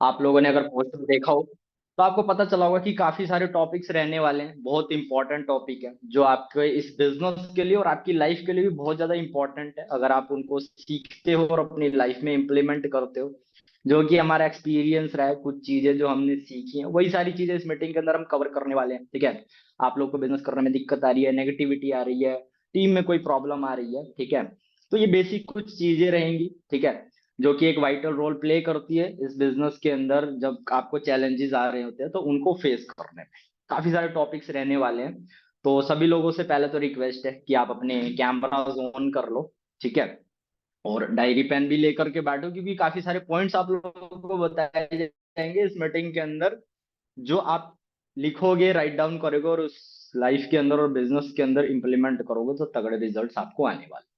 आप लोगों ने अगर पोस्टर देखा हो तो आपको पता चला होगा कि काफी सारे टॉपिक्स रहने वाले हैं। बहुत इंपॉर्टेंट टॉपिक है जो आपके इस बिजनेस के लिए और आपकी लाइफ के लिए भी बहुत ज्यादा इंपॉर्टेंट है, अगर आप उनको सीखते हो और अपनी लाइफ में इम्प्लीमेंट करते हो। जो कि हमारा एक्सपीरियंस रहा है, कुछ चीजें जो हमने सीखी हैं, वही सारी चीजें इस मीटिंग के अंदर हम कवर करने वाले हैं। ठीक है, आप लोग को बिजनेस करने में दिक्कत आ रही है, नेगेटिविटी आ रही है, टीम में कोई प्रॉब्लम आ रही है, ठीक है, तो ये बेसिक कुछ चीजें रहेंगी। ठीक है, जो कि एक वाइटल रोल प्ले करती है इस बिजनेस के अंदर, जब आपको चैलेंजेस आ रहे होते हैं तो उनको फेस करने में। काफी सारे टॉपिक्स रहने वाले हैं। तो सभी लोगों से पहले तो रिक्वेस्ट है कि आप अपने कैमरा ऑन कर लो। ठीक है, और डायरी पेन भी लेकर के बैठो, क्योंकि काफी सारे पॉइंट्स आप लोगों को बताए जाएंगे इस मीटिंग के अंदर, जो आप लिखोगे, राइट डाउन करोगे और उस लाइफ के अंदर और बिजनेस के अंदर इंप्लीमेंट करोगे तो तगड़े रिजल्ट्स आपको आने वाले।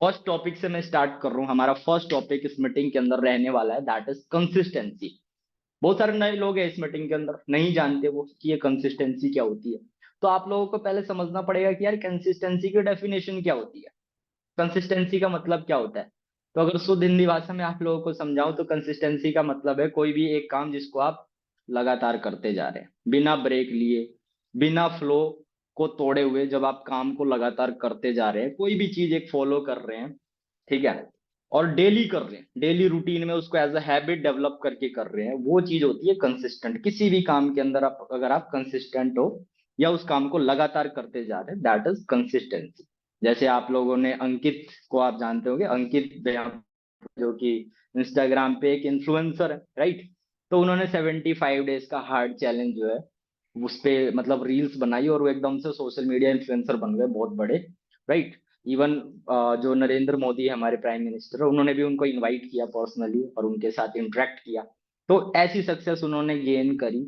फर्स्ट टॉपिक से मैं स्टार्ट कर रहा हूँ। हमारा फर्स्ट टॉपिक इस मीटिंग के अंदर रहने वाला है, दैट इज कंसिस्टेंसी। बहुत सारे नए लोग हैं इस मीटिंग के अंदर, नहीं जानते वो कि ये कंसिस्टेंसी क्या होती है। तो आप लोगों को पहले समझना पड़ेगा कि यार कंसिस्टेंसी की डेफिनेशन क्या होती है, कंसिस्टेंसी का मतलब क्या होता है। तो अगर शुद्ध हिंदी भाषा में आप लोगों को समझाऊं तो कंसिस्टेंसी का मतलब है कोई भी एक काम जिसको आप लगातार करते जा रहे हैं, बिना ब्रेक लिए, बिना फ्लो को तोड़े हुए, जब आप काम को लगातार करते जा रहे हैं, कोई भी चीज एक फॉलो कर रहे हैं, ठीक है, और डेली कर रहे हैं, डेली रूटीन में उसको एज अ हैबिट डेवलप करके कर रहे हैं, वो चीज होती है कंसिस्टेंट। किसी भी काम के अंदर आप अगर आप कंसिस्टेंट हो या उस काम को लगातार करते जा रहे हैं, दैट इज कंसिस्टेंसी। जैसे आप लोगों ने अंकित को आप जानते होंगे, अंकित भैया, जो कि इंस्टाग्राम पे एक इन्फ्लुएंसर है, राइट। तो उन्होंने 75 डेज का हार्ड चैलेंज जो है उस पे मतलब रील्स बनाई और वो एकदम से सोशल मीडिया इन्फ्लुएंसर बन गए बहुत बड़े, राइट। इवन जो नरेंद्र मोदी है हमारे प्राइम मिनिस्टर, उन्होंने भी उनको इनवाइट किया पर्सनली और उनके साथ इंटरेक्ट किया। तो ऐसी सक्सेस उन्होंने गेन करी।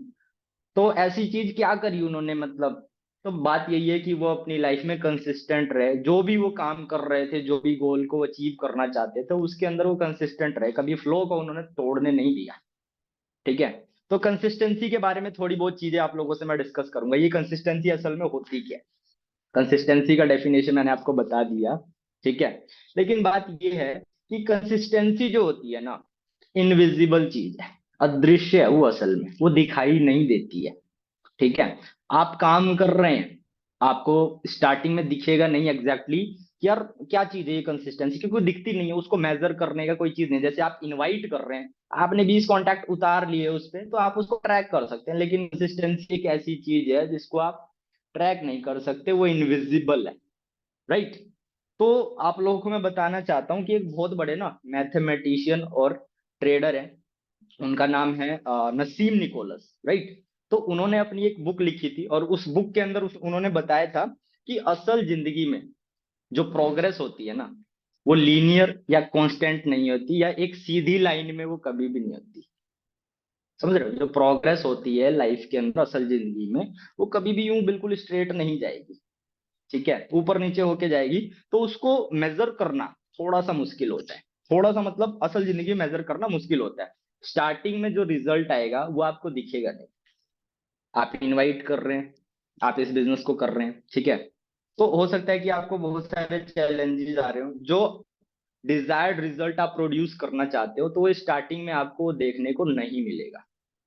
तो ऐसी चीज क्या करी उन्होंने, मतलब, तो बात यही है कि वो अपनी लाइफ में कंसिस्टेंट रहे, जो भी वो काम कर रहे थे, जो भी गोल को अचीव करना चाहते थे उसके अंदर वो कंसिस्टेंट रहे, कभी फ्लो को उन्होंने तोड़ने नहीं दिया। ठीक है, तो कंसिस्टेंसी के बारे में थोड़ी बहुत चीजें आप लोगों से मैं डिस्कस करूंगा। ये कंसिस्टेंसी असल में होती क्या है। कंसिस्टेंसी का डेफिनेशन मैंने आपको बता दिया, ठीक है। लेकिन बात ये है कि कंसिस्टेंसी जो होती है ना, इनविजिबल चीज है, अदृश्य है, वो असल में वो दिखाई नहीं देती है। ठीक है, आप काम कर रहे हैं, आपको स्टार्टिंग में दिखेगा नहीं एग्जैक्टली कि यार क्या चीज है ये कंसिस्टेंसी, क्योंकि वो दिखती नहीं है, उसको मेजर करने का कोई चीज नहीं। जैसे आप इनवाइट कर रहे हैं, आपने 20 कॉन्टैक्ट उतार लिए उस पे, तो आप उसको ट्रैक कर सकते हैं, लेकिन कंसिस्टेंसी एक ऐसी चीज है जिसको आप ट्रैक नहीं कर सकते, वो इनविजिबल है, राइट। तो आप लोगों को मैं बताना चाहता हूँ कि एक बहुत बड़े ना मैथमेटिशियन और ट्रेडर है, उनका नाम है नसीम निकोलस, राइट। तो उन्होंने अपनी एक बुक लिखी थी और उस बुक के अंदर उन्होंने बताया था कि असल जिंदगी में जो प्रोग्रेस होती है ना, वो लीनियर या कांस्टेंट नहीं होती, या एक सीधी लाइन में वो कभी भी नहीं होती। समझ रहे हो, जो प्रोग्रेस होती है लाइफ के अंदर असल जिंदगी में, वो कभी भी यूं बिल्कुल स्ट्रेट नहीं जाएगी। ठीक है, ऊपर नीचे होके जाएगी। तो उसको मेजर करना थोड़ा सा मुश्किल होता है। थोड़ा सा मतलब असल जिंदगी में मेजर करना मुश्किल होता है। स्टार्टिंग में जो रिजल्ट आएगा वो आपको दिखेगा नहीं। आप इनवाइट कर रहे हैं, आप इस बिजनेस को कर रहे हैं, ठीक है, तो हो सकता है कि आपको बहुत सारे चैलेंजेस आ रहे हो, जो डिजायर्ड रिजल्ट आप प्रोड्यूस करना चाहते हो, तो वो स्टार्टिंग में आपको देखने को नहीं मिलेगा।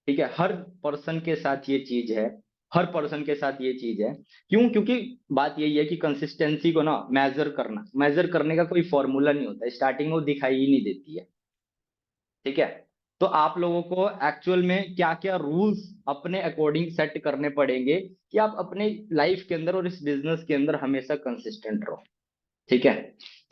ठीक है, हर पर्सन के साथ ये चीज है, हर पर्सन के साथ ये चीज है। क्यों? क्योंकि बात यही है कि कंसिस्टेंसी को ना मेजर करने का कोई फॉर्मूला नहीं होता, स्टार्टिंग में वो दिखाई ही नहीं देती है। ठीक है, तो आप लोगों को एक्चुअल में क्या क्या रूल्स अपने अकॉर्डिंग सेट करने पड़ेंगे कि आप अपने लाइफ के अंदर और इस बिजनेस के अंदर हमेशा कंसिस्टेंट रहो। ठीक है,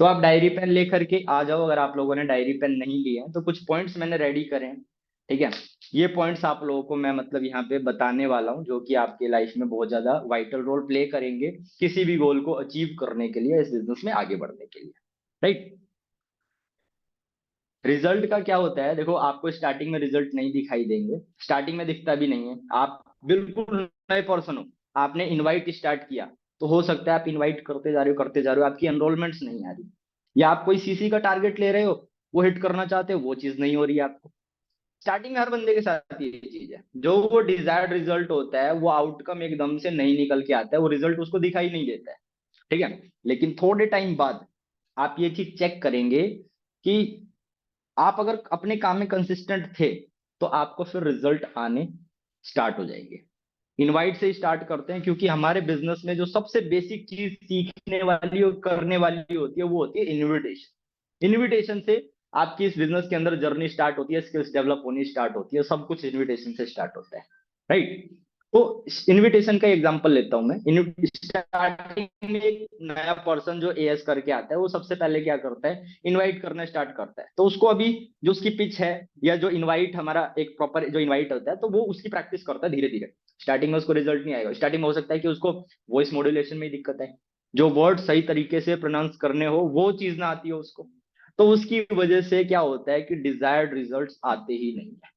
तो आप डायरी पेन लेकर के आ जाओ। अगर आप लोगों ने डायरी पेन नहीं लिए हैं तो कुछ पॉइंट्स मैंने रेडी करे हैं। ठीक है, ये पॉइंट्स आप लोगों को मैं मतलब यहाँ पे बताने वाला हूँ, जो कि आपके लाइफ में बहुत ज्यादा वाइटल रोल प्ले करेंगे किसी भी गोल को अचीव करने के लिए, इस बिजनेस में आगे बढ़ने के लिए, राइट। रिजल्ट का क्या होता है, देखो, आपको स्टार्टिंग में रिजल्ट नहीं दिखाई देंगे, स्टार्टिंग में दिखता भी नहीं है। आप बिल्कुल नए पर्सन हो, आपने इनवाइट स्टार्ट किया, तो हो सकता है आप इनवाइट करते जा रहे हो करते जा रहे हो, आपकी एनरोलमेंट्स नहीं आ रही, या आप कोई सीसी का टारगेट ले रहे हो, वो हिट करना चाहते हो, वो चीज नहीं हो रही है आपको। स्टार्टिंग में हर बंदे के साथ ये चीज है, जो वो डिजायर्ड रिजल्ट होता है वो आउटकम एकदम से नहीं निकल के आता है, वो रिजल्ट उसको दिखाई नहीं देता है। ठीक है, लेकिन थोड़े टाइम बाद आप ये चीज चेक करेंगे कि आप अगर अपने काम में कंसिस्टेंट थे तो आपको फिर रिजल्ट आने स्टार्ट हो जाएंगे। इनवाइट से स्टार्ट करते हैं, क्योंकि हमारे बिजनेस में जो सबसे बेसिक चीज सीखने वाली और करने वाली होती है वो होती है इनविटेशन। इनविटेशन से आपकी इस बिजनेस के अंदर जर्नी स्टार्ट होती है, स्किल्स डेवलप होनी स्टार्ट होती है, सब कुछ इनविटेशन से स्टार्ट होता है, राइट। तो इनविटेशन का एग्जांपल लेता हूं मैं। स्टार्टिंग में एक नया पर्सन जो एएस करके आता है वो सबसे पहले क्या करता है, इनवाइट करना स्टार्ट करता है। तो उसको अभी जो उसकी पिच है या जो इनवाइट हमारा एक प्रॉपर जो इनवाइट होता है, तो वो उसकी प्रैक्टिस करता है धीरे धीरे। स्टार्टिंग में उसको रिजल्ट नहीं आएगा, स्टार्टिंग में हो सकता है कि उसको वॉइस मॉड्यूलेशन में ही दिक्कत है, जो वर्ड सही तरीके से प्रोनाउंस करने हो वो चीज ना आती हो उसको। तो उसकी वजह से क्या होता है कि डिजायर्ड रिजल्ट्स आते ही नहीं है।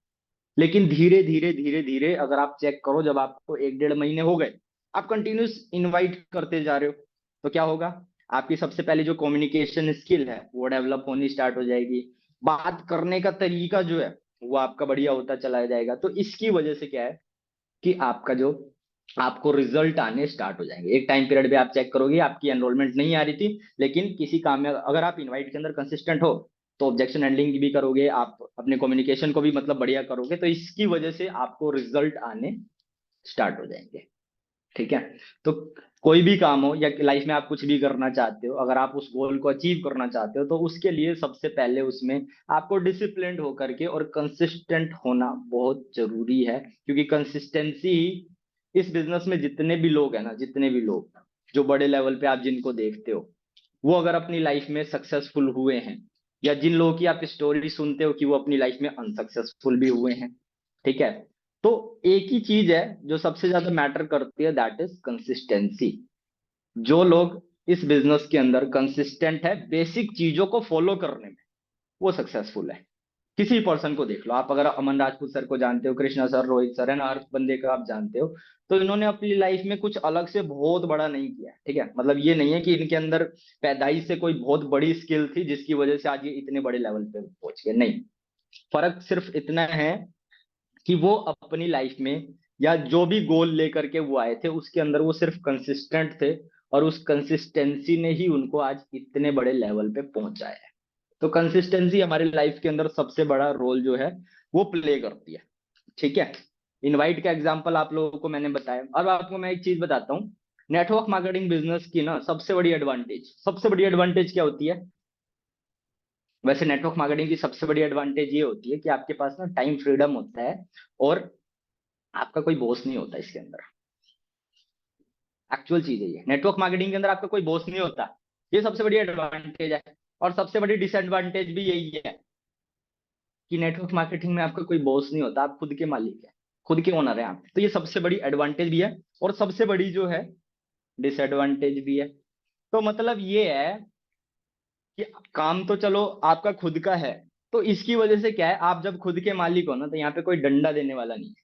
लेकिन धीरे धीरे धीरे धीरे अगर आप चेक करो, जब आपको 1 डेढ़ महीने हो गए, आप कंटिन्यूस इनवाइट करते जा रहे हो, तो क्या होगा, आपकी सबसे पहले जो कम्युनिकेशन स्किल है वो डेवलप होनी स्टार्ट हो जाएगी। बात करने का तरीका जो है वो आपका बढ़िया होता चला जाएगा। तो इसकी वजह से क्या है कि आपका जो आपको रिजल्ट आने स्टार्ट हो जाएंगे। एक टाइम पीरियड पे आप चेक करोगे आपकी एनरोलमेंट नहीं आ रही थी, लेकिन किसी काम में अगर आप इनवाइट के अंदर कंसिस्टेंट हो तो ऑब्जेक्शन हैंडलिंग भी करोगे, आप अपने कम्युनिकेशन को भी मतलब बढ़िया करोगे, तो इसकी वजह से आपको रिजल्ट आने स्टार्ट हो जाएंगे। ठीक है। तो कोई भी काम हो या लाइफ में आप कुछ भी करना चाहते हो, अगर आप उस गोल को अचीव करना चाहते हो तो उसके लिए सबसे पहले उसमें आपको डिसिप्लिन्ड होकर के और कंसिस्टेंट होना बहुत जरूरी है। क्योंकि कंसिस्टेंसी, इस बिजनेस में जितने भी लोग हैं ना, जितने भी लोग जो बड़े लेवल पे आप जिनको देखते हो, वो अगर अपनी लाइफ में सक्सेसफुल हुए हैं, या जिन लोगों की आप स्टोरी सुनते हो कि वो अपनी लाइफ में अनसक्सेसफुल भी हुए हैं, ठीक है, तो एक ही चीज है जो सबसे ज्यादा मैटर करती है, दैट इज कंसिस्टेंसी। जो लोग इस बिजनेस के अंदर कंसिस्टेंट है बेसिक चीजों को फॉलो करने में, वो सक्सेसफुल है। किसी पर्सन को देख लो आप, अगर अमन राजपूत सर को जानते हो, कृष्णा सर, रोहित सर है ना, हर बंदे का आप जानते हो, तो इन्होंने अपनी लाइफ में कुछ अलग से बहुत बड़ा नहीं किया, ठीक है। मतलब ये नहीं है कि इनके अंदर पैदाइश से कोई बहुत बड़ी स्किल थी जिसकी वजह से आज ये इतने बड़े लेवल पे पहुंच गए, नहीं। फर्क सिर्फ इतना है कि वो अपनी लाइफ में या जो भी गोल लेकर के वो आए थे उसके अंदर वो सिर्फ कंसिस्टेंट थे, और उस कंसिस्टेंसी ने ही उनको आज इतने बड़े लेवल पे पहुंचाया है। तो कंसिस्टेंसी हमारी लाइफ के अंदर सबसे बड़ा रोल जो है वो प्ले करती है, ठीक है। इनवाइट का एग्जांपल आप लोगों को मैंने बताया। अब आपको मैं एक चीज बताता हूँ, नेटवर्क मार्केटिंग बिजनेस की ना सबसे बड़ी एडवांटेज क्या होती है। वैसे नेटवर्क मार्केटिंग की सबसे बड़ी एडवांटेज ये होती है कि आपके पास ना टाइम फ्रीडम होता है, और आपका कोई बॉस नहीं होता इसके अंदर। एक्चुअल चीज है ये, नेटवर्क मार्केटिंग के अंदर आपका कोई बॉस नहीं होता। ये सबसे बड़ी एडवांटेज है। और सबसे बड़ी डिसएडवांटेज भी यही है कि नेटवर्क मार्केटिंग में आपका कोई बॉस नहीं होता, आप खुद के मालिक है, खुद के ओनर है आप। तो ये सबसे बड़ी एडवांटेज भी है, और सबसे बड़ी जो है डिसएडवांटेज भी है। तो मतलब ये है कि काम तो चलो आपका खुद का है, तो इसकी वजह से क्या है, आप जब खुद के मालिक हो ना, तो यहाँ पे कोई डंडा देने वाला नहीं है।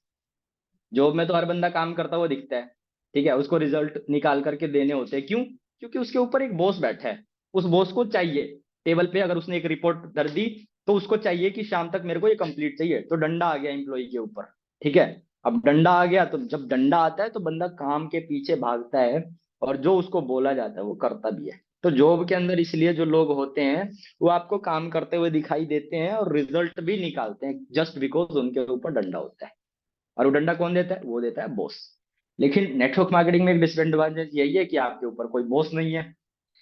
जॉब में तो हर बंदा काम करता हुआ दिखता है, ठीक है, उसको रिजल्ट निकाल करके देने होते हैं, क्यों? क्योंकि उसके ऊपर एक बॉस बैठा है। उस बॉस को चाहिए, टेबल पे अगर उसने एक रिपोर्ट धर दी तो उसको चाहिए कि शाम तक मेरे को ये कंप्लीट चाहिए, तो डंडा आ गया एम्प्लॉय के ऊपर, ठीक है। अब डंडा आ गया, तो जब डंडा आता है तो बंदा काम के पीछे भागता है, और जो उसको बोला जाता है वो करता भी है। तो जॉब के अंदर इसलिए जो लोग होते हैं वो आपको काम करते हुए दिखाई देते हैं और रिजल्ट भी निकालते हैं, जस्ट बिकॉज उनके ऊपर डंडा होता है। और वो डंडा कौन देता है, वो देता है बॉस। लेकिन नेटवर्क मार्केटिंग में एक डिसएडवांटेज यही है कि आपके ऊपर कोई बॉस नहीं है,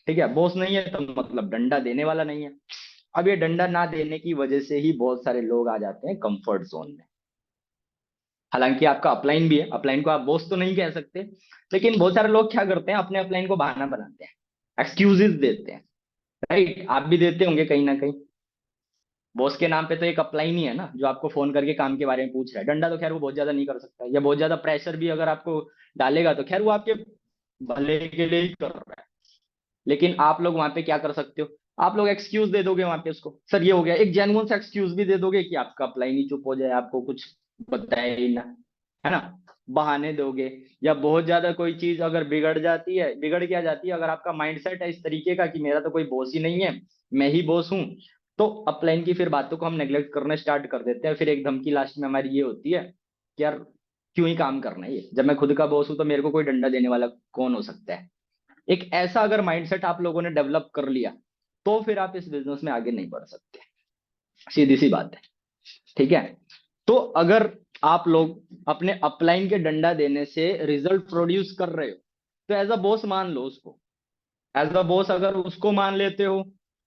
ठीक है। बॉस नहीं है तो मतलब डंडा देने वाला नहीं है। अब ये डंडा ना देने की वजह से ही बहुत सारे लोग आ जाते हैं कंफर्ट जोन में। हालांकि आपका अपलाइन भी है, अपलाइन को आप बॉस तो नहीं कह सकते, लेकिन बहुत सारे लोग क्या करते हैं, अपने अपलाइन को बहाना बनाते हैं, एक्सक्यूजेस देते हैं, राइट। आप भी देते होंगे कहीं ना कहीं। बॉस के नाम पे तो एक अपलाइन ही है ना, जो आपको फोन करके काम के बारे में पूछ रहा है। डंडा तो खैर वो बहुत ज्यादा नहीं कर सकता, या बहुत ज्यादा प्रेशर भी अगर आपको डालेगा तो खैर वो आपके भले के लिए ही कर रहा है। लेकिन आप लोग वहां पे क्या कर सकते हो, आप लोग एक्सक्यूज दे दोगे वहां पे उसको, सर ये हो गया, एक जेन्युइन सा एक्सक्यूज भी दे दोगे कि आपका अपलाइन ही चुप हो जाए, आपको कुछ बताए ही ना, है ना। बहाने दोगे। या बहुत ज्यादा कोई चीज अगर बिगड़ जाती है, बिगड़ क्या जाती है, अगर आपका माइंडसेट है इस तरीके का कि मेरा तो कोई बॉस ही नहीं है, मैं ही बॉस हूँ, तो अपलाइन की फिर बातों को हम नेग्लेक्ट करना स्टार्ट कर देते हैं। फिर एक धमकी लास्ट में हमारी ये होती है कि यार क्यों ही काम करना है ये, जब मैं खुद का बॉस हूं तो मेरे को कोई डंडा देने वाला कौन हो सकता है। एक ऐसा अगर माइंडसेट आप लोगों ने डेवलप कर लिया तो फिर आप इस बिजनेस में आगे नहीं बढ़ सकते। सीधी सी बात है। ठीक है। तो अगर आप लोग अपने अपलाइन के डंडा देने से रिजल्ट प्रोड्यूस कर रहे हो, तो एज अ बॉस मान लो उसको। एज अ बॉस अगर उसको मान लेते हो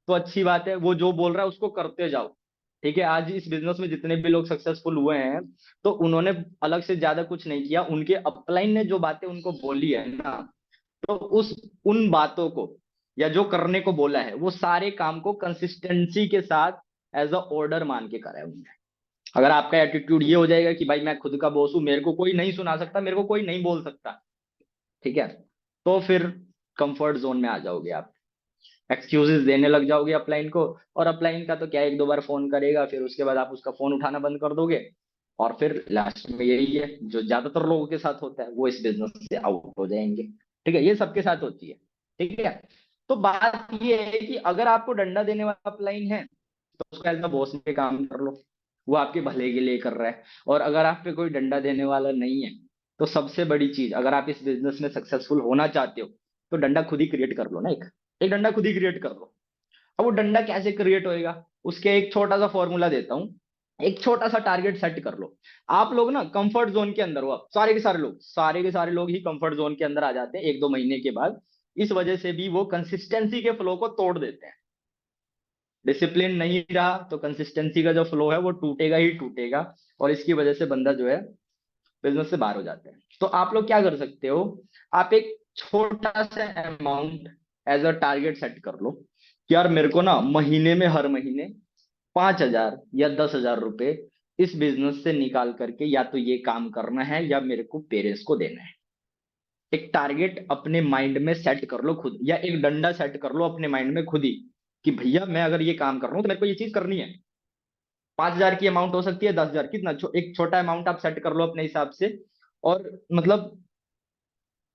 तो अच्छी बात है, वो जो बोल रहा है उसको करते जाओ। ठीक है। आज इस बिजनेस में जितने भी लोग सक्सेसफुल हुए हैं, तो उन्होंने अलग से ज्यादा कुछ नहीं किया, उनके अपलाइन ने जो बातें उनको बोली है ना, तो उस उन बातों को या जो करने को बोला है, वो सारे काम को कंसिस्टेंसी के साथ एज अ ऑर्डर मान के करा है उन्होंने। अगर आपका एटीट्यूड ये हो जाएगा कि भाई मैं खुद का बॉस हूं, मेरे को कोई नहीं सुना सकता, मेरे को कोई नहीं बोल सकता, ठीक है, तो फिर कंफर्ट जोन में आ जाओगे आप। एक्सक्यूजेस देने लग जाओगे अपलाइन को। और अपलाइन का तो क्या है, एक दो बार फोन करेगा, फिर उसके बाद आप उसका फोन उठाना बंद कर दोगे। और फिर लास्ट में यही है जो ज्यादातर लोगों के साथ होता है, वो इस बिजनेस से आउट हो जाएंगे। ठीक है, ये सबके साथ होती है। ठीक है। तो बात ये है कि अगर आपको डंडा देने वाला अपलाइन है, तो उसको एज अ बॉस में काम कर लो, वो आपके भले के लिए कर रहा है। और अगर आप पे कोई डंडा देने वाला नहीं है, तो सबसे बड़ी चीज, अगर आप इस बिजनेस में सक्सेसफुल होना चाहते हो, तो डंडा खुद ही क्रिएट कर लो ना। एक एक डंडा खुद ही क्रिएट कर लो। अब वो डंडा कैसे क्रिएट होएगा, उसके एक छोटा सा फॉर्मूला देता हूँ। एक छोटा सा टारगेट सेट कर लो। आप लोग ना कंफर्ट जोन के अंदर हो, अब सारे के सारे लोग ही कंफर्ट जोन के अंदर आ जाते हैं एक दो महीने के बाद। इस वजह से भी वो कंसिस्टेंसी के फ्लो को तोड़ देते हैं। डिसिप्लिन नहीं रहा तो कंसिस्टेंसी का जो फ्लो है वो टूटेगा ही टूटेगा। और इसकी वजह से बंदा जो है बिजनेस से बाहर हो जाता है। तो आप लोग क्या कर सकते हो, आप एक छोटा सा amount as a target set कर लो कि यार मेरे को ना महीने में, हर महीने 5,000 या 10,000 रुपए इस बिजनेस से निकाल करके या तो ये काम करना है या मेरे को पेरेंट्स को देना है। एक टारगेट अपने माइंड में सेट कर लो खुद, या एक डंडा सेट कर लो अपने माइंड में खुद ही, कि भैया मैं अगर ये काम कर रहा हूँ तो मेरे को ये चीज करनी है। 5,000 की अमाउंट हो सकती है, 10,000, कितना एक छोटा अमाउंट आप सेट कर लो अपने हिसाब से। और मतलब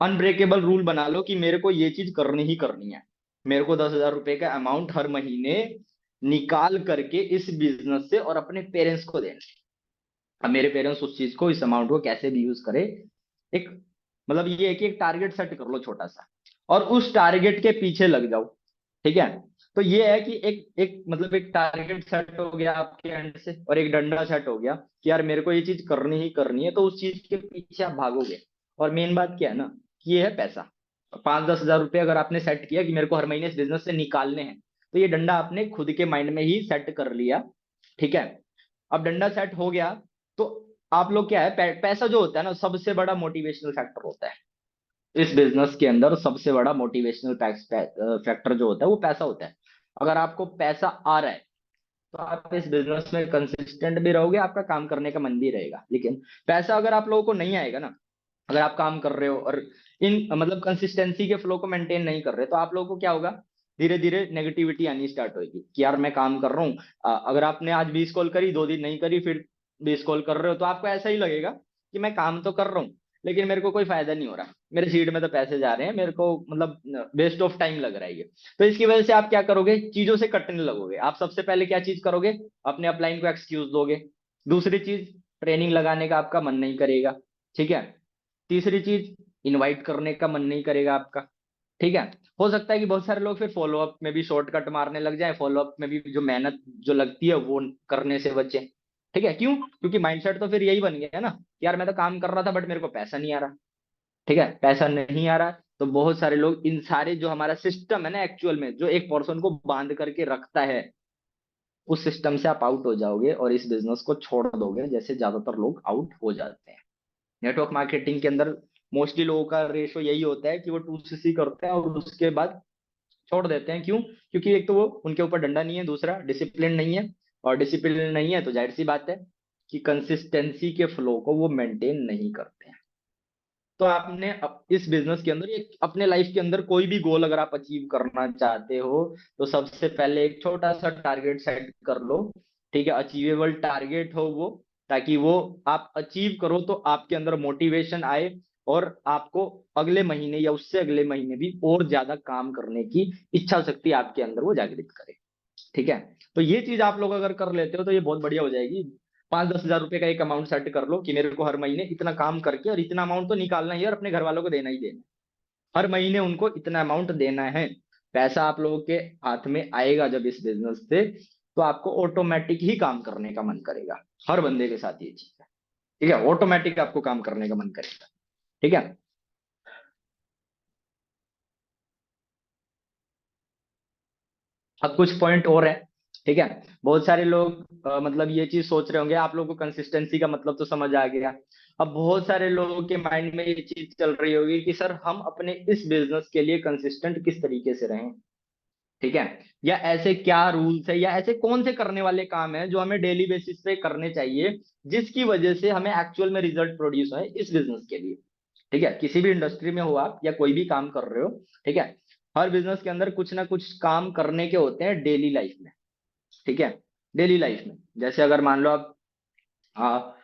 अनब्रेकेबल रूल बना लो कि मेरे को ये चीज करनी ही करनी है। मेरे को 10,000 रुपए का अमाउंट हर महीने निकाल करके इस बिजनेस से और अपने पेरेंट्स को देना है। अब मेरे पेरेंट्स उस चीज को, इस अमाउंट को कैसे भी यूज करे, एक मतलब ये है कि एक टारगेट सेट कर लो छोटा सा, और उस टारगेट के पीछे लग जाओ। ठीक है। तो ये है कि एक एक मतलब एक टारगेट सेट हो गया आपके एंड से, और एक डंडा सेट हो गया कि यार मेरे को ये चीज करनी ही करनी है, तो उस चीज के पीछे आप भागोगे। और मेन बात क्या है ना, कि ये है पैसा। 5-10 हजार रुपए अगर आपने सेट किया कि मेरे को हर महीने इस बिजनेस से निकालने हैं, तो ये डंडा आपने खुद के माइंड में ही सेट कर लिया। ठीक है। अब डंडा सेट हो गया, तो आप लोग क्या है, पैसा जो होता है ना, सबसे बड़ा मोटिवेशनल फैक्टर होता है इस बिजनेस के अंदर। सबसे बड़ा मोटिवेशनल फैक्टर जो होता है वो पैसा होता है। अगर आपको पैसा आ रहा है, तो आप इस बिजनेस में कंसिस्टेंट भी रहोगे, आपका काम करने का मन भी रहेगा। लेकिन पैसा अगर आप लोगों को नहीं आएगा ना, अगर आप काम कर रहे हो और इन मतलब कंसिस्टेंसी के फ्लो को मेंटेन नहीं कर रहे, तो आप लोगों को क्या होगा, धीरे धीरे नेगेटिविटी आनी स्टार्ट होगी कि यार मैं काम कर रहा हूँ। अगर आपने आज 20 कॉल करी, 2 दिन नहीं करी, फिर 20 कॉल कर रहे हो, तो आपको ऐसा ही लगेगा कि मैं काम तो कर रहा हूँ, लेकिन मेरे को कोई फायदा नहीं हो रहा, मेरे सीट में तो पैसे जा रहे हैं, मेरे को मतलब वेस्ट ऑफ टाइम लग रहा है ये। तो इसकी वजह से आप क्या करोगे, चीजों से कटने लगोगे। आप सबसे पहले क्या चीज करोगे, अपने अपलाइन को एक्सक्यूज दोगे। दूसरी चीज, ट्रेनिंग लगाने का आपका मन नहीं करेगा। ठीक है। तीसरी चीज, इनवाइट करने का मन नहीं करेगा आपका। ठीक है। हो सकता है कि बहुत सारे लोग फिर फॉलोअप में भी शॉर्टकट मारने लग जाए, फॉलोअप में भी जो मेहनत जो लगती है वो करने से बचे। ठीक है। क्यों? क्योंकि माइंडसेट तो फिर यही बन गया है ना कि यार मैं तो काम कर रहा था बट मेरे को पैसा नहीं आ रहा। ठीक है, पैसा नहीं आ रहा, तो बहुत सारे लोग, इन सारे जो हमारा सिस्टम है ना, एक्चुअल में जो एक पर्सन को बांध करके रखता है, उस सिस्टम से आप आउट हो जाओगे और इस बिजनेस को छोड़ दोगे, जैसे ज्यादातर लोग आउट हो जाते हैं। नेटवर्क मार्केटिंग के अंदर मोस्टली लोगों का रेशो यही होता है कि वो 2cc करते हैं और उसके बाद छोड़ देते हैं। क्यों? क्योंकि एक तो वो उनके ऊपर डंडा नहीं है, दूसरा डिसिप्लिन नहीं है। और डिसिप्लिन नहीं है तो जाहिर सी बात है कि कंसिस्टेंसी के फ्लो को वो मेंटेन नहीं करते हैं। तो आपने इस बिजनेस के अंदर, एक अपने लाइफ के अंदर कोई भी गोल अगर आप अचीव करना चाहते हो, तो सबसे पहले एक छोटा सा टारगेट सेट कर लो। ठीक है, अचीवेबल टारगेट हो वो, ताकि वो आप अचीव करो तो आपके अंदर मोटिवेशन आए, और आपको अगले महीने या उससे अगले महीने भी और ज्यादा काम करने की इच्छा शक्ति आपके अंदर वो जागृत करे। ठीक है। तो ये चीज आप लोग अगर कर लेते हो तो ये बहुत बढ़िया हो जाएगी। 5-10 हजार रुपए का एक अमाउंट सेट कर लो कि मेरे को हर महीने इतना काम करके और इतना अमाउंट तो निकालना ही है और अपने घर वालों को देना ही देना है। हर महीने उनको इतना अमाउंट देना है। पैसा आप लोगों के हाथ में आएगा जब इस बिजनेस से, तो आपको ऑटोमेटिक ही काम करने का मन करेगा। हर बंदे के साथ ये चीज है, ठीक है, ऑटोमेटिक आपको काम करने का मन करेगा। ठीक है। अब कुछ पॉइंट और है। ठीक है। बहुत सारे लोग मतलब ये चीज सोच रहे होंगे, आप लोगों को कंसिस्टेंसी का मतलब तो समझ आ गया। अब बहुत सारे लोगों के माइंड में ये चीज चल रही होगी कि सर हम अपने इस बिजनेस के लिए कंसिस्टेंट किस तरीके से रहें। ठीक है। या ऐसे क्या रूल्स है या ऐसे कौन से करने वाले काम है जो हमें डेली बेसिस पे करने चाहिए, जिसकी वजह से हमें एक्चुअल में रिजल्ट प्रोड्यूस हो इस बिजनेस के लिए। ठीक है, किसी भी इंडस्ट्री में हो आप या कोई भी काम कर रहे हो। ठीक है। हर बिजनेस के अंदर कुछ ना कुछ काम करने के होते हैं डेली लाइफ में। ठीक है। डेली लाइफ में जैसे अगर मान लो आप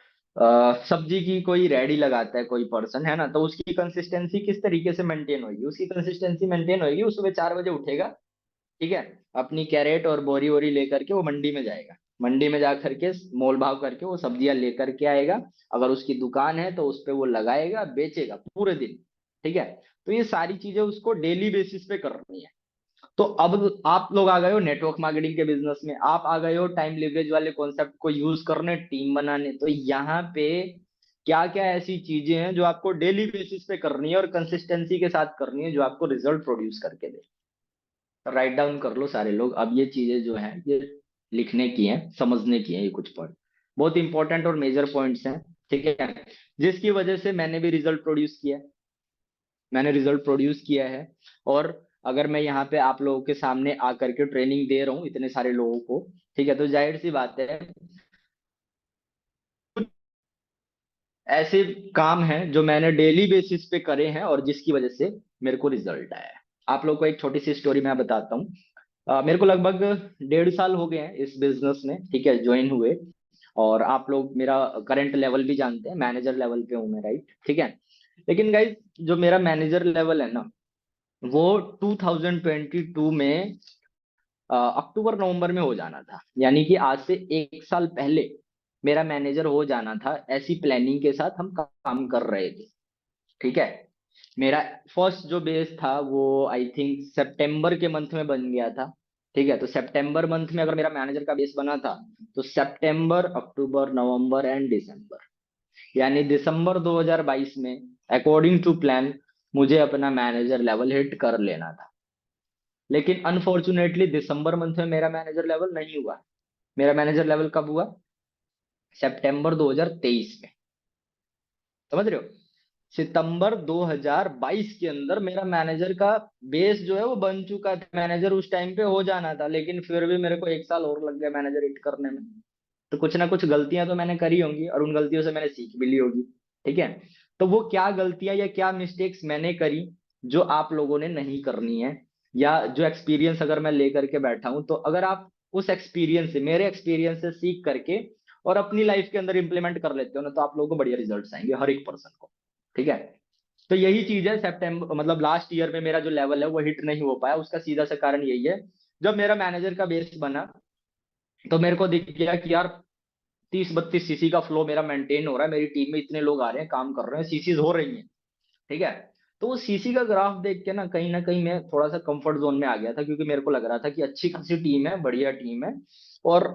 सब्जी की कोई रेडी लगाता है कोई पर्सन, है ना, तो उसकी कंसिस्टेंसी किस तरीके से मेंटेन होगी, उसकी कंसिस्टेंसी मेंटेन होगी, वो सुबह 4 बजे उठेगा। ठीक है। अपनी कैरेट और बोरी वोरी लेकर के वो मंडी में जाएगा। मंडी में जा करके मोल भाव करके वो सब्जियां लेकर के आएगा। अगर उसकी दुकान है तो उस पे वो लगाएगा, बेचेगा पूरे दिन। ठीक है। तो ये सारी चीजें उसको डेली बेसिस पे करनी है। तो अब आप लोग आ गए हो नेटवर्क मार्केटिंग के बिजनेस में, आप आ गए हो टाइम लिवरेज वाले कॉन्सेप्ट को यूज करने, टीम बनाने। तो यहाँ पे क्या क्या ऐसी चीजें हैं जो आपको डेली बेसिस पे करनी है और कंसिस्टेंसी के साथ करनी है, जो आपको रिजल्ट प्रोड्यूस करके दे। राइट डाउन कर लो सारे लोग, अब ये चीजें जो हैं ये लिखने की हैं, समझने की हैं, ये कुछ पॉइंट बहुत इंपॉर्टेंट और मेजर पॉइंट्स हैं। ठीक है। जिसकी वजह से मैंने भी रिजल्ट प्रोड्यूस किया है। मैंने रिजल्ट प्रोड्यूस किया है। और अगर मैं यहाँ पे आप लोगों के सामने आकर के ट्रेनिंग दे रहा हूँ इतने सारे लोगों को, ठीक है, तो जाहिर सी बात है ऐसे काम हैं जो मैंने डेली बेसिस पे करे हैं और जिसकी वजह से मेरे को रिजल्ट आया है। आप लोग को एक छोटी सी स्टोरी मैं बताता हूँ। मेरे को लगभग 1.5 साल हो गए हैं इस बिजनेस में, ठीक है, ज्वाइन हुए। और आप लोग मेरा करंट लेवल भी जानते हैं, मैनेजर लेवल पे हूँ मैं, राइट, ठीक है। लेकिन गाइज जो मेरा मैनेजर लेवल है ना, वो 2022 में अक्टूबर नवंबर में हो जाना था, यानी कि आज से 1 साल पहले मेरा मैनेजर हो जाना था। ऐसी प्लानिंग के साथ हम काम कर रहे थे। ठीक है। मेरा फर्स्ट जो बेस था वो आई थिंक सितंबर के मंथ में बन गया था। ठीक है। तो सितंबर मंथ में अगर मेरा मैनेजर का बेस बना था, तो सितंबर, अक्टूबर, नवंबर एंड दिसंबर, यानी दिसंबर 2022 में अकॉर्डिंग टू प्लान मुझे अपना मैनेजर लेवल हिट कर लेना था। लेकिन अनफॉर्चुनेटली दिसंबर मंथ में मेरा मैनेजर लेवल नहीं हुआ। मेरा मैनेजर लेवल कब हुआ? सितंबर 2023 में। समझ रहे हो? सितंबर 2022 के अंदर मेरा मैनेजर का बेस जो है वो बन चुका था, मैनेजर उस टाइम पे हो जाना था, लेकिन फिर भी मेरे को 1 साल और लग गया मैनेजर हिट करने में। तो कुछ ना कुछ गलतियां तो मैंने करी होंगी और उन गलतियों से मैंने सीख भी ली होगी। ठीक है। तो वो क्या गलतियां या क्या मिस्टेक्स मैंने करी जो आप लोगों ने नहीं करनी है, या जो एक्सपीरियंस अगर मैं लेकर के बैठा हूं, तो अगर आप उस एक्सपीरियंस से, मेरे एक्सपीरियंस से सीख करके और अपनी लाइफ के अंदर इंप्लीमेंट कर लेते हो ना, तो आप लोगों को बढ़िया रिजल्ट्स आएंगे हर एक पर्सन को। ठीक है। तो यही चीज है, सितंबर मतलब लास्ट ईयर में मेरा जो लेवल है वो हिट नहीं हो पाया, उसका सीधा सा कारण यही है। जब मेरा मैनेजर का बेस बना, तो मेरे को दिख गया कि यार 30-32 सीसी का फ्लो मेरा मेंटेन हो रहा है, मेरी टीम में इतने लोग आ रहे हैं, काम कर रहे हैं, सीसीज हो रही हैं। ठीक है। तो वो सीसी का ग्राफ देख के ना कहीं मैं थोड़ा सा कंफर्ट जोन में आ गया था, क्योंकि मेरे को लग रहा था कि अच्छी खासी टीम है, बढ़िया टीम है, और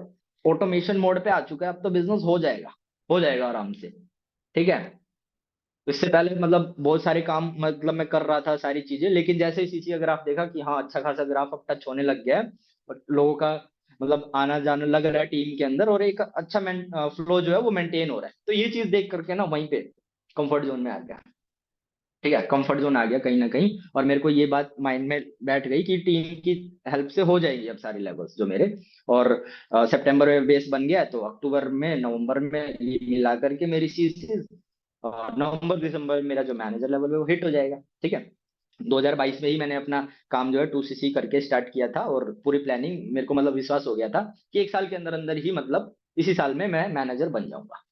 ऑटोमेशन मोड पे आ चुका है, अब तो बिजनेस हो जाएगा आराम से। ठीक है। इससे पहले मतलब बहुत सारे काम मतलब मैं कर रहा था सारी चीजें, लेकिन जैसे ही सीसी का ग्राफ देखा कि हाँ अच्छा खासा ग्राफ अब टच होने लग गया है, और लोगों का मतलब आना जाना लग रहा है टीम के अंदर, और एक अच्छा फ्लो जो है वो मेंटेन हो रहा है, तो ये चीज देख करके ना वहीं पे कंफर्ट जोन में आ गया। ठीक है, कंफर्ट जोन आ गया कहीं ना कहीं, और मेरे को ये बात माइंड में बैठ गई कि टीम की हेल्प से हो जाएगी अब सारे लेवल्स जो मेरे। और सितंबर में बेस बन गया, तो अक्टूबर में नवंबर में ये मिला करके मेरी सीसी, नवंबर दिसंबर में मेरा जो मैनेजर लेवल है वो हिट हो जाएगा। ठीक है। 2022 में ही मैंने अपना काम जो है 2 सीसी करके स्टार्ट किया था, और पूरी प्लानिंग मेरे को मतलब विश्वास हो गया था कि 1 साल के अंदर अंदर ही मतलब इसी साल में मैं मैनेजर बन जाऊंगा।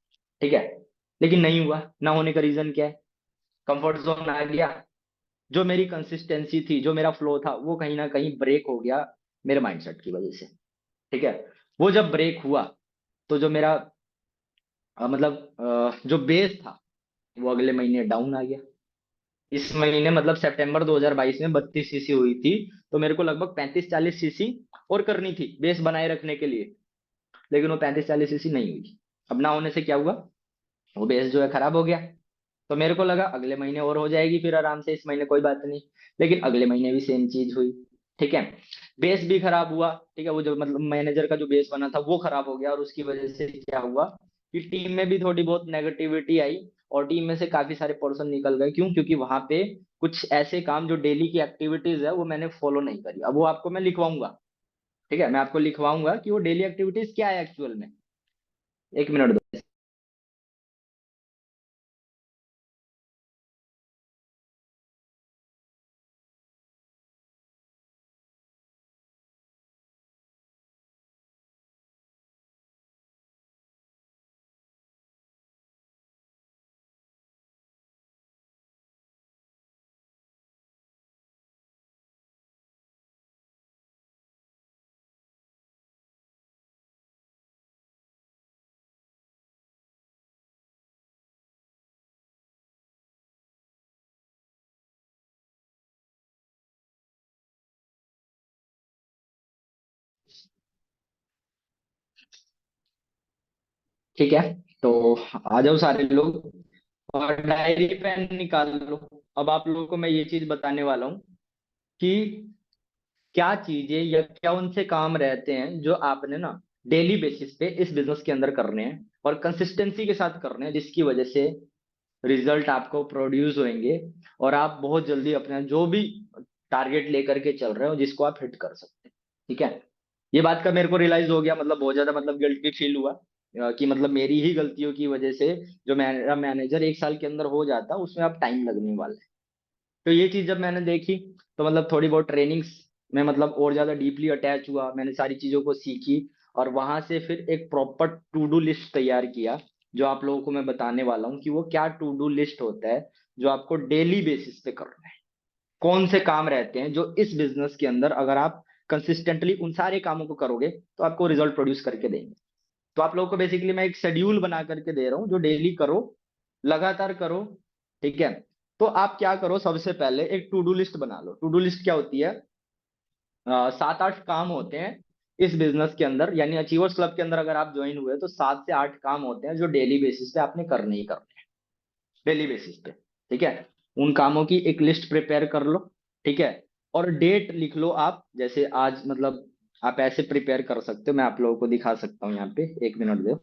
ठीक है। लेकिन नहीं हुआ, ना होने का रीजन क्या है? कंफर्ट जोन आ गया। जो मेरी कंसिस्टेंसी थी, जो मेरा फ्लो था, वो कहीं ना कहीं ब्रेक हो गया मेरे माइंडसेट की वजह से। ठीक है। वो जब ब्रेक हुआ, तो जो मेरा मतलब जो बेस था वो अगले महीने डाउन आ गया। इस महीने मतलब सितंबर 2022 में 32 सीसी हुई थी। तो मेरे को लगभग 35-40 सीसी और करनी थी बेस बनाए रखने के लिए, लेकिन वो 35-40 सीसी नहीं हुई। अब ना होने से क्या हुआ, वो बेस जो है खराब हो गया। तो मेरे को लगा अगले महीने और हो जाएगी फिर आराम से, इस महीने कोई बात नहीं। लेकिन अगले महीने भी सेम चीज हुई। ठीक है, बेस भी खराब हुआ। ठीक है, वो जो मतलब मैनेजर का जो बेस बना था वो खराब हो गया, और उसकी वजह से क्या हुआ कि टीम में भी थोड़ी बहुत नेगेटिविटी आई, और टीम में से काफी सारे पर्सन निकल गए। क्यों? क्योंकि वहां पे कुछ ऐसे काम जो डेली की एक्टिविटीज है वो मैंने फॉलो नहीं करी। अब वो आपको मैं लिखवाऊंगा। ठीक है, मैं आपको लिखवाऊंगा कि वो डेली एक्टिविटीज क्या है एक्चुअल में। एक मिनट दो। ठीक है, तो आ जाओ सारे लोग और डायरी पेन निकाल लो। अब आप लोगों को मैं ये चीज बताने वाला हूँ कि क्या चीजें या क्या उनसे काम रहते हैं जो आपने ना डेली बेसिस पे इस बिजनेस के अंदर करने हैं, और कंसिस्टेंसी के साथ करने हैं, जिसकी वजह से रिजल्ट आपको प्रोड्यूस होंगे, और आप बहुत जल्दी अपना जो भी टारगेट लेकर के चल रहे हो जिसको आप हिट कर सकते हैं। ठीक है, ये बात का मेरे को रियलाइज हो गया, मतलब बहुत ज्यादा मतलब गिल्ट भी फील हुआ कि मतलब मेरी ही गलतियों की वजह से जो मेरा मैनेजर 1 साल के अंदर हो जाता उसमें अब टाइम लगने वाला है। तो ये चीज जब मैंने देखी तो मतलब थोड़ी बहुत ट्रेनिंग्स में मतलब और ज्यादा डीपली अटैच हुआ, मैंने सारी चीजों को सीखी, और वहां से फिर एक प्रॉपर टू डू लिस्ट तैयार किया, जो आप लोगों को मैं बताने वाला हूँ कि वो क्या टू डू लिस्ट होता है जो आपको डेली बेसिस पे करना है। कौन से काम रहते हैं जो इस बिजनेस के अंदर अगर आप कंसिस्टेंटली उन सारे कामों को करोगे तो आपको रिजल्ट प्रोड्यूस करके देंगे। तो आप लोगों को बेसिकली मैं एक शेड्यूल बना करके दे रहा हूँ जो डेली करो, लगातार करो। ठीक है, तो आप क्या करो, सबसे पहले एक टू डू लिस्ट बना लो। टू डू लिस्ट क्या होती है? 7-8 काम होते हैं इस बिजनेस के अंदर, यानी अचीवर्स क्लब के अंदर अगर आप ज्वाइन हुए तो 7 से 8 काम होते हैं जो डेली बेसिस पे आपने करने ही करने हैं, डेली बेसिस पे। ठीक है, उन कामों की एक लिस्ट प्रिपेयर कर लो। ठीक है, और डेट लिख लो आप, जैसे आज मतलब आप ऐसे प्रिपेयर कर सकते हो, मैं आप लोगों को दिखा सकता हूँ यहाँ पे, 1 मिनट दो।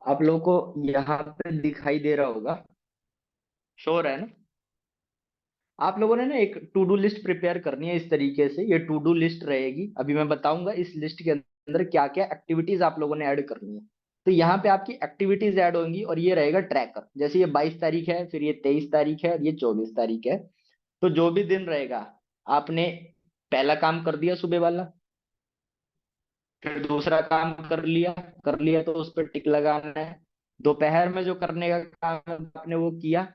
आप लोगों को यहाँ पे दिखाई दे रहा होगा, श्योर है ना? आप लोगों ने ना एक टू डू लिस्ट प्रिपेयर करनी है इस तरीके से। ये टू डू लिस्ट रहेगी, अभी मैं बताऊंगा इस लिस्ट के अंदर क्या क्या एक्टिविटीज आप लोगों ने ऐड करनी है। तो यहाँ पे आपकी एक्टिविटीज ऐड होंगी, और ये रहेगा ट्रैकर। जैसे ये 22 तारीख है, फिर ये 23 तारीख है, और ये 24 तारीख है। तो जो भी दिन रहेगा, आपने पहला काम कर दिया सुबह वाला, फिर दूसरा काम कर लिया तो उस पर टिक लगाना है। दोपहर में जो करने का काम है, आपने वो किया।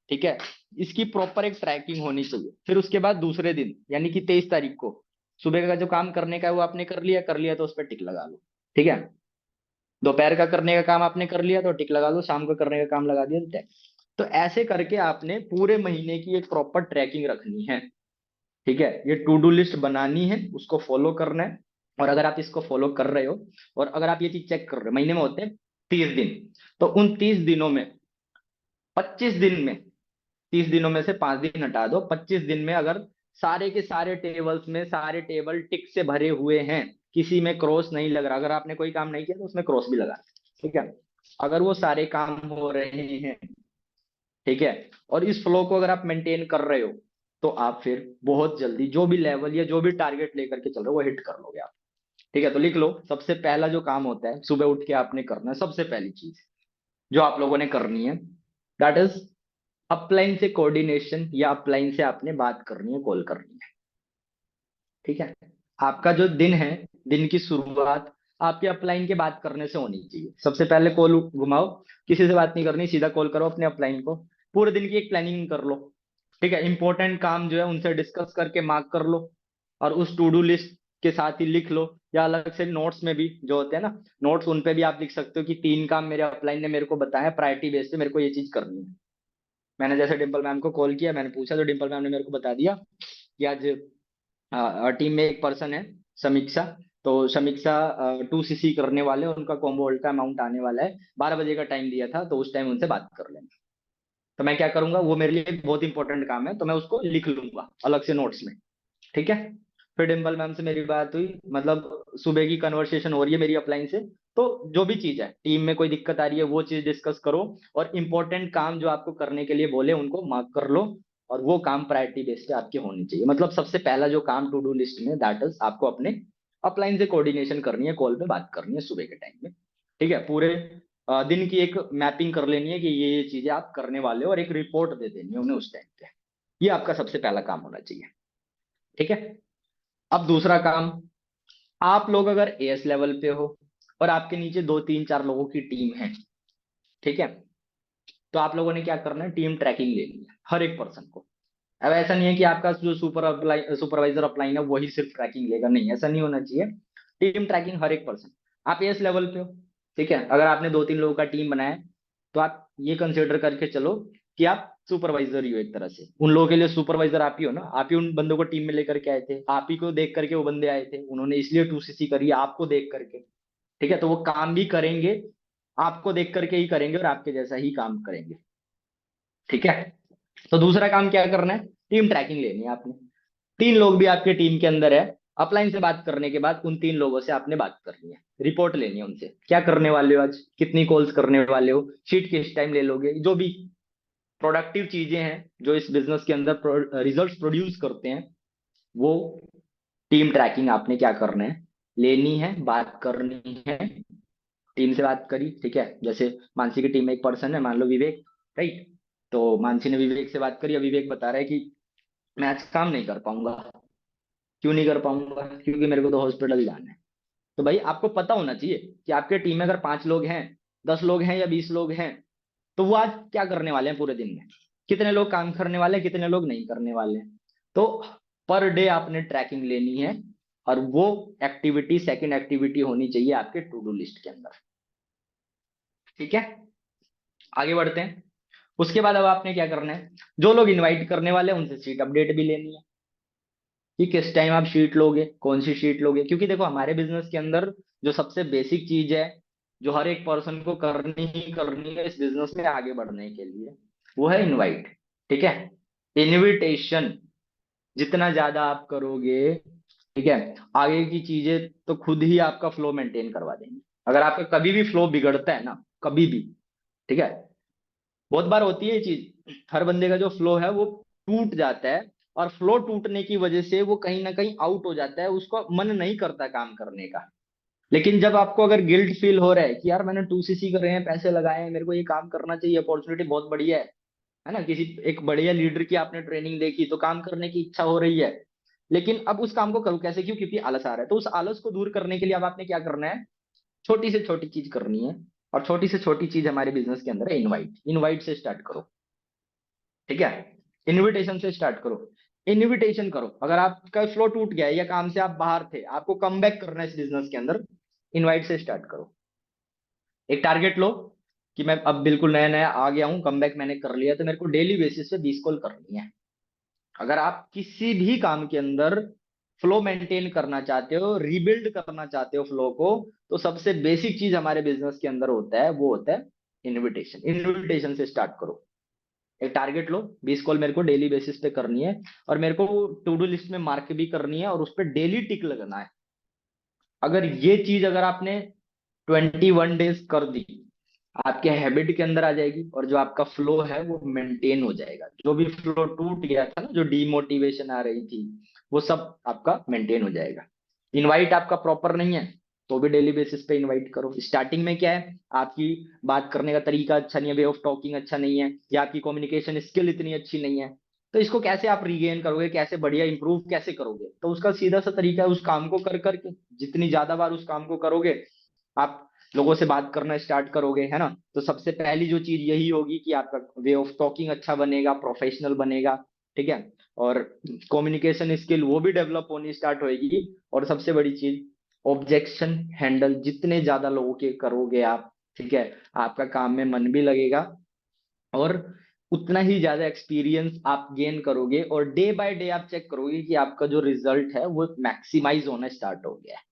ठीक है, इसकी प्रॉपर एक ट्रैकिंग होनी चाहिए। फिर उसके बाद दूसरे दिन यानी कि 23 तारीख को सुबह का जो काम करने का है वो आपने कर लिया तो उस पर टिक लगा लो। ठीक है, दोपहर का करने का काम आपने कर लिया तो टिक लगा लो, शाम को करने का काम लगा दिया तो टिक। तो ऐसे करके आपने पूरे महीने की एक प्रॉपर ट्रैकिंग रखनी है। ठीक है, ये टू डू लिस्ट बनानी है, उसको फॉलो करना है। और अगर आप इसको फॉलो कर रहे हो, और अगर आप ये चीज चेक कर रहे हो, महीने में होते हैं 30 दिन, तो उन 30 दिनों में 25 दिन में, 30 दिनों में से 5 दिन हटा दो, 25 दिन में अगर सारे के सारे टेबल्स में सारे टेबल टिक से भरे हुए हैं, किसी में क्रॉस नहीं लग रहा, अगर आपने कोई काम नहीं किया तो उसमें क्रॉस भी लगा। ठीक है, अगर वो सारे काम हो रहे हैं, ठीक है, और इस फ्लो को अगर आप मेंटेन कर रहे हो, तो आप फिर बहुत जल्दी जो भी लेवल या जो भी टारगेट लेकर के चल रहे हो वो हिट कर लोगे आप। ठीक है, तो लिख लो, सबसे पहला जो काम होता है सुबह उठ के आपने करना है, सबसे पहली चीज जो आप लोगों ने करनी है, दैट इज अपलाइन से कोऑर्डिनेशन, या अपलाइन से आपने बात करनी है, कॉल करनी है। ठीक है, आपका जो दिन है, दिन की शुरुआत आपके अपलाइन के बात करने से होनी चाहिए। सबसे पहले कॉल घुमाओ, किसी से बात नहीं करनी, सीधा कॉल करो अपने अपलाइन को, पूरे दिन की एक प्लानिंग कर लो। ठीक है, इंपॉर्टेंट काम जो है उनसे डिस्कस करके मार्क कर लो, और उस टू डू लिस्ट के साथ ही लिख लो, या अलग से नोट्स में भी जो होते हैं ना, नोट्स उन पे भी आप लिख सकते हो कि 3 काम मेरे अपलाइन ने मेरे को बताया, प्रायोरिटी बेस पे मेरे को ये चीज करनी है। मैंने जैसे डिम्पल मैम को कॉल किया, मैंने पूछा तो डिम्पल मैम ने मेरे को बता दिया कि आज टीम में एक पर्सन है समीक्षा, तो समीक्षा 2 सीसी करने वाले हैं, उनका कॉम्बो वर्ल्ड का अमाउंट आने वाला है, 12 बजे का टाइम दिया था, तो उस टाइम उनसे बात कर लेंगे। तो मैं क्या करूंगा, वो मेरे लिए बहुत इंपॉर्टेंट काम है, तो मैं उसको लिख लूंगा अलग से नोट्स में। ठीक है। फिर डिम्पल मैम से मेरी बात हुई, मतलब सुबह की कन्वर्सेशन हो रही है मेरी अपलाइन से, तो जो भी चीज है टीम में कोई दिक्कत आ रही है वो चीज डिस्कस करो, और इंपॉर्टेंट काम जो आपको करने के लिए बोले उनको मार्क कर लो, और वो काम प्रायोरिटी बेस पे आपके होने चाहिए। मतलब सबसे पहला जो काम टू डू लिस्ट में, दैट इज आपको अपने अपलाइन से कोऑर्डिनेशन करनी है, कॉल पे बात करनी है सुबह के टाइम में। ठीक है, पूरे दिन की एक मैपिंग कर लेनी है कि ये चीजें आप करने वाले हो, और एक रिपोर्ट दे देनी है उन्हें उस टाइम पे। ये आपका सबसे पहला काम होना चाहिए। ठीक है। अब दूसरा काम, आप लोग अगर एएस लेवल पे हो और आपके नीचे 2 3 4 लोगों की टीम है, ठीक है, तो आप लोगों ने क्या करना है, टीम ट्रैकिंग लेनी है हर एक पर्सन को। अब ऐसा नहीं है कि आपका जो सुपरवाइजर अपलाइन है वही सिर्फ ट्रैकिंग लेगा, नहीं, ऐसा नहीं होना चाहिए। टीम ट्रैकिंग हर एक पर्सन। आप एएस लेवल पे हो, ठीक है, अगर आपने 2 3 लोगों का टीम बनाया है, तो आप ये कंसिडर करके चलो कि आप सुपरवाइजर ही हो एक तरह से, उन लोगों के लिए सुपरवाइजर आप ही हो ना, आप ही उन बंदों को टीम में लेकर के आए थे, आप ही को देख करके वो बंदे आए थे, उन्होंने इसलिए 2 सीसी करी आपको देख करके। ठीक है, तो वो काम भी करेंगे, आपको देख करके ही करेंगे, और आपके जैसा ही काम करेंगे। ठीक है। तो दूसरा काम क्या करना है, टीम ट्रैकिंग लेनी है आपने। 3 लोग भी आपके टीम के अंदर है, अपलाइन से बात करने के बाद उन 3 लोगों से आपने बात करनी है, रिपोर्ट लेनी है उनसे, क्या करने वाले हो आज, कितनी कॉल्स करने वाले हो, शीट किस टाइम ले लोगे, जो भी प्रोडक्टिव चीजें हैं जो इस बिजनेस के अंदर रिजल्ट्स प्रोड्यूस करते हैं, वो टीम ट्रैकिंग आपने क्या करना है, लेनी है, बात करनी है। टीम से बात करी, ठीक है, जैसे मानसी की टीम में एक पर्सन है, मान लो विवेक, राइट, तो मानसी ने विवेक से बात करी, अब विवेक बता रहा है कि मैं आज काम नहीं कर पाऊंगा। क्यों नहीं कर पाऊंगा, क्योंकि मेरे को तो हॉस्पिटल जाना है। तो भाई आपको पता होना चाहिए कि आपके टीम में अगर 5 लोग हैं, 10 लोग हैं, या 20 लोग हैं, तो वो आज क्या करने वाले हैं पूरे दिन में, कितने लोग काम करने वाले हैं, कितने लोग नहीं करने वाले हैं। तो पर डे आपने ट्रैकिंग लेनी है, और वो एक्टिविटी सेकंड एक्टिविटी होनी चाहिए आपके टू डू लिस्ट के अंदर। ठीक है, आगे बढ़ते हैं। उसके बाद अब आपने क्या करना है, जो लोग इनवाइट करने वाले हैं उनसे सीट अपडेट भी लेनी है, कि किस टाइम आप शीट लोगे, कौन सी शीट लोगे, क्योंकि देखो हमारे बिजनेस के अंदर जो सबसे बेसिक चीज है, जो हर एक पर्सन को करनी ही करनी है इस बिजनेस में आगे बढ़ने के लिए, वो है इनवाइट। ठीक है, इनविटेशन जितना ज्यादा आप करोगे, ठीक है, आगे की चीजें तो खुद ही आपका फ्लो मेंटेन करवा देंगे। अगर आपका कभी भी फ्लो बिगड़ता है ना, कभी भी, ठीक है, बहुत बार होती है ये चीज, हर बंदे का जो फ्लो है वो टूट जाता है, और फ्लो टूटने की वजह से वो कहीं ना कहीं आउट हो जाता है, उसको मन नहीं करता काम करने का। लेकिन जब आपको अगर गिल्ट फील हो रहा है कि यार मैंने 2 सीसी करे हैं, पैसे लगाए हैं, मेरे को ये काम करना चाहिए, अपॉर्चुनिटी बहुत बढ़िया है ना, किसी एक बढ़िया लीडर की आपने ट्रेनिंग देखी तो काम करने की इच्छा हो रही है, लेकिन अब उस काम को करूँ कैसे, क्यों, क्योंकि आलस आ रहा है, तो उस आलस को दूर करने के लिए अब आपने क्या करना है, छोटी से छोटी चीज करनी है। और छोटी से छोटी चीज हमारे बिजनेस के अंदर है इनवाइट, इनवाइट से स्टार्ट करो। ठीक है, इनविटेशन से स्टार्ट करो, इनविटेशन करो। अगर आपका फ्लो टूट गया है या काम से आप बाहर थे, आपको कम बैक करना है इस बिजनेस के अंदर, इनवाइट से स्टार्ट करो। एक टारगेट लो कि मैं अब बिल्कुल नया नया आ गया हूं, कम बैक मैंने कर लिया, तो मेरे को डेली बेसिस पे 20 कॉल करनी है। अगर आप किसी भी काम के अंदर फ्लो मेंटेन करना चाहते हो, रीबिल्ड करना चाहते हो फ्लो को, तो सबसे बेसिक चीज हमारे बिजनेस के अंदर होता है, वो होता है इनविटेशन। इनविटेशन से स्टार्ट करो, एक टारगेट लो, 20 कॉल मेरे को डेली बेसिस पे करनी है, और मेरे को टू डू लिस्ट में मार्क भी करनी है, और उस पर डेली टिक लगना है। अगर ये चीज अगर आपने 21 डेज कर दी, आपके हैबिट के अंदर आ जाएगी, और जो आपका फ्लो है वो मेंटेन हो जाएगा। जो भी फ्लो टूट गया था ना, जो डीमोटिवेशन आ रही थी, वो सब आपका मेंटेन हो जाएगा। इनवाइट आपका प्रॉपर नहीं है, तो भी डेली बेसिस पे इनवाइट करो। स्टार्टिंग में क्या है, आपकी बात करने का तरीका अच्छा नहीं है, वे ऑफ टॉकिंग अच्छा नहीं है, या आपकी कम्युनिकेशन स्किल इतनी अच्छी नहीं है, तो इसको कैसे आप रीगेन करोगे, कैसे बढ़िया इंप्रूव कैसे करोगे? तो उसका सीधा सा तरीका है, उस काम को कर करके जितनी ज्यादा बार उस काम को करोगे, आप लोगों से बात करना स्टार्ट करोगे, है ना। तो सबसे पहली जो चीज यही होगी कि आपका वे ऑफ टॉकिंग अच्छा बनेगा, प्रोफेशनल बनेगा, ठीक है। और कम्युनिकेशन स्किल वो भी डेवलप होनी स्टार्ट होएगी। और सबसे बड़ी चीज, ऑब्जेक्शन हैंडल जितने ज्यादा लोगों के करोगे आप, ठीक है, आपका काम में मन भी लगेगा, और उतना ही ज्यादा एक्सपीरियंस आप गेन करोगे, और डे बाय डे आप चेक करोगे कि आपका जो रिजल्ट है वो मैक्सिमाइज होना स्टार्ट हो गया है।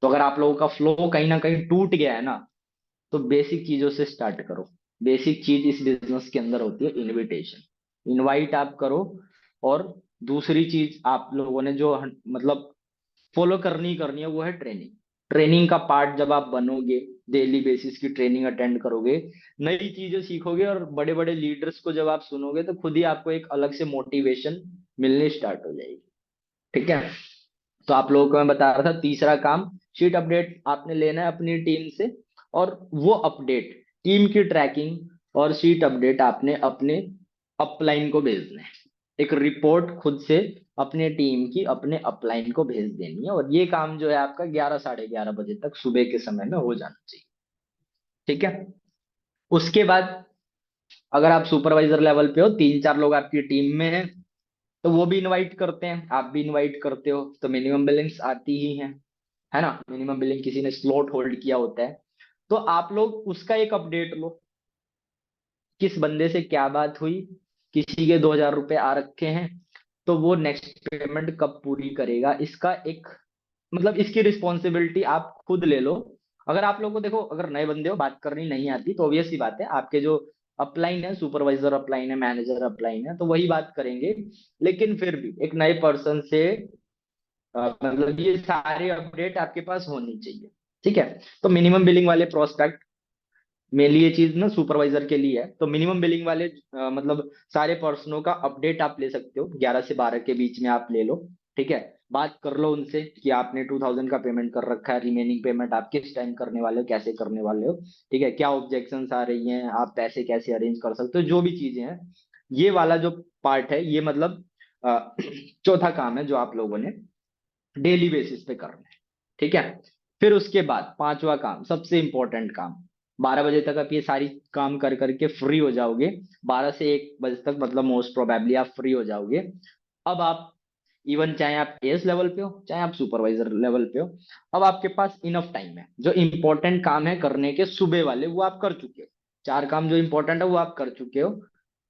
तो अगर आप लोगों का फ्लो कहीं ना कहीं टूट गया है ना, तो बेसिक चीजों से स्टार्ट करो। बेसिक चीज इस बिजनेस के अंदर होती है इनविटेशन, इनवाइट आप करो। और दूसरी चीज आप लोगों ने जो मतलब फॉलो करनी करनी है वो है ट्रेनिंग। ट्रेनिंग का पार्ट जब आप बनोगे, डेली बेसिस की ट्रेनिंग अटेंड करोगे, नई चीजें सीखोगे, और बड़े बड़े लीडर्स को जब आप सुनोगे, तो खुद ही आपको एक अलग से मोटिवेशन मिलनी स्टार्ट हो जाएगी, ठीक है। तो आप लोगों को मैं बता रहा था, तीसरा काम, शीट अपडेट आपने लेना है अपनी टीम से। और वो अपडेट, टीम की ट्रैकिंग और शीट अपडेट आपने अपने अपलाइन को भेजना है। एक रिपोर्ट खुद से अपने टीम की अपने अपलाइन को भेज देनी है, और ये काम जो है आपका 11 साढ़े 11 बजे तक सुबह के समय में हो जाना चाहिए, ठीक है। उसके बाद अगर आप सुपरवाइजर लेवल पे हो, 3 4 लोग आपकी टीम में हैं, तो वो भी इनवाइट करते हैं, आप भी इनवाइट करते हो, तो मिनिमम बिलिंग्स आती ही है ना। मिनिमम बिलिंग किसी ने स्लॉट होल्ड किया होता है, तो आप लोग उसका एक अपडेट लो, किस बंदे से क्या बात हुई, किसी के 2,000 रुपए आ रखे हैं, तो वो नेक्स्ट पेमेंट कब पूरी करेगा, इसका एक मतलब इसकी रिस्पॉन्सिबिलिटी आप खुद ले लो। अगर आप लोगों को देखो, अगर नए बंदे हो, बात करनी नहीं आती, तो ऑब्वियस सी बात है, आपके जो अपलाइन है, सुपरवाइजर अपलाइन है, मैनेजर अपलाइन है, तो वही बात करेंगे। लेकिन फिर भी एक नए पर्सन से मतलब ये सारे अपडेट आपके पास होनी चाहिए, ठीक है। तो मिनिमम बिलिंग वाले प्रोस्पेक्ट, मेनली ये चीज ना सुपरवाइजर के लिए है, तो मिनिमम बिलिंग वाले मतलब सारे पर्सनों का अपडेट आप ले सकते हो, 11 से 12 के बीच में आप ले लो, ठीक है। बात कर लो उनसे कि आपने 2,000 का पेमेंट कर रखा है, रिमेनिंग पेमेंट आप किस टाइम करने वाले हो, कैसे करने वाले हो, ठीक है, क्या ऑब्जेक्शंस आ रही हैं, आप पैसे कैसे अरेंज कर सकते हो, जो भी चीजें हैं। ये वाला जो पार्ट है, ये मतलब अ, चौथा काम है जो आप लोगों ने डेली बेसिस पे करना है, ठीक है। फिर उसके बाद पांचवा काम, सबसे इंपॉर्टेंट काम, 12 बजे तक आप ये सारी काम कर करके फ्री हो जाओगे। 12 से 1 बजे तक मतलब मोस्ट प्रोबेबली आप फ्री हो जाओगे। अब आप इवन चाहे आप एस लेवल पे हो, चाहे आप सुपरवाइजर लेवल पे हो, अब आपके पास इनफ टाइम है। जो इंपॉर्टेंट काम है करने के सुबह वाले, वो आप कर चुके हो। 4 काम जो इंपॉर्टेंट है वो आप कर चुके हो।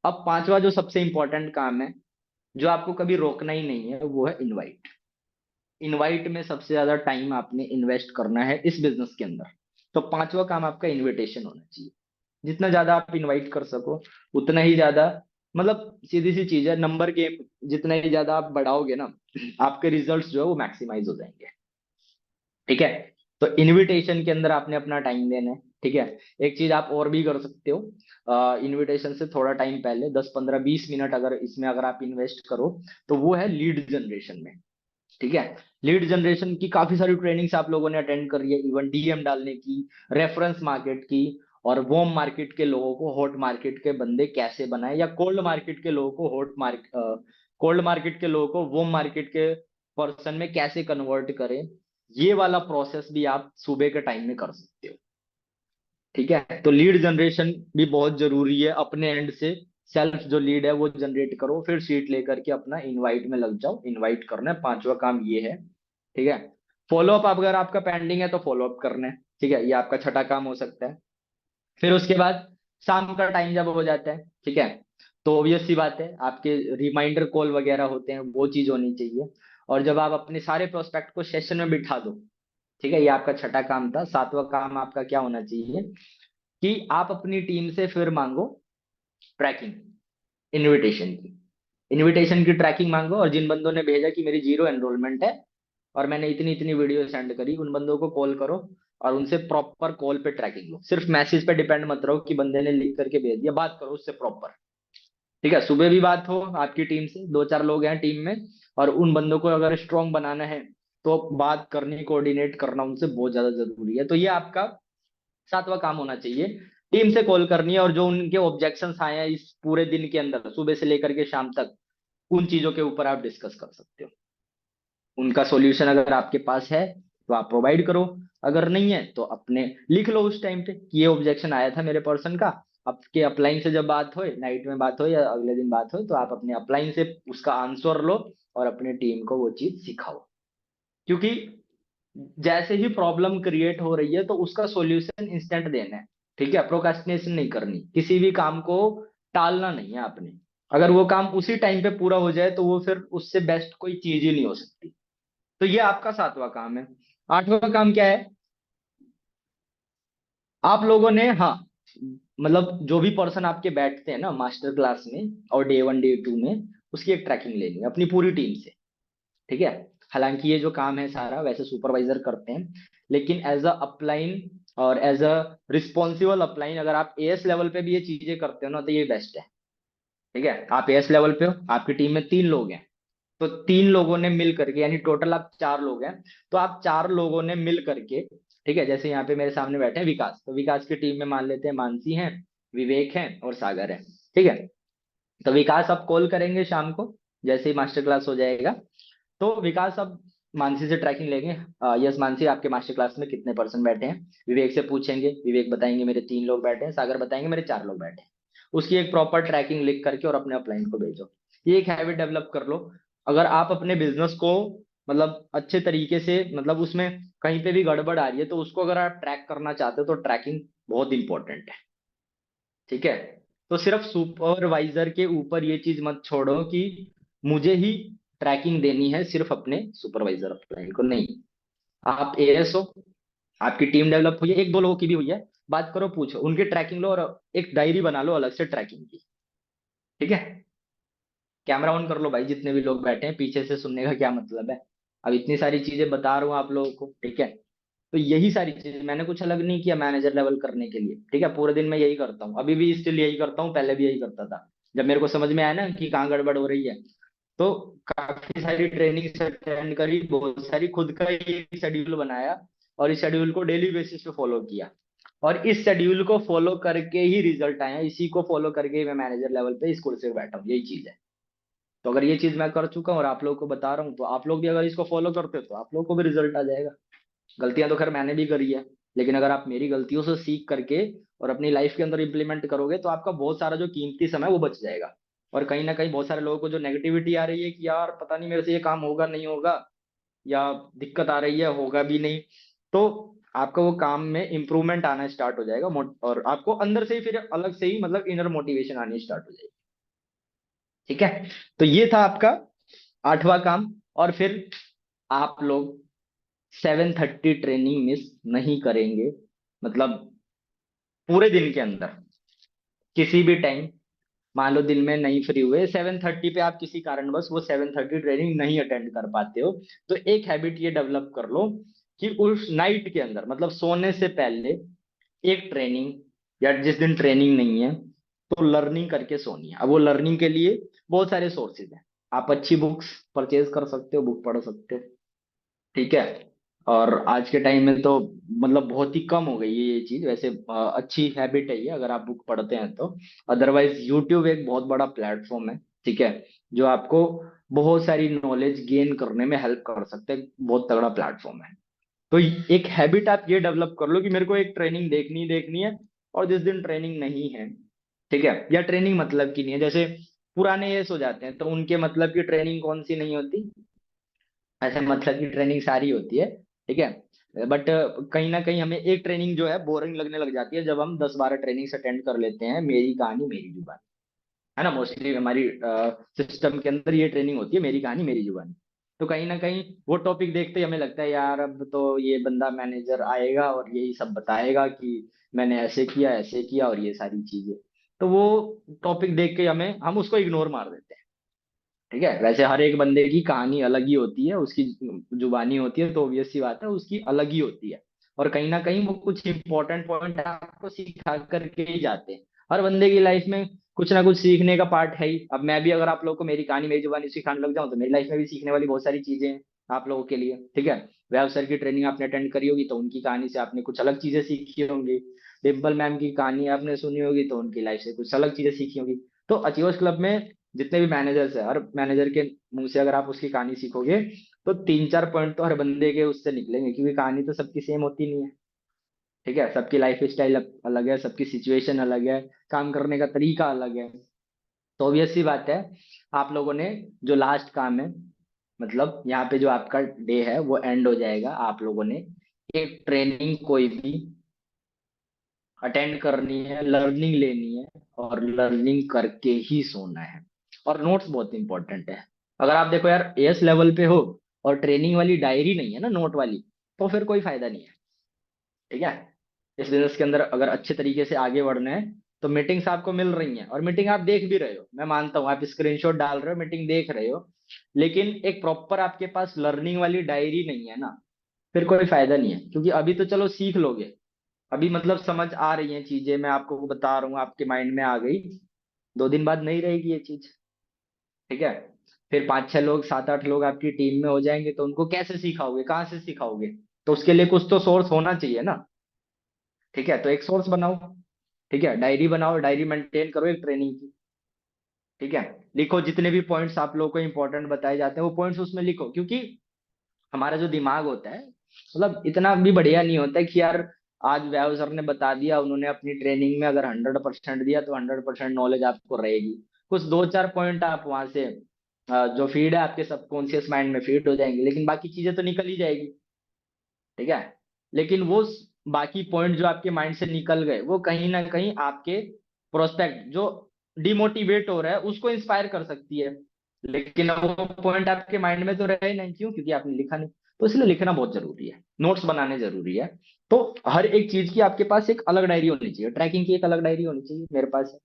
अब पांचवा जो सबसे इंपॉर्टेंट काम है, जो आपको कभी रोकना ही नहीं है, वो है इनवाइट। इनवाइट में सबसे ज्यादा टाइम आपने इन्वेस्ट करना है इस बिजनेस के अंदर। तो पांचवा काम आपका इनविटेशन होना चाहिए। जितना ज्यादा आप इनवाइट कर सको, उतना ही ज्यादा, मतलब सीधी सी चीज है, नंबर गेम जितना ही ज्यादा आप बढ़ाओगे ना, आपके रिजल्ट्स जो है वो मैक्सिमाइज हो जाएंगे, ठीक है। तो इनविटेशन के अंदर आपने अपना टाइम देना है, ठीक है। एक चीज आप और भी कर सकते हो, इनविटेशन से थोड़ा टाइम पहले 10 15 20 मिनट अगर इसमें अगर आप इन्वेस्ट करो, तो वो है लीड जनरेशन में, ठीक है। लीड जनरेशन की काफी सारी ट्रेनिंग्स आप लोगों ने अटेंड करी है, इवन डीएम डालने की, रेफरेंस मार्केट की, और वॉर्म मार्केट के लोगों को हॉट मार्केट के बंदे कैसे बनाए, या कोल्ड मार्केट के लोगों को हॉट मार्केट, कोल्ड मार्केट के लोगों को वॉर्म मार्केट के पर्सन में कैसे कन्वर्ट करें। ये वाला प्रोसेस भी आप सुबह के टाइम में कर सकते हो, ठीक है। तो लीड जनरेशन भी बहुत जरूरी है, अपने एंड से सेल्फ जो लीड है वो जनरेट करो, फिर सीट लेकर के अपना इनवाइट में लग जाओ। इनवाइट करना है, पांचवा काम ये है, ठीक है। फॉलो अप अगर आपका पेंडिंग है तो फॉलो अप करना है, ठीक है, ये आपका छठा काम हो सकता है। फिर उसके बाद शाम का टाइम जब हो जाता है, ठीक है, तो ऑब्वियस सी बात है, आपके रिमाइंडर कॉल वगैरह होते हैं, वो चीज होनी चाहिए। और जब आप अपने सारे प्रोस्पेक्ट को सेशन में बिठा दो, ठीक है, ये आपका छठा काम था। सातवां काम आपका क्या होना चाहिए कि आप अपनी टीम से फिर मांगो ट्रैकिंग, इनविटेशन की। इनविटेशन की ट्रैकिंग मांगो, और जिन बंदों ने भेजा कि मेरी 0 एनरोलमेंट है और मैंने इतनी इतनी वीडियो सेंड करी, उन बंदों को कॉल करो, और उनसे प्रॉपर कॉल पे ट्रैकिंग लो। सिर्फ मैसेज पे डिपेंड मत रहो कि बंदे ने लिख करके भेज दिया, बात करो उससे प्रॉपर, ठीक है। सुबह भी बात हो आपकी टीम से, 2 4 लोग हैं टीम में, और उन बंदों को अगर स्ट्रांग बनाना है, तो बात करनी, कोऑर्डिनेट करना उनसे बहुत ज्यादा जरूरी है। तो ये आपका सातवां काम होना चाहिए। टीम से कॉल करनी है, और जो उनके ऑब्जेक्शंस आए हैं इस पूरे दिन के अंदर, सुबह से लेकर के शाम तक, उन चीजों के ऊपर आप डिस्कस कर सकते हो। उनका सॉल्यूशन अगर आपके पास है तो आप प्रोवाइड करो, अगर नहीं है तो अपने लिख लो उस टाइम पे कि ये ऑब्जेक्शन आया था मेरे पर्सन का। आपके अपलाइन से जब बात हो, नाइट में बात हो या अगले दिन बात हो, तो आप अपने अपलाइन से उसका आंसर लो और अपने टीम को वो चीज सिखाओ। क्योंकि जैसे ही प्रॉब्लम क्रिएट हो रही है तो उसका सॉल्यूशन इंस्टेंट देना है। ठीक है, प्रोक्रेस्टिनेशन नहीं करनी, किसी भी काम को टालना नहीं है आपने। अगर वो काम उसी टाइम पे पूरा हो जाए तो वो फिर उससे बेस्ट कोई चीज ही नहीं हो सकती। तो ये आपका सातवां काम है। आठवां काम क्या है? आप लोगों ने, हाँ, मतलब जो भी पर्सन आपके बैठते हैं ना मास्टर क्लास में और डे वन डे टू में, उसकी एक ट्रैकिंग लेनी है अपनी पूरी टीम से। ठीक है। हालांकि ये जो काम है सारा वैसे सुपरवाइजर करते हैं, लेकिन एज अ अपलाइन और एज अ रिस्पॉन्सिबल अपलाइन, अगर आप एएस लेवल पे भी ये चीजें करते हो ना, तो ये बेस्ट है। ठीक है, आप एएस लेवल पे हो, आपकी टीम में 3 लोग हैं, तो 3 लोगों ने मिल करके, यानी टोटल आप 4 लोग हैं, तो आप 4 लोगों ने मिल करके, ठीक है, जैसे यहाँ पे मेरे सामने बैठे हैं विकास, तो विकास की टीम में मान लेते हैं मानसी हैं, विवेक हैं और सागर है। ठीक है। तो विकास आप कॉल करेंगे शाम को जैसे ही मास्टर क्लास हो जाएगा, तो विकास अब मानसी से ट्रैकिंग लेंगे। यस मानसी, आपके मास्टर क्लास में कितने पर्सन बैठे हैं? विवेक से पूछेंगे, विवेक बताएंगे मेरे 3 लोग बैठे हैं, सागर बताएंगे मेरे 4 लोग बैठे हैं। उसकी एक प्रॉपर ट्रैकिंग लिख करके और अपने अपलाइन को भेजो। ये एक हैबिट डेवलप कर लो। अगर आप अपने बिजनेस को मतलब अच्छे तरीके से, मतलब उसमें कहीं पे भी गड़बड़ आ रही है तो उसको अगर आप ट्रैक करना चाहते हो तो ट्रैकिंग बहुत इंपॉर्टेंट है। ठीक है। तो सिर्फ सुपरवाइजर के ऊपर ये चीज मत छोड़ो कि मुझे ही ट्रैकिंग देनी है, सिर्फ अपने सुपरवाइजर अपलाइन को नहीं। आप एएस हो, आपकी टीम डेवलप हुई है, 1-2 लोगों की भी हुई है, बात करो, पूछो, उनकी ट्रैकिंग लो और एक डायरी बना लो अलग से ट्रैकिंग की। ठीक है। कैमरा ऑन कर लो भाई, जितने भी लोग बैठे हैं, पीछे से सुनने का क्या मतलब है? अब इतनी सारी चीजें बता रहा हूँ आप लोगों को। ठीक है। तो यही सारी चीजें, मैंने कुछ अलग नहीं किया मैनेजर लेवल करने के लिए। ठीक है, पूरे दिन मैं यही करता हूँ, अभी भी स्टिल यही करता हूँ, पहले भी यही करता था। जब मेरे को समझ में आया ना कि कहाँ गड़बड़ हो रही है, तो काफी सारी ट्रेनिंग अटेंड करी, बहुत सारी, खुद का ही शेड्यूल बनाया और इस शेड्यूल को डेली बेसिस पे फॉलो किया। और इस शेड्यूल को फॉलो करके ही रिजल्ट आए हैं, इसी को फॉलो करके ही मैं मैनेजर लेवल पे इस कुर्सी पे बैठा हूँ, यही चीज है। तो अगर ये चीज मैं कर चुका हूँ और आप लोगों को बता रहा हूँ, तो आप लोग भी अगर इसको फॉलो करते हो तो आप लोग को भी रिजल्ट आ जाएगा। गलतियां तो खैर मैंने भी करी है, लेकिन अगर आप मेरी गलतियों से सीख करके और अपनी लाइफ के अंदर इंप्लीमेंट करोगे तो आपका बहुत सारा जो कीमती समय वो बच जाएगा। और कहीं ना कहीं बहुत सारे लोगों को जो नेगेटिविटी आ रही है कि यार पता नहीं मेरे से ये काम होगा नहीं होगा, या दिक्कत आ रही है होगा भी नहीं, तो आपका वो काम में इंप्रूवमेंट आना स्टार्ट हो जाएगा, और आपको अंदर से ही फिर अलग से ही मतलब इनर मोटिवेशन आनी स्टार्ट हो जाएगी। ठीक है। तो ये था आपका आठवां काम। और फिर आप लोग 7:30 ट्रेनिंग मिस नहीं करेंगे, मतलब पूरे दिन के अंदर किसी भी टाइम। मान लो दिन में नहीं फ्री हुए, 7:30 पे आप किसी कारणवश वो 7:30 ट्रेनिंग नहीं अटेंड कर पाते हो, तो एक हैबिट ये डेवलप कर लो कि उस नाइट के अंदर, मतलब सोने से पहले, एक ट्रेनिंग, या जिस दिन ट्रेनिंग नहीं है तो लर्निंग करके सोनी है। अब वो लर्निंग के लिए बहुत सारे सोर्सेज हैं। आप अच्छी बुक्स परचेज कर सकते हो, बुक पढ़ सकते हो। ठीक है। और आज के टाइम में तो मतलब बहुत ही कम हो गई है ये चीज, वैसे अच्छी हैबिट है ये अगर आप बुक पढ़ते हैं तो। अदरवाइज यूट्यूब एक बहुत बड़ा प्लेटफॉर्म है। ठीक है, जो आपको बहुत सारी नॉलेज गेन करने में हेल्प कर सकते हैं, बहुत तगड़ा प्लेटफॉर्म है। तो एक हैबिट आप ये डेवलप कर लो कि मेरे को एक ट्रेनिंग देखनी ही देखनी है, और जिस दिन ट्रेनिंग नहीं है, ठीक है, या ट्रेनिंग मतलब की नहीं है, जैसे पुराने ये सो जाते हैं तो उनके मतलब की ट्रेनिंग कौन सी नहीं होती, ऐसे मतलब की ट्रेनिंग सारी होती है। ठीक है, बट कहीं ना कहीं हमें एक ट्रेनिंग जो है बोरिंग लगने लग जाती है जब हम 10-12 ट्रेनिंग्स अटेंड कर लेते हैं, मेरी कहानी मेरी जुबानी, है ना, मोस्टली हमारी सिस्टम के अंदर ये ट्रेनिंग होती है, मेरी कहानी मेरी जुबानी। तो कहीं ना कहीं वो टॉपिक देखते ही हमें लगता है यार अब तो ये बंदा मैनेजर आएगा और यही सब बताएगा कि मैंने ऐसे किया और ये सारी चीजें, तो वो टॉपिक देख के हम उसको इग्नोर मार देते हैं। ठीक है, वैसे हर एक बंदे की कहानी अलग ही होती है, उसकी जुबानी होती है, तो ऑब्वियस सी बात है उसकी अलग ही होती है। और कहीं ना कहीं वो कुछ इंपॉर्टेंट पॉइंट आपको सिखा करके ही जाते हैं। हर बंदे की लाइफ में कुछ ना कुछ सीखने का पार्ट है ही। अब मैं भी अगर आप लोग को मेरी कहानी मेरी जुबानी सिखाने लग जाऊं तो मेरी लाइफ में भी सीखने वाली बहुत सारी चीजें हैं। आप लोगों के लिए, ठीक है। वैभव सर की ट्रेनिंग आपने अटेंड करी होगी तो उनकी कहानी से आपने कुछ अलग चीजें सीखी होंगी। डिम्पल मैम की कहानी आपने सुनी होगी तो उनकी लाइफ से कुछ अलग चीजें सीखी होंगी। तो अचीवर्स क्लब में जितने भी मैनेजर्स है, हर मैनेजर के मुंह से अगर आप उसकी कहानी सीखोगे तो 3-4 पॉइंट तो हर बंदे के उससे निकलेंगे, क्योंकि कहानी तो सबकी सेम होती नहीं है, ठीक है। सबकी लाइफ स्टाइल अलग है, सबकी सिचुएशन अलग है, काम करने का तरीका अलग है। तो ऑब्वियस सी बात है, आप लोगों ने जो लास्ट काम है, मतलब यहाँ पे जो आपका डे है वो एंड हो जाएगा, आप लोगों ने एक ट्रेनिंग कोई भी अटेंड करनी है, लर्निंग लेनी है, और लर्निंग करके ही सोना है। और नोट्स बहुत इंपॉर्टेंट है। अगर आप देखो यार एस लेवल पे हो और ट्रेनिंग वाली डायरी नहीं है ना, नोट वाली, तो फिर कोई फायदा नहीं है, ठीक है। इस बिजनेस के अंदर अगर अच्छे तरीके से आगे बढ़ना है तो मीटिंग्स आपको मिल रही हैं, और मीटिंग आप देख भी रहे हो, मैं मानता हूँ आप स्क्रीनशॉट डाल रहे हो, मीटिंग देख रहे हो, लेकिन एक प्रॉपर आपके पास लर्निंग वाली डायरी नहीं है ना, फिर कोई फायदा नहीं है। क्योंकि अभी तो चलो सीख लोगे, अभी मतलब समझ आ रही हैं चीजें, मैं आपको बता रहा हूँ, आपके माइंड में आ गई, 2 दिन बाद नहीं रहेगी ये चीज, ठीक है। फिर 5-6 लोग, 7-8 लोग आपकी टीम में हो जाएंगे, तो उनको कैसे सिखाओगे, कहाँ से सिखाओगे? तो उसके लिए कुछ तो सोर्स होना चाहिए ना, ठीक है। तो एक सोर्स बनाओ, ठीक है, डायरी बनाओ, डायरी मेंटेन करो एक ट्रेनिंग की, ठीक है। लिखो जितने भी पॉइंट्स आप लोगों को इंपॉर्टेंट बताए जाते हैं वो पॉइंट्स उसमें लिखो, क्योंकि हमारा जो दिमाग होता है मतलब इतना भी बढ़िया नहीं होता है कि यार आज वैभव सर ने बता दिया, उन्होंने अपनी ट्रेनिंग में अगर 100% दिया तो 100% नॉलेज आपको रहेगी। कुछ 2-4 पॉइंट आप वहां से जो फीड है आपके सबकॉन्शियस माइंड में फीड हो जाएंगे, लेकिन बाकी चीजें तो निकल ही जाएगी, ठीक है। लेकिन वो बाकी पॉइंट जो आपके माइंड से निकल गए वो कहीं ना कहीं आपके प्रोस्पेक्ट जो डिमोटिवेट हो रहा है उसको इंस्पायर कर सकती है, लेकिन अब वो पॉइंट आपके माइंड में तो रहे नहीं, क्यों? क्योंकि आपने लिखा नहीं। तो इसलिए लिखना बहुत जरूरी है, नोट्स बनाने जरूरी है। तो हर एक चीज की आपके पास एक अलग डायरी होनी चाहिए, ट्रैकिंग की एक अलग डायरी होनी चाहिए, मेरे पास है,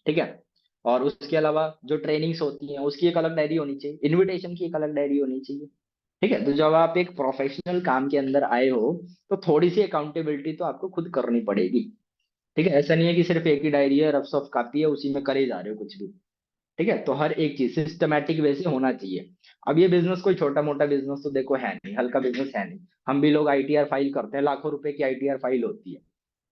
ठीक है। और उसके अलावा जो ट्रेनिंग्स होती हैं उसकी एक अलग डायरी होनी चाहिए, इनविटेशन की एक अलग डायरी होनी चाहिए, ठीक है। तो जब आप एक प्रोफेशनल काम के अंदर आए हो तो थोड़ी सी अकाउंटेबिलिटी तो आपको खुद करनी पड़ेगी, ठीक है। ऐसा नहीं है कि सिर्फ एक ही डायरी है, रफ सफ कापी है, उसी में करे जा रहे हो कुछ भी, ठीक है। तो हर एक चीज सिस्टमैटिक वे से होना चाहिए। अब ये बिजनेस कोई छोटा मोटा बिजनेस तो देखो है नहीं, हल्का बिजनेस है नहीं। हम भी लोग आईटीआर फाइल करते हैं, लाखों रुपए की आईटीआर फाइल होती है।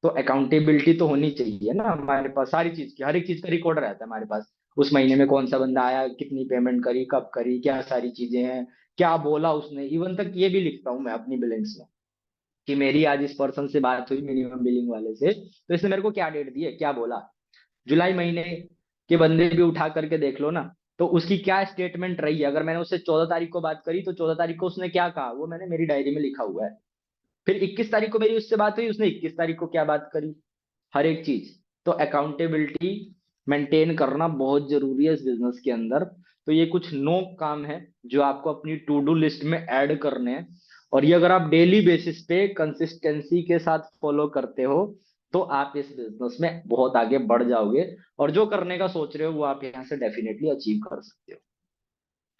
तो अकाउंटेबिलिटी तो होनी चाहिए ना हमारे पास, सारी चीज की, हर एक चीज का रिकॉर्ड रहता है हमारे पास। उस महीने में कौन सा बंदा आया, कितनी पेमेंट करी, कब करी, क्या सारी चीजें हैं, क्या बोला उसने, इवन तक ये भी लिखता हूँ मैं अपनी बिलिंग्स में कि मेरी आज इस पर्सन से बात हुई मिनिमम बिलिंग वाले से, तो इसने मेरे को क्या डेट दी है, क्या बोला। जुलाई महीने के बंदे भी उठा करके देख लो ना, तो उसकी क्या स्टेटमेंट रही है। अगर मैंने उससे 14 तारीख को बात करी तो 14 तारीख को उसने क्या कहा वो मैंने मेरी डायरी में लिखा हुआ है। फिर 21 तारीख को मेरी उससे बात हुई, उसने 21 तारीख को क्या बात करी, हर एक चीज। तो अकाउंटेबिलिटी मेंटेन करना बहुत जरूरी है इस बिजनेस के अंदर। तो ये कुछ 9 काम है जो आपको अपनी टू डू लिस्ट में ऐड करने हैं, और ये अगर आप डेली बेसिस पे कंसिस्टेंसी के साथ फॉलो करते हो तो आप इस बिजनेस में बहुत आगे बढ़ जाओगे, और जो करने का सोच रहे हो वो आप यहाँ से डेफिनेटली अचीव कर सकते हो,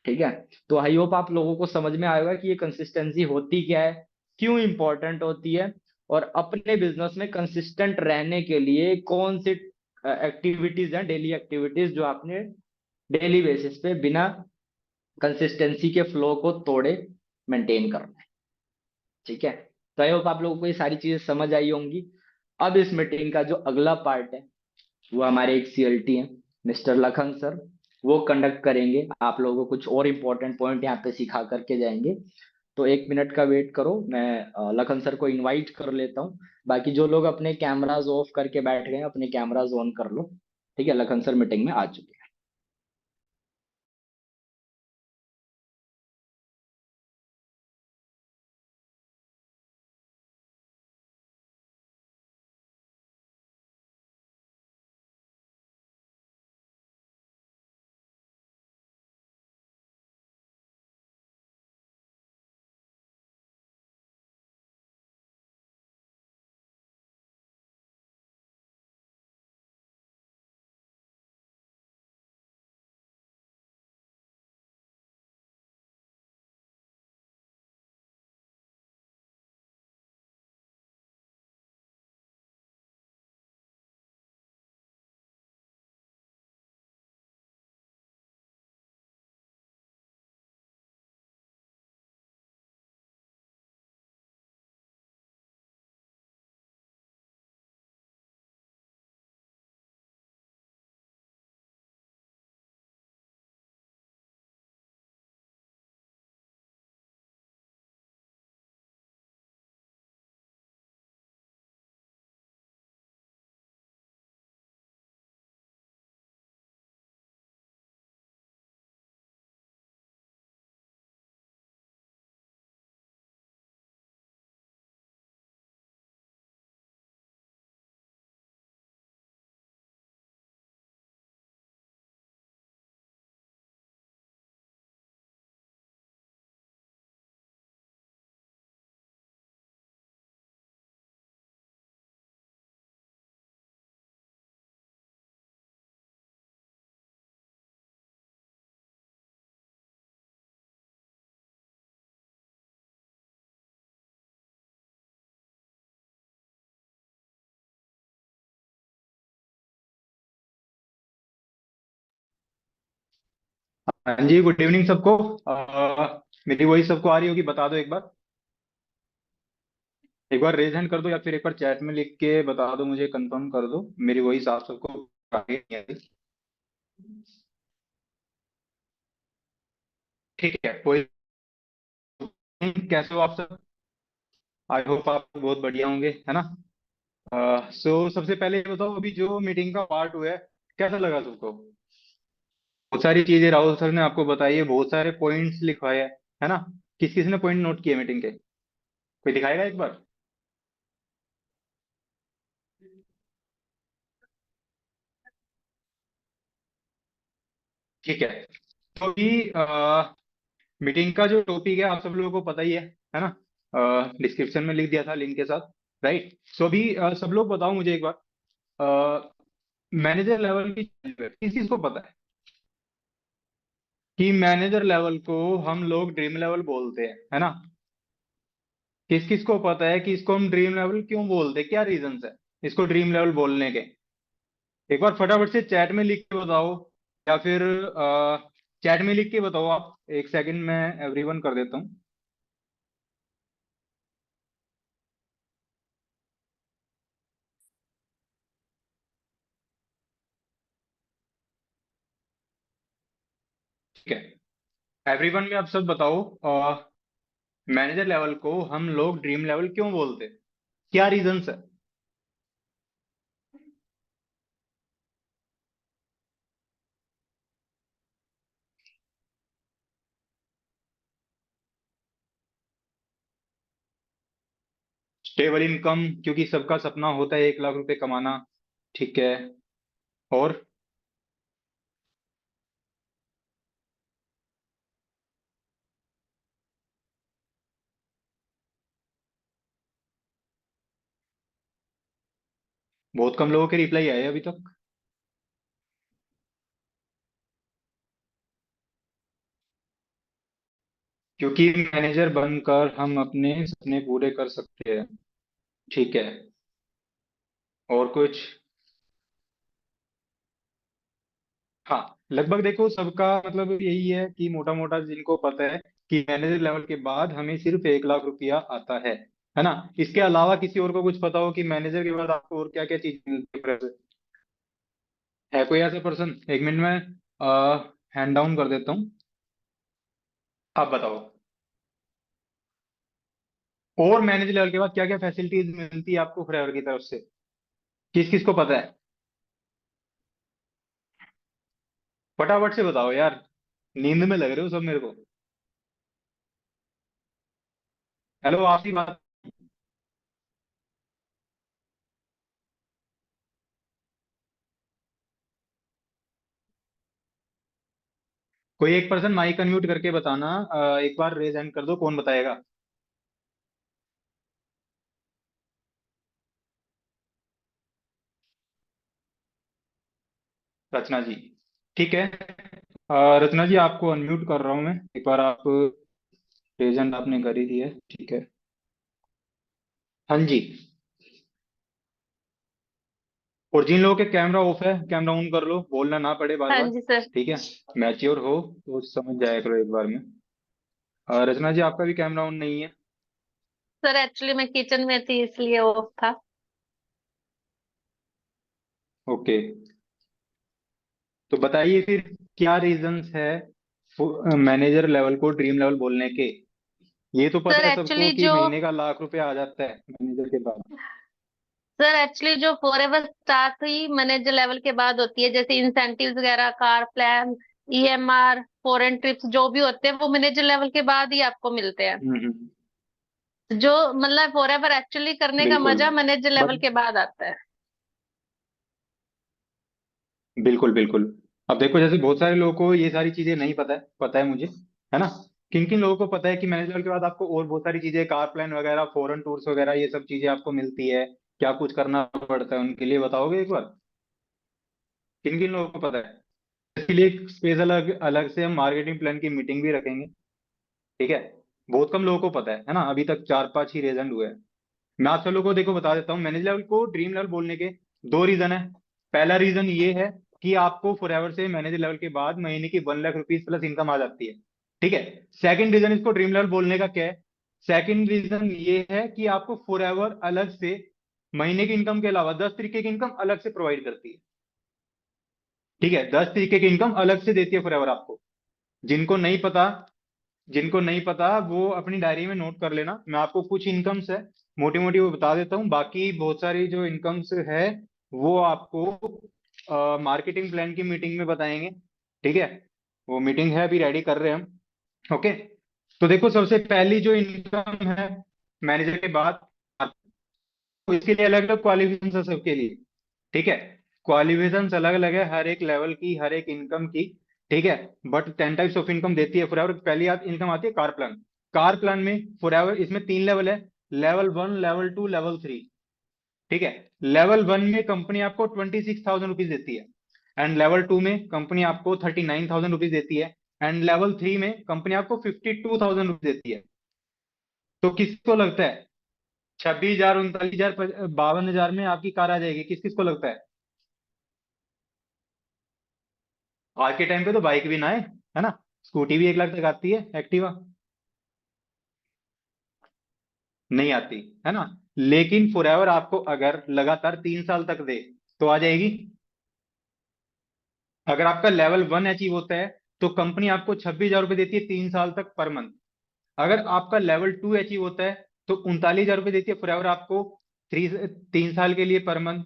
ठीक है। तो आई होप आप लोगों को समझ में आएगा कि ये कंसिस्टेंसी होती क्या है, क्यों इंपॉर्टेंट होती है, और अपने बिजनेस में कंसिस्टेंट रहने के लिए कौन सी एक्टिविटीज हैं, डेली एक्टिविटीज जो आपने डेली बेसिस पे बिना कंसिस्टेंसी के फ्लो को तोड़े मेंटेन करना है, ठीक है। तो आई होप आप लोगों को ये सारी चीजें समझ आई होंगी। अब इस मीटिंग का जो अगला पार्ट है वो हमारे एक सीएलटी हैं, मिस्टर लखन सर, वो कंडक्ट करेंगे, आप लोगों को कुछ और इंपॉर्टेंट पॉइंट यहाँ पे सिखा करके जाएंगे। तो 1 मिनट का वेट करो, मैं लखन सर को इनवाइट कर लेता हूँ। बाकी जो लोग अपने कैमराज ऑफ करके बैठ गए हैं, अपने कैमराज ऑन कर लो, ठीक है। लखन सर मीटिंग में आ चुके हैं। हाँ जी, गुड इवनिंग सबको। मेरी वही सबको आ रही होगी, बता दो एक बार। एक बार रेज हैंड कर दो या फिर एक बार चैट में लिख के बता दो, मुझे कंफर्म कर दो। मेरी वही साफ सबको आ रही है। ठीक है, कोई नहीं। कैसे हो आप सब? आई होप आप बहुत बढ़िया होंगे, है ना। सबसे पहले ये बताओ, अभी जो मीटिंग का पार्ट हुआ है, कैसा लगा तुमको? बहुत सारी चीजें राहुल सर ने आपको बताई है, बहुत सारे पॉइंट्स लिखवाए हैं, है ना। किस किस ने पॉइंट नोट किए मीटिंग के? कोई दिखाएगा एक बार? ठीक है। तो अभी मीटिंग का जो टॉपिक है आप सब लोगों को पता ही है ना। डिस्क्रिप्शन में लिख दिया था लिंक के साथ। राइट। सो अभी सब लोग बताओ मुझे एक बार, मैनेजर लेवल की किस चीज को पता है कि मैनेजर लेवल को हम लोग ड्रीम लेवल बोलते हैं, है ना। किस किस को पता है कि इसको हम ड्रीम लेवल क्यों बोलते हैं, क्या रीजंस है इसको ड्रीम लेवल बोलने के? एक बार फटाफट से चैट में लिख के बताओ, या फिर चैट में लिख के बताओ आप। एक सेकंड में एवरीवन कर देता हूँ। ठीक है, एवरीवन में आप सब बताओ, मैनेजर लेवल को हम लोग ड्रीम लेवल क्यों बोलते हैं, क्या रीजंस है? स्टेबल इनकम, क्योंकि सबका सपना होता है 1 लाख रुपए कमाना। ठीक है। और बहुत कम लोगों के रिप्लाई आए अभी तक। क्योंकि मैनेजर बनकर हम अपने सपने पूरे कर सकते हैं। ठीक है। और कुछ? हाँ, लगभग देखो सबका मतलब यही है कि मोटा मोटा जिनको पता है कि मैनेजर लेवल के बाद हमें सिर्फ 1 लाख रुपया आता है ना। इसके अलावा किसी और को कुछ पता हो कि मैनेजर के बाद आपको और क्या क्या चीज मिलती है? है कोई ऐसा पर्सन? 1 मिनट में हैंड डाउन कर देता हूँ। आप बताओ। और मैनेजर लेवल के बाद क्या क्या फैसिलिटीज मिलती है आपको फ्लेवर की तरफ से? किस किस को पता है? फटाफट से बताओ यार, नींद में लग रहे हो सब मेरे को। हेलो, आपकी बात। कोई एक पर्सन माइक अनम्यूट करके बताना। एक बार रेज हैंड कर दो, कौन बताएगा? रचना जी। ठीक है। रचना जी, आपको अनम्यूट कर रहा हूँ मैं, एक बार आप। रेज हैंड आपने कर ही दिया है, ठीक है। हाँ जी। और जिन लोगों के कैमरा ऑफ है, कैमरा ऑन कर लो, बोलना ना पड़े बार हाँ बार। जी सर। ठीक है। मैच्योर हो तो समझ जाया करो एक बार में। रचना जी, आपका भी कैमरा ऑन नहीं है। सर एक्चुअली मैं किचन में थी इसलिए ऑफ था। ओके। तो बताइए फिर, क्या रीजंस है मैनेजर लेवल को ड्रीम लेवल बोलने के? ये तो सर पता है सबको एक्चुअली कि जो महीने का 1 लाख रुपया आ जाता है मैनेजर के बाद। सर एक्चुअली जो फॉरएवर स्टार्ट ही मैनेजर लेवल के बाद होती है, जैसे इंसेंटिव्स वगैरह, car plan, EMR, foreign trips जो भी होते हैं वो मैनेजर लेवल के बाद ही आपको मिलते हैं। हम्म। जो मतलब फॉरएवर एक्चुअली करने का बिल्कुल। मजा मैनेजर लेवल बट के बाद आता है। बिल्कुल बिल्कुल। अब देखो, जैसे बहुत सारे लोगों को ये सारी चीजें नहीं पता है, पता है मुझे, है ना। किन किन लोगों को पता है कि मैनेजर के बाद आपको और बहुत सारी चीजें, कार प्लान वगैरह, फॉरेन टूर्स वगैरह, ये सब चीजें आपको मिलती है? क्या कुछ करना पड़ता है उनके लिए, बताओगे एक बार? किन किन लोगों को पता है? इसके लिए एक स्पेशल अलग अलग से हम मार्केटिंग प्लान की मीटिंग भी रखेंगे। ठीक है। बहुत कम लोगों को पता है ना, अभी तक 4 5 ही रीजन हुए हैं। मैं आप सब लोगों को देखो बता देता हूँ, मैनेजर लेवल को ड्रीम लेवल बोलने के 2 रीजन है। पहला रीजन ये है कि आपको फॉरएवर से मैनेजर लेवल के बाद महीने की 1 लाख रुपीज प्लस इनकम आ जाती है। ठीक है। सेकंड रीजन इसको ड्रीम लेवल बोलने का क्या है? सेकंड रीजन ये है कि आपको फॉरएवर अलग से महीने की इनकम के अलावा 10 तरीके की इनकम अलग से प्रोवाइड करती है। ठीक है, 10 तरीके की इनकम अलग से देती है फॉरएवर आपको। जिनको नहीं पता जिनको नहीं पता वो अपनी डायरी में नोट कर लेना। मैं आपको कुछ इनकम्स है मोटी मोटी वो बता देता हूँ, बाकी बहुत सारी जो इनकम्स है वो आपको मार्केटिंग प्लान की मीटिंग में बताएंगे। ठीक है, वो मीटिंग है अभी रेडी कर रहे हैं हम। ओके, तो देखो सबसे पहली जो इनकम है मैनेजर के बाद, तो इसके लिए अलग अलग क्वालिफिकेशन है सबके लिए। ठीक है, क्वालिफिकेशन अलग अलग है हर एक लेवल की, हर एक इनकम की। ठीक है, बट 10 टाइप्स ऑफ इनकम देती है फॉरएवर। पहली इनकम आती है कार प्लान। कार प्लान में फॉरएवर इसमें 3 लेवल है, लेवल 1, लेवल 2, लेवल 3। ठीक है, लेवल 1 में कंपनी आपको 26,000 रुपीज देती है, एंड लेवल 2 में कंपनी आपको 39,000 रुपीज देती है, एंड लेवल 3 में कंपनी आपको 52,000 रुपीज देती है। तो किसको लगता है 26,000, 39,000, 52,000 में आपकी कार आ जाएगी? किस किस को लगता है? आज के टाइम पे तो बाइक भी ना है ना, स्कूटी भी 1 लाख तक आती है, एक्टिवा नहीं आती है ना। लेकिन फॉरएवर आपको अगर लगातार 3 साल तक दे तो आ जाएगी। अगर आपका लेवल 1 अचीव होता है तो कंपनी आपको 26,000 रुपये देती है 3 साल तक पर मंथ। अगर आपका लेवल 2 अचीव होता है तो 39,000 रुपये देती है फॉरएवर आपको 3 साल के लिए पर मंथ।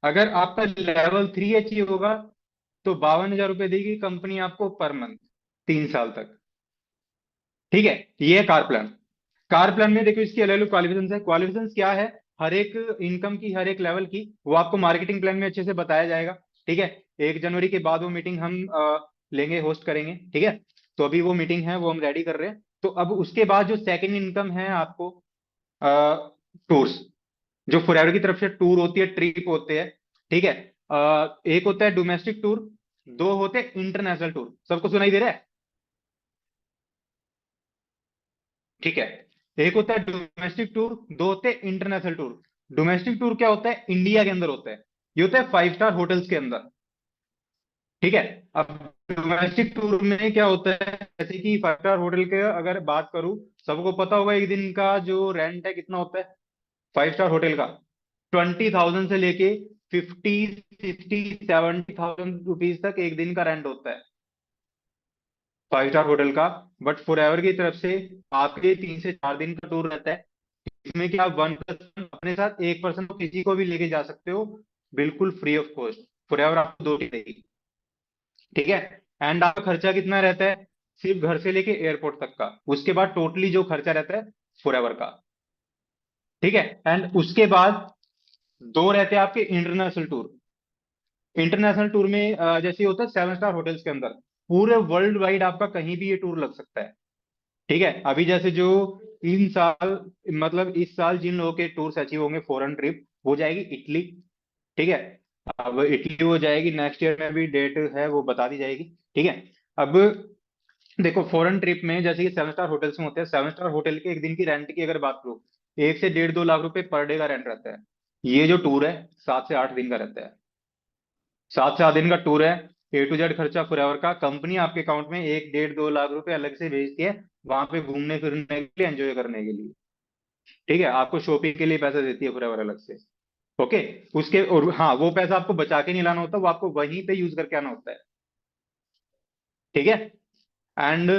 अगर आपका लेवल 3 अचीव होगा तो 52,000 रुपये देगी कंपनी आपको पर मंथ 3 साल तक। ठीक है, ये है कार प्लान। कार प्लान में देखो इसकी अलग अलग क्वालिफिकेशन है। क्वालिफिकेशन क्या है हर एक इनकम की, हर एक लेवल की, वो आपको मार्केटिंग प्लान में अच्छे से बताया जाएगा। ठीक है, 1 जनवरी के बाद वो मीटिंग हम लेंगे, होस्ट करेंगे। ठीक है, तो अभी वो मीटिंग है वो हम रेडी कर रहे हैं। तो अब उसके बाद जो सेकंड इनकम है आपको टूर्स, जो फॉरएवर की तरफ से टूर होती है, ट्रिप होते हैं। ठीक है, एक होता है डोमेस्टिक टूर, दो होते हैं इंटरनेशनल टूर। सबको सुनाई दे रहा है? ठीक है, एक होता है डोमेस्टिक टूर, दो होते हैं इंटरनेशनल टूर। डोमेस्टिक टूर क्या होता है? इंडिया के अंदर होता है। ये होता है 5 स्टार होटल्स के अंदर। ठीक है, अब डोमेस्टिक टूर में क्या होता है, जैसे कि 5 स्टार होटल के अगर बात करूं, सबको पता होगा एक दिन का जो रेंट है कितना होता है 5 स्टार होटल का। 20,000 से लेके 50, 60, 70,000 रुपीज तक एक दिन का रेंट होता है 5 स्टार होटल का। बट फॉरएवर की तरफ से आपके 3 से 4 दिन का टूर रहता है। इसमें कि आप 1 पर्सन अपने साथ, 1 पर्सन को किसी को भी लेके जा सकते हो, बिल्कुल फ्री ऑफ कॉस्ट। फॉरएवर आपको 2 टिकट देगी। ठीक है, एंड आपका खर्चा कितना रहता है सिर्फ घर से लेके एयरपोर्ट तक का, उसके बाद टोटली जो खर्चा रहता है फॉरएवर का। ठीक है, एंड उसके बाद दो रहते हैं आपके इंटरनेशनल टूर। इंटरनेशनल टूर में जैसे होता है 7 स्टार होटल्स के अंदर, पूरे वर्ल्ड वाइड आपका कहीं भी ये टूर लग सकता है। ठीक है, अभी जैसे जो 3 साल, मतलब इस साल जिन लोगों के टूर्स अचीव होंगे फॉरेन ट्रिप, वो जाएगी इटली। ठीक है, अब इटली हो जाएगी, नेक्स्ट ईयर में भी डेट है वो बता दी जाएगी। ठीक है, अब देखो फॉरेन ट्रिप में जैसे कि 7 स्टार होटल्स में होते हैं, 7 स्टार होटल के एक दिन की रेंट की अगर बात करो, 1 से 1.5-2 लाख रुपए पर डे का रेंट रहता है। ये जो टूर है 7 से 8 दिन का रहता है। 7 से 8 दिन का टूर है, A to Z खर्चा फॉरएवर का, कंपनी आपके अकाउंट में 1, 1.5, 2 लाख रुपए अलग से भेजती है वहां पे घूमने फिरने के लिए, एंजॉय करने के लिए। ठीक है, आपको शॉपिंग के लिए पैसा देती है फॉरएवर अलग से। ओके, उसके और हाँ, वो पैसा आपको बचा के नहीं लाना होता, वो आपको वहीं पे यूज करके आना होता है। ठीक है, एंड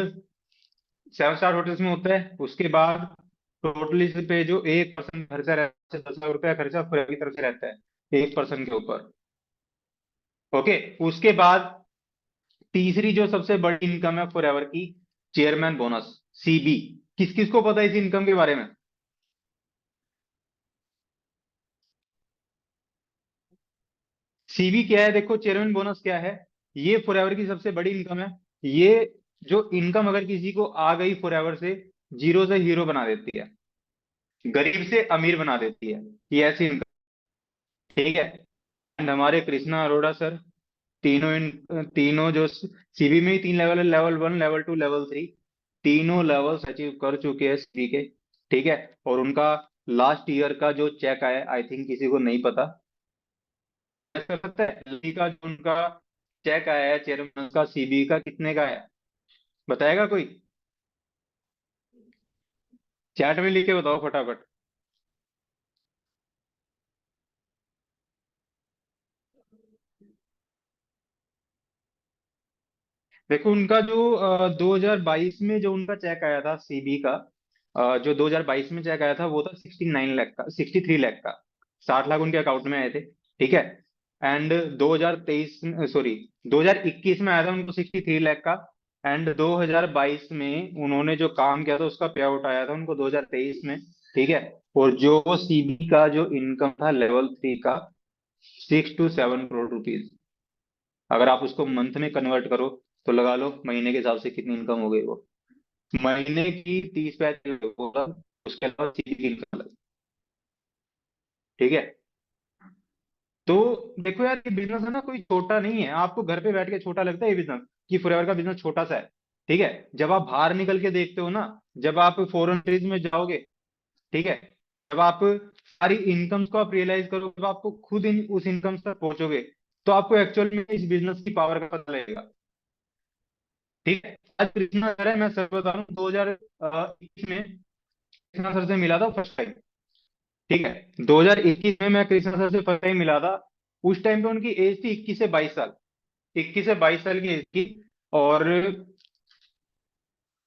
7 स्टार होटल्स में होता है। उसके बाद टोटली पे जो 1 पर्सन खर्चा रहता है, 10 लाख रुपया खर्चा फॉरएवर की तरफ से रहता है 1 पर्सन के ऊपर। ओके, उसके बाद तीसरी जो सबसे बड़ी इनकम है फॉरएवर की, चेयरमैन बोनस, सीबी। किस किस को पता है इस इनकम के बारे में? सीबी क्या है? देखो चेयरमैन बोनस क्या है, ये फॉरएवर की सबसे बड़ी इनकम है। ये जो इनकम अगर किसी को आ गई फॉरएवर से, जीरो से हीरो बना देती है, गरीब से अमीर बना देती है, ये ऐसी इनकम। ठीक है, एंड हमारे कृष्णा अरोड़ा सर, तीनों जो सीबी में ही 3 लेवल है, लेवल 1, लेवल 2, लेवल 3, तीनों लेवल्स अचीव कर चुके हैं सीबी के। ठीक है, और उनका लास्ट ईयर का जो चेक आया आई थिंक किसी को नहीं पता। कर सकता है एलजी का जो उनका चेक आया है चेयरमैन का सीबी का, कितने का है? बताएगा कोई? चैट में लिख के बताओ फटाफट। देखो उनका जो 2022 में जो उनका चेक आया था सीबी का, जो 2022 में चेक आया था वो था 69 लाख का, 63 लाख का। 60 लाख उनके अकाउंट में आए थे, ठीक है। एंड 2023, सॉरी, 2021 में आया था उनको 63 लाख का। एंड 2022 में उन्होंने जो काम किया था उसका पे आउट आया था उनको 2023 में, ठीक है। और जो सीबी का जो इनकम था लेवल 3 का, 6 to 7 करोड़ रुपीज। अगर आप उसको मंथ में कन्वर्ट करो तो लगा लो महीने के हिसाब से कितनी इनकम हो गई वो। महीने की 30 पैसे होगा, उसके अलावा सीधी की इनकम अलग, ठीक है। तो देखो यार, ये बिजनेस है ना, कोई छोटा नहीं है। आपको घर पे बैठ के छोटा लगता है ये बिजनेस, कि फॉरएवर का बिजनेस छोटा सा है, ठीक है। जब आप बाहर निकल के देखते हो ना, जब आप फॉरेन कंट्रीज में जाओगे, ठीक है, जब आप सारी इनकम्स को आप रियलाइज करोगे, जब आपको खुद उस इनकम तक पहुंचोगे, तो आपको एक्चुअल में इस बिजनेस की पावर का पता लगेगा, ठीक है। आज कृष्णा सर है, मैं सर बता रहा हूँ, 2021 में कृष्णा सर से मिला था फर्स्ट टाइम, ठीक है। 2021 में मैं कृष्णा सर से फर्स्ट टाइम मिला था। उस टाइम पे उनकी एज थी 21 से 22 साल, 21 से 22 साल की एज थी। और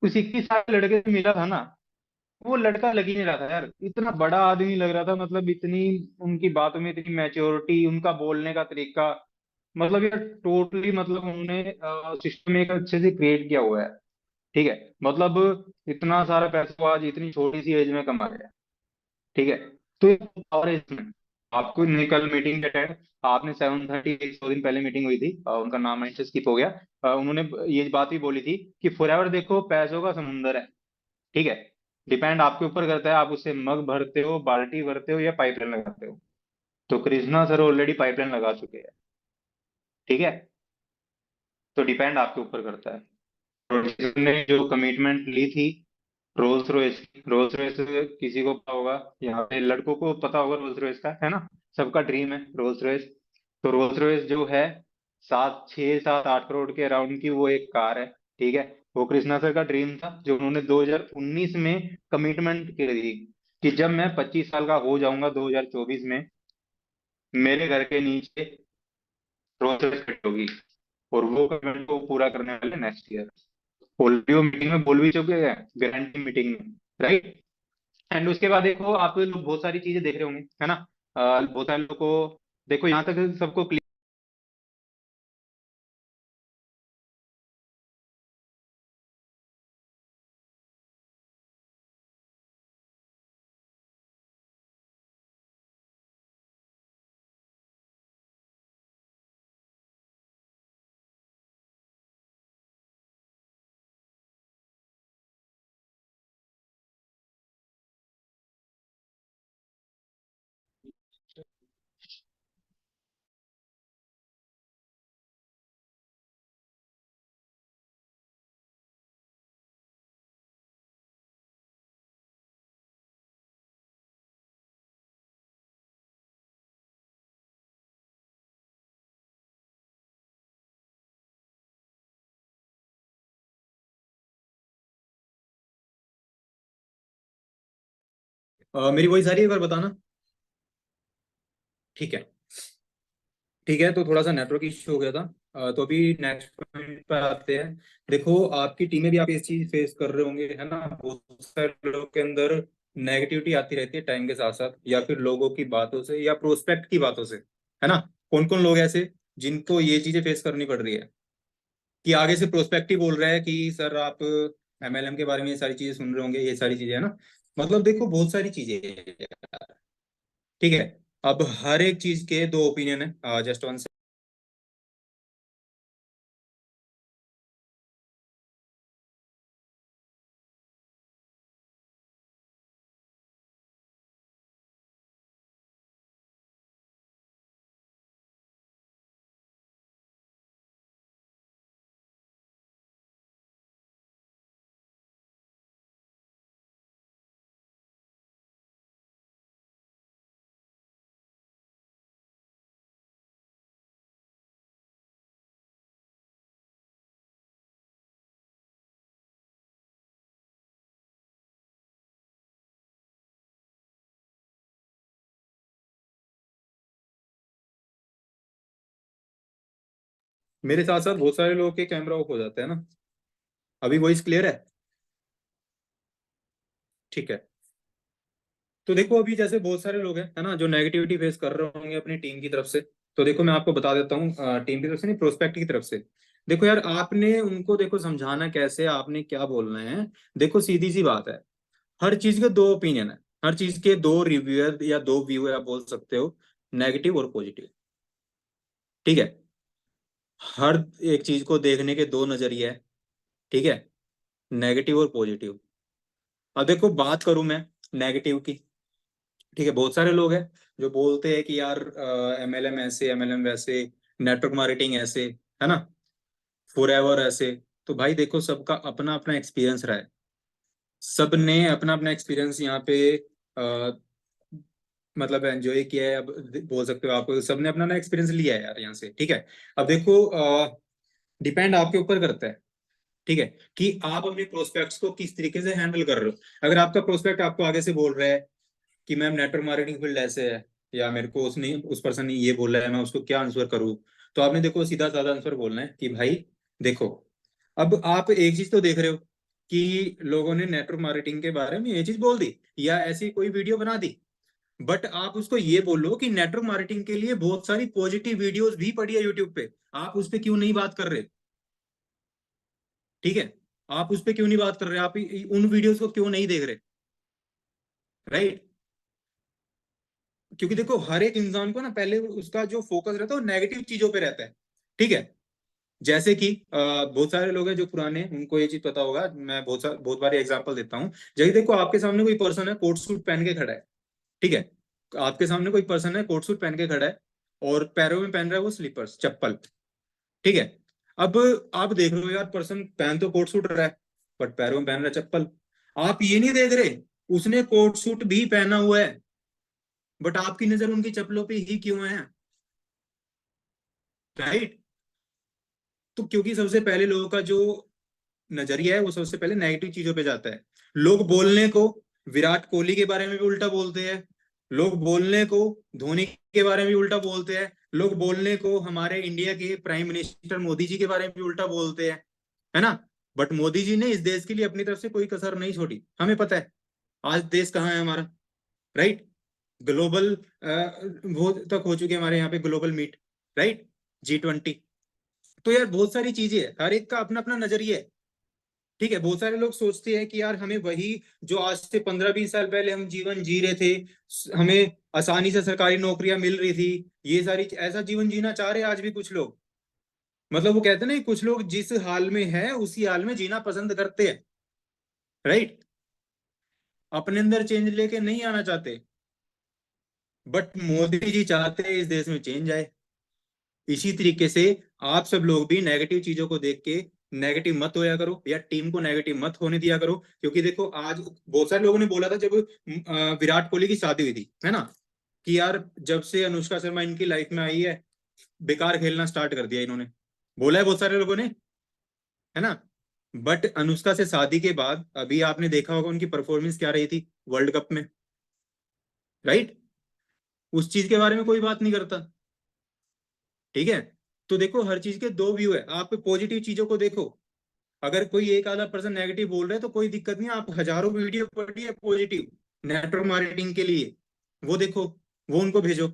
उस 21 साल के लड़के से मिला था ना, वो लड़का लग ही नहीं रहा था यार, इतना बड़ा आदमी लग रहा था, मतलब इतनी उनकी बातों में इतनी मैच्योरिटी, उनका बोलने का तरीका, मतलब यार टोटली, मतलब उन्होंने सिस्टम एक अच्छे से क्रिएट किया हुआ है, ठीक है। मतलब इतना सारा पैसा वो आज इतनी छोटी सी एज में कमा रहे हैं, ठीक है। तो ये पावर है इसमें। आपको निकल मीटिंग अटेंड, आपने 7:30, एक 2 दिन पहले मीटिंग हुई थी, उनका नाम माइंड से स्किप हो गया। उन्होंने ये बात भी बोली थी कि फॉरएवर देखो पैसों का समुंदर है, ठीक है। डिपेंड आपके ऊपर करता है, आप उससे मग भरते हो, बाल्टी भरते हो, या पाइपलाइन लगाते हो। तो कृष्णा सर ऑलरेडी पाइपलाइन लगा चुके हैं, ठीक है। तो डिपेंड आपके ऊपर करता है। और ने जो कमिटमेंट ली थी रोल्स रॉयस, रोल्स रॉयस किसी को पता होगा, यहाँ पे लड़कों को पता होगा रोल्स रॉयस का, है ना, सबका ड्रीम है रोल्स रॉयस। तो रोल्स रॉयस जो है, 6 7 8 करोड़ के अराउंड की वो एक कार है, ठीक है। वो कृष्णा सर का ड्रीम था, जो उन्होंने 2019 में कमिटमेंट की थी, कि जब मैं 25 साल का हो जाऊंगा 2024 में, मेरे घर के नीचे रोल्स रॉयस खड़ी होगी। और वो कमिटमेंट को पूरा करने वाले नेक्स्ट ईयर। पोलियो मीटिंग में बोल भी चुके हैं, गारंटी मीटिंग में, राइट। एंड उसके बाद देखो, आप लोग बहुत सारी चीजें देख रहे होंगे, है ना। बहुत सारे लोगों को, देखो यहाँ तक सबको मेरी वॉइस आ रही है, एक बार बताना। ठीक है। ठीक है, तो थोड़ा सा नेटवर्क इश्यू हो गया था। तो अभी नेक्स्ट पॉइंट पर आते हैं। देखो, आपकी टीम में भी आप इस चीज फेस कर रहे होंगे, है ना। बहुत सारे लोगों के अंदर नेगेटिविटी आती रहती है टाइम के साथ साथ, या फिर लोगों की बातों से या प्रोस्पेक्ट की बातों से, है ना। कौन कौन लोग ऐसे जिनको ये चीजें फेस करनी पड़ रही है, कि आगे से प्रोस्पेक्टिव बोल रहा है कि सर आप एमएलएम के बारे में ये सारी चीजें सुन रहे होंगे, ये सारी चीजें, है ना। मतलब देखो, बहुत सारी चीजें हैं, ठीक है। अब हर एक चीज के दो ओपिनियन है, जस्ट वन मेरे साथ साथ बहुत सारे लोगों के कैमरा ऑफ हो जाते हैं ना। अभी वॉइस क्लियर है? ठीक है। तो देखो अभी जैसे बहुत सारे लोग हैं है ना जो नेगेटिविटी फेस कर रहे होंगे अपनी टीम की तरफ से। तो देखो मैं आपको बता देता हूँ, टीम की तरफ से नहीं, प्रोस्पेक्ट की तरफ से। देखो यार, आपने उनको देखो समझाना कैसे, आपने क्या बोलना है। देखो सीधी सी बात है, हर चीज के दो ओपिनियन है, हर चीज के दो रिव्यूअर या दो व्यू आप बोल सकते हो, नेगेटिव और पॉजिटिव। ठीक है। हर एक चीज को देखने के दो नजरिए है। ठीक है। नेगेटिव और पॉजिटिव। अब देखो बात करूं मैं नेगेटिव की। ठीक है, बहुत सारे लोग हैं जो बोलते हैं कि यार एमएलएम ऐसे, एमएलएम वैसे, नेटवर्क मार्केटिंग ऐसे, है ना, फॉरएवर ऐसे। तो भाई देखो सबका अपना अपना एक्सपीरियंस रहा है, सबने अपना अपना एक्सपीरियंस यहाँ पे अ, मतलब एंजॉय किया है। अब बोल सकते हो आप, सबने अपना अपना एक्सपीरियंस लिया है यार यहाँ से। ठीक है। अब देखो डिपेंड आपके ऊपर करता है, ठीक है, कि आप अपने प्रोस्पेक्ट्स को किस तरीके से हैंडल कर रहे हो। अगर आपका प्रोस्पेक्ट आपको आगे से बोल रहा है कि मैम नेटवर्क मार्केटिंग फील्ड ऐसे है, या मेरे को उसने उस पर्सन ने ये बोला है, मैं उसको क्या आंसर करूँ, तो आपने देखो सीधा साधा आंसर बोलना है कि भाई देखो, अब आप एक चीज तो देख रहे हो कि लोगों ने नेटवर्क मार्केटिंग के बारे में ये चीज बोल दी या ऐसी कोई वीडियो बना दी, बट आप उसको ये बोलो कि नेटवर्क मार्केटिंग के लिए बहुत सारी पॉजिटिव वीडियोस भी पड़ी है यूट्यूब पे, आप उस पर क्यों नहीं बात कर रहे। ठीक है। आप उस पर क्यों नहीं बात कर रहे, आप उन वीडियोस को क्यों नहीं देख रहे। राइट। क्योंकि देखो हर एक इंसान को ना पहले उसका जो फोकस रहता है वो नेगेटिव चीजों पे रहता है। ठीक है। जैसे कि बहुत सारे लोग हैं जो पुराने, उनको ये चीज पता होगा, मैं बहुत बार एग्जांपल देता हूँ। जैसे देखो आपके सामने कोई पर्सन है कोट सूट पहन के खड़ा है। ठीक है। आपके सामने कोई पर्सन है कोट सूट पहन के खड़ा है और पैरों में पहन रहा है वो स्लीपर्स, चप्पल। ठीक है। अब आप देख रहे हो यार, पर्सन पहन तो कोट सूट रहा है बट पैरों में पहन रहा है चप्पल। आप ये नहीं देख रहे उसने कोट सूट भी पहना हुआ है, बट आपकी नजर उनकी चप्पलों पे ही क्यों है। राइट। तो क्योंकि सबसे पहले लोगों का जो नजरिया है वो सबसे पहले नेगेटिव चीजों पे जाता है। लोग बोलने को विराट कोहली के बारे में भी उल्टा बोलते हैं, लोग बोलने को धोनी के बारे में भी उल्टा बोलते हैं, लोग बोलने को हमारे इंडिया के प्राइम मिनिस्टर मोदी जी के बारे में भी उल्टा बोलते हैं, है ना। बट मोदी जी ने इस देश के लिए अपनी तरफ से कोई कसर नहीं छोड़ी, हमें पता है आज देश कहाँ है हमारा। राइट। ग्लोबल वो तक हो चुके हैं हमारे यहाँ पे ग्लोबल मीट। राइट। G20। तो यार बहुत सारी चीजें है, हर एक का अपना अपना नजरिया है। ठीक है। बहुत सारे लोग सोचते हैं कि यार हमें वही जो आज से 15-20 साल पहले हम जीवन जी रहे थे, हमें आसानी से सरकारी नौकरियां मिल रही थी, ये सारी ऐसा जीवन जीना चाह रहे हैं आज भी कुछ लोग। मतलब वो कहते हैं ना कि कुछ लोग जिस हाल में है उसी हाल में जीना पसंद करते हैं। राइट। अपने अंदर चेंज लेके नहीं आना चाहते, बट मोदी जी चाहते हैं इस देश में चेंज आए। इसी तरीके से आप सब लोग भी नेगेटिव चीजों को देख के नेगेटिव मत होया करो, या टीम को नेगेटिव मत होने दिया करो। क्योंकि देखो आज बहुत सारे लोगों ने बोला था जब विराट कोहली की शादी हुई थी, है ना, कि यार जब से अनुष्का शर्मा इनकी लाइफ में आई है बेकार खेलना स्टार्ट कर दिया इन्होंने, बोला है बहुत सारे लोगों ने, है ना। बट अनुष्का से शादी के बाद अभी आपने देखा होगा उनकी परफॉर्मेंस क्या रही थी वर्ल्ड कप में। राइट। उस चीज के बारे में कोई बात नहीं करता। ठीक है। तो देखो हर चीज के दो व्यू है, आप पॉजिटिव चीजों को देखो। अगर कोई एक आधा पर्सन नेगेटिव बोल रहा है तो कोई दिक्कत नहीं, आप हजारों वीडियो पढ़िए पॉजिटिव नेटवर्क मार्केटिंग के लिए, वो देखो, वो उनको भेजो।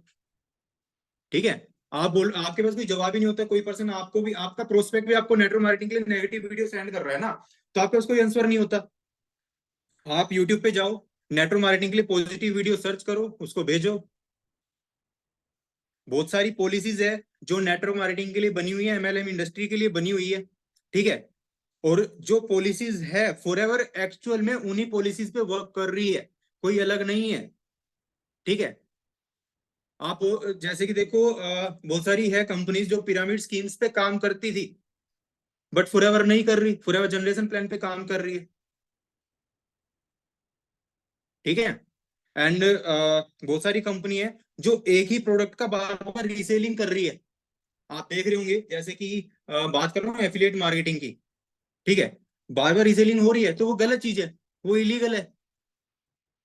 ठीक है। आप बोल, आपके पास कोई जवाब ही नहीं होता, कोई पर्सन आपको भी, आपका प्रोस्पेक्ट भी आपको नेटवर्क मार्केटिंग के लिए नेगेटिव वीडियो सेंड कर रहा है ना, तो आपके पास कोई आंसर नहीं होता। आप यूट्यूब पे जाओ, नेटवर्क मार्केटिंग के लिए पॉजिटिव वीडियो सर्च करो, उसको भेजो। बहुत सारी पॉलिसीज है जो नेटवर्क मार्केटिंग के लिए बनी हुई है, एमएलएम इंडस्ट्री के लिए बनी हुई है। ठीक है। और जो पॉलिसीज है फॉरएवर एक्चुअल में उन्हीं पॉलिसीज पे वर्क कर रही है, कोई अलग नहीं है। ठीक है। आप जैसे कि देखो बहुत सारी है कंपनीज जो पिरामिड स्कीम्स पे काम करती थी, बट फॉरएवर नहीं कर रही, फॉरएवर जनरेशन प्लान पे काम कर रही है। ठीक है। एंड बहुत सारी कंपनी है जो एक ही प्रोडक्ट का बार बार रीसेलिंग कर रही है। आप देख रहे होंगे जैसे कि बात कर रहा हूँ एफिलिएट मार्केटिंग की। ठीक है। बार बार रीसेलिंग हो रही है तो वो गलत चीज है, वो इलीगल है।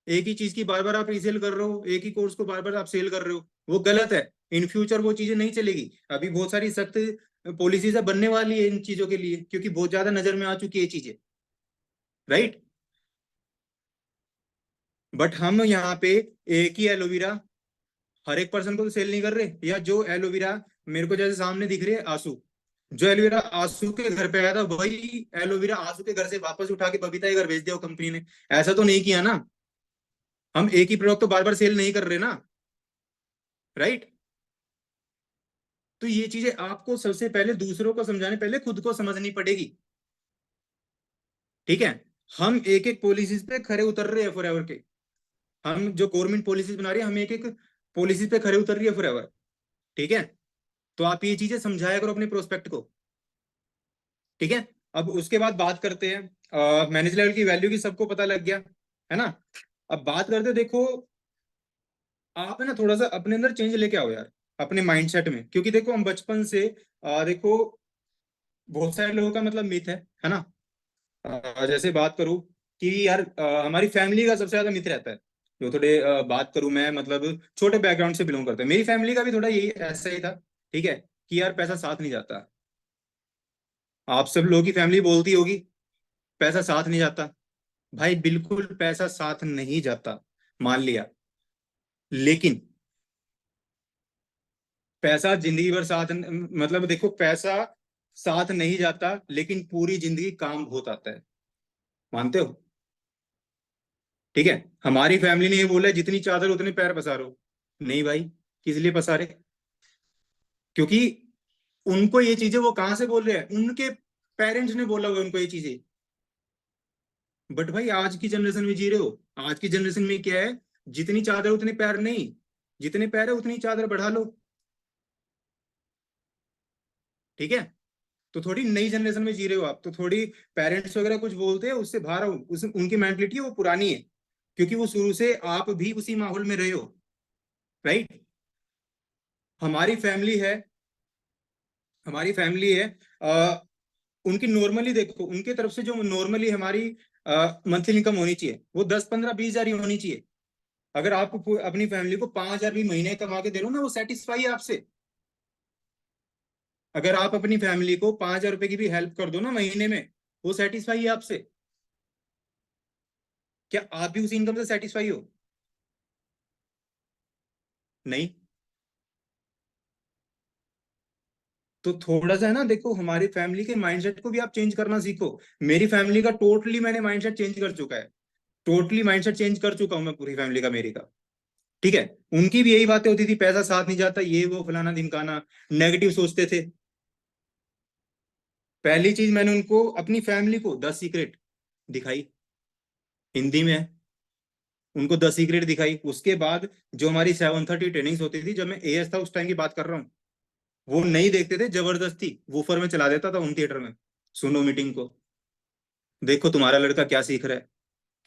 एक ही चीज की बार बार आप रीसेल कर रहे हो, एक ही कोर्स को बार बार आप सेल कर रहे हो, वो गलत है। इन फ्यूचर वो चीजें नहीं चलेगी। अभी बहुत सारी सख्त पॉलिसीज बनने वाली है इन चीजों के लिए, क्योंकि बहुत ज्यादा नजर में आ चुकी है ये चीजें, राइट। बट हम यहाँ पे एक ही एलोवेरा हर एक पर्सन को तो सेल नहीं कर रहे, या जो एलोवेरा मेरे को जैसे सामने दिख रही है आंसू, जो एलोवेरा आंसू के घर पे आया था वही एलोवेरा आंसू के घर से वापस उठा के बबीता के घर भेज दिया वो कंपनी ने। ऐसा तो नहीं किया ना, हम एक ही प्रोडक्ट तो बार बार सेल नहीं कर रहे ना, राइट। तो ये चीजें आपको सबसे पहले दूसरों को समझाने पहले खुद को समझनी पड़ेगी, ठीक है। हम एक एक पॉलिसीज पे खरे उतर रहे हैं फॉर एवर के, हम जो गवर्नमेंट पॉलिसीज बना रही है हम एक एक पॉलिसीज पे खरे उतर रही है फॉर एवर, ठीक है। तो आप ये चीजें समझाया करो अपने प्रोस्पेक्ट को, ठीक है। अब उसके बाद बात करते हैं मैनेज लेवल की वैल्यू की, सबको पता लग गया है ना। अब बात करते हैं, देखो आप है ना थोड़ा सा अपने अंदर चेंज लेके आओ यार अपने माइंडसेट में, क्योंकि देखो हम बचपन से देखो बहुत सारे लोगों का मतलब मिथ है ना। जैसे बात करूं कि यार हमारी फैमिली का सबसे ज्यादा मिथ रहता है, जो थोड़े बात करूं मैं मतलब छोटे बैकग्राउंड से बिलोंग करते हैं, मेरी फैमिली का भी थोड़ा यही ऐसा ही था, ठीक है, कि यार पैसा साथ नहीं जाता। आप सब लोगों की फैमिली बोलती होगी पैसा साथ नहीं जाता, भाई बिल्कुल पैसा साथ नहीं जाता, मान लिया, लेकिन पैसा जिंदगी भर साथ मतलब देखो पैसा साथ नहीं जाता लेकिन पूरी जिंदगी काम बहुत आता है, मानते हो, ठीक है। हमारी फैमिली ने ये बोला है, जितनी चादर उतने पैर पसारो, नहीं भाई, किस लिए पसारे, क्योंकि उनको ये चीजें वो कहां से बोल रहे हैं, उनके पेरेंट्स ने बोला हुआ है उनको ये चीजें। बट भाई आज की जनरेशन में जी रहे हो, आज की जनरेशन में क्या है, जितनी चादर उतने पैर नहीं, जितने पैर है उतनी चादर बढ़ा लो, ठीक है। तो थोड़ी नई जनरेशन में जी रहे हो आप, तो थोड़ी पेरेंट्स वगैरह कुछ बोलते हैं उससे बाहर आओ, उस उनकी मेंटलिटी है वो पुरानी है, क्योंकि वो शुरू से आप भी उसी माहौल में रहे हो, राइट। हमारी फैमिली है, हमारी फैमिली है उनकी नॉर्मली देखो, उनके तरफ से जो नॉर्मली हमारी मंथली इनकम होनी चाहिए वो 10 15 20 हजार ही होनी चाहिए। अगर आप अपनी फैमिली को 5 हजार भी महीने कमा के दे रहे हो ना, वो सेटिस्फाई है आपसे। अगर आप अपनी फैमिली को 5 हजार रुपए की भी हेल्प कर दो ना महीने में, वो सेटिस्फाई है आपसे। क्या आप भी उसी इनकम से सेटिस्फाई हो? नहीं। तो थोड़ा सा है ना, देखो हमारी फैमिली के माइंडसेट को भी आप चेंज करना सीखो। मेरी फैमिली का टोटली मैंने माइंडसेट चेंज कर चुका है, टोटली माइंडसेट चेंज कर चुका हूं मैं पूरी फैमिली का, मेरी का, ठीक है। उनकी भी यही बातें होती थी, पैसा साथ नहीं जाता, ये वो फलाना ढिमकाना, नेगेटिव सोचते थे। पहली चीज मैंने उनको अपनी फैमिली को 10 सीक्रेट दिखाई, हिंदी में है, उनको 10 सीक्रेट दिखाई। उसके बाद जो हमारी 7:30 ट्रेनिंग्स होती थी, जब मैं एएस था उस टाइम की बात कर रहा हूँ, वो नहीं देखते थे, जबरदस्ती वूफर में चला देता था होम थिएटर में, सुनो मीटिंग को, देखो तुम्हारा लड़का क्या सीख रहा है,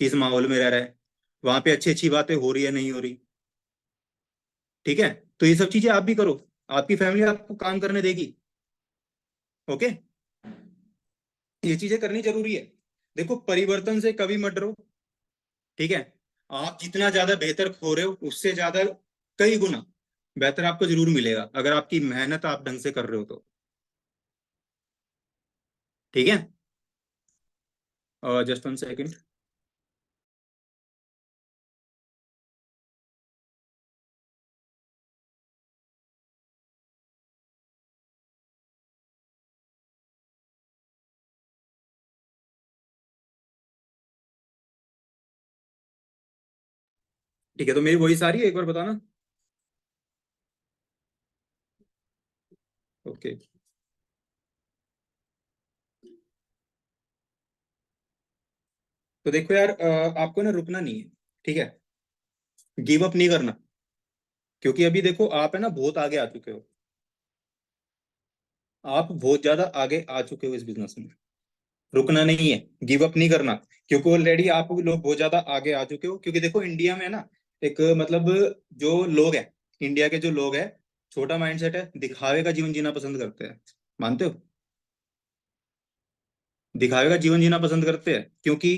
किस माहौल में रह रहा है, वहां पे अच्छी अच्छी बातें हो रही है नहीं हो रही, ठीक है। तो ये सब चीजें आप भी करो, आपकी फैमिली आपको काम करने देगी, ओके। ये चीजें करनी जरूरी है। देखो परिवर्तन से कभी मत डरो, ठीक है। आप जितना ज्यादा बेहतर खो रहे हो उससे ज्यादा कई गुना बेहतर आपको जरूर मिलेगा, अगर आपकी मेहनत आप ढंग से कर रहे हो तो, ठीक है। Just 1 second. ठीक है, तो मेरी वही सारी है, एक बार बताना। ओके। तो देखो यार आपको ना रुकना नहीं है, ठीक है, गिव अप नहीं करना, क्योंकि अभी देखो आप है ना बहुत आगे आ चुके हो, आप बहुत ज्यादा आगे आ चुके हो इस बिजनेस में। रुकना नहीं है, गिव अप नहीं करना, क्योंकि ऑलरेडी आप लोग बहुत ज्यादा आगे आ चुके हो। क्योंकि देखो इंडिया में ना एक मतलब जो लोग हैं, इंडिया के जो लोग हैं, छोटा माइंडसेट है, दिखावे का जीवन जीना पसंद करते हैं, मानते हो, दिखावे का जीवन जीना पसंद करते हैं, क्योंकि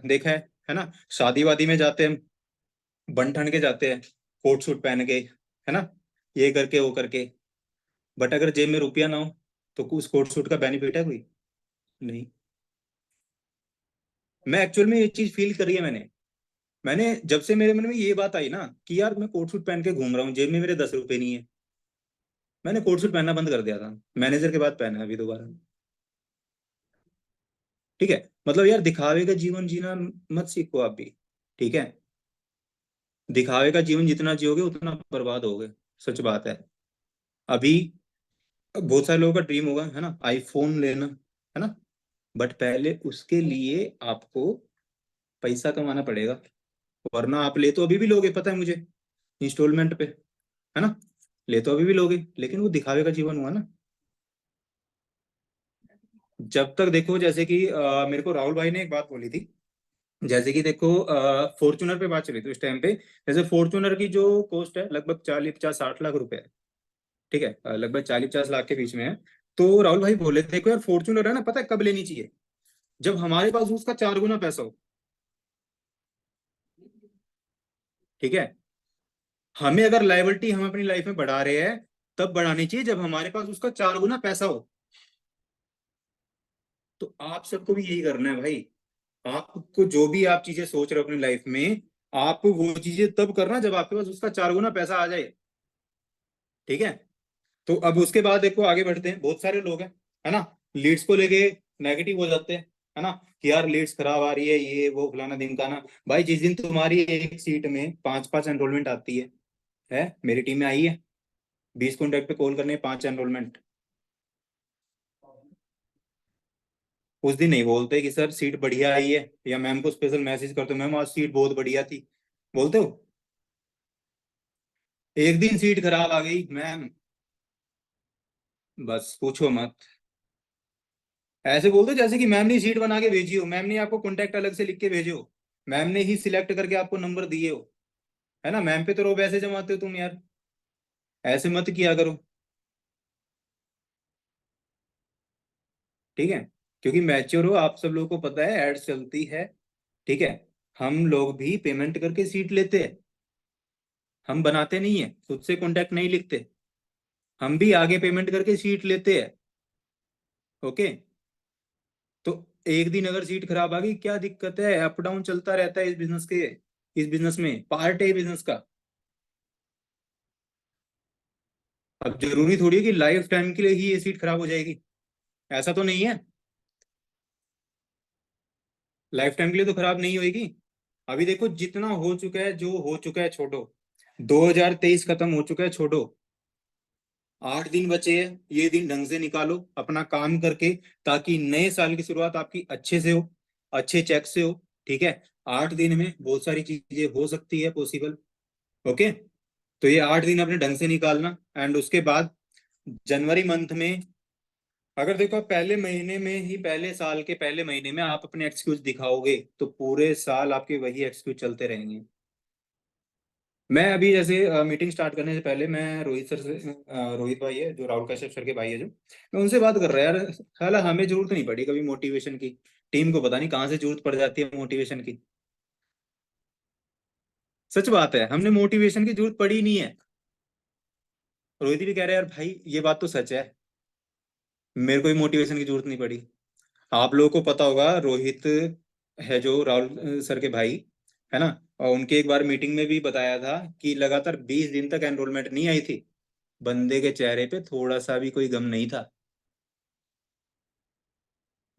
देखा है ना, शादी वादी में जाते हैं, बन ठन के जाते हैं, कोट सूट पहन के, है ना, ये करके वो करके, बट अगर जेब में रुपया ना हो तो उस कोट सूट का बेनिफिट है कोई? नहीं। मैं एक्चुअल में ये चीज फील करी है मैंने जब से मेरे मन में ये बात आई ना कि यार मैं कोट सूट पहन के घूम रहा हूँ, जेब में मेरे 10 रुपए नहीं है, मैंने कोट सूट पहनना बंद कर दिया था। मैनेजर के बाद पहना है अभी दोबारा। ठीक है, मतलब यार दिखावे का जीवन जीना मत सीखो आप भी। ठीक है, दिखावे का जीवन जितना जियोगे उतना बर्बाद होगे। सच बात है। अभी बहुत सारे लोगों का ड्रीम होगा, है ना, आईफोन लेना, है ना, बट पहले उसके लिए आपको पैसा कमाना पड़ेगा। वरना आप ले तो अभी भी लोगे, पता है मुझे, इंस्टॉलमेंट पे, है ना, ले तो अभी भी लोगे, लेकिन वो दिखावे का जीवन हुआ ना। जब तक देखो, जैसे कि मेरे को राहुल भाई ने एक बात बोली थी, जैसे कि देखो फॉर्चूनर पे बात चली थी उस टाइम पे। जैसे फॉर्चूनर की जो कॉस्ट है लगभग 40 50 60 लाख रुपए है। ठीक है, लगभग 40 50 लाख के बीच में है। तो राहुल भाई बोले थे, देखो यार फॉर्चूनर है ना, पता है कब लेनी चाहिए? जब हमारे पास उसका 4 गुना पैसा हो। ठीक है, हमें अगर लायबिलिटी हम अपनी लाइफ में बढ़ा रहे हैं तब बढ़ानी चाहिए जब हमारे पास उसका 4 गुना पैसा हो। तो आप सबको भी यही करना है भाई। आपको जो भी आप चीजें सोच रहे हो अपनी लाइफ में, आप वो चीजें तब करना जब आपके पास उसका 4 गुना पैसा आ जाए। ठीक है, तो अब उसके बाद देखो आगे बढ़ते हैं। बहुत सारे लोग हैं, है ना, लीड्स को लेके नेगेटिव हो जाते हैं, है ना, कि यार लीड्स खराब आ रही है, ये वो फलाना ढिमकाना। भाई जिस दिन तुम्हारी एक सीट में 5 5 एनरोलमेंट आती है मेरी टीम में आई है, 20 कॉन्टैक्ट पे कॉल करने, 5 एनरोलमेंट, उस दिन नहीं बोलते कि सर सीट बढ़िया आई है, या मैम को स्पेशल मैसेज करते हो, मैम आज सीट बहुत बढ़िया थी, बोलते हो? एक दिन सीट खराब आ गई मैम, बस पूछो मत। ऐसे बोलते जैसे कि मैम ने सीट बना के भेजी हो, मैम ने आपको कॉन्टैक्ट अलग से लिख के भेजे हो, मैम ने ही सिलेक्ट करके आपको नंबर दिए हो, है ना, मैम पे तो रोब ऐसे जमाते हो तुम यार। ऐसे मत किया करो। ठीक है, क्योंकि मैच्योर हो, आप सब लोगों को पता है एड्स चलती है। ठीक है, हम लोग भी पेमेंट करके सीट लेते हैं, हम बनाते नहीं है, खुद से कॉन्टैक्ट नहीं लिखते, हम भी आगे पेमेंट करके सीट लेते हैं। ओके, तो एक दिन अगर सीट खराब आ गई क्या दिक्कत है? अप डाउन चलता रहता है इस बिजनेस के, इस बिजनेस में पार्ट है बिजनेस का। अब जरूरी थोड़ी है कि लाइफ टाइम के लिए ही ये सीट खराब हो जाएगी, ऐसा तो नहीं है। लाइफ टाइम के लिए तो खराब नहीं होगी। अभी देखो जितना हो चुका है, जो हो चुका है छोड़ो, 2023 खत्म हो चुका है छोड़ो, 8 दिन बचे हैं, ये दिन ढंग से निकालो अपना काम करके, ताकि नए साल की शुरुआत आपकी अच्छे से हो, अच्छे चेक से हो। ठीक है, 8 दिन में बहुत सारी चीजें हो सकती है पॉसिबल। ओके, तो ये 8 दिन अपने ढंग से निकालना, एंड उसके बाद जनवरी मंथ में, अगर देखो आप पहले महीने में ही, पहले साल के पहले महीने में आप अपने एक्सक्यूज दिखाओगे तो पूरे साल आपके वही एक्सक्यूज चलते रहेंगे। मैं अभी जैसे मीटिंग स्टार्ट करने से पहले मैं रोहित सर से, रोहित भाई है जो राहुल कश्यप सर के भाई है जो, मैं उनसे बात कर रहा यार, साला हमें जरूरत नहीं पड़ी कभी मोटिवेशन की, टीम को पता नहीं कहाँ से जरूरत पड़ जाती है मोटिवेशन की। सच बात है, हमने मोटिवेशन की जरूरत पड़ी नहीं है। रोहित भी कह रहे हैं यार भाई ये बात तो सच है, मेरे को भी मोटिवेशन की जरूरत नहीं पड़ी। आप लोगों को पता होगा रोहित है जो राहुल सर के भाई, है ना, और उनके एक बार मीटिंग में भी बताया था कि लगातार 20 दिन तक एनरोलमेंट नहीं आई थी, बंदे के चेहरे पे थोड़ा सा भी कोई गम नहीं था।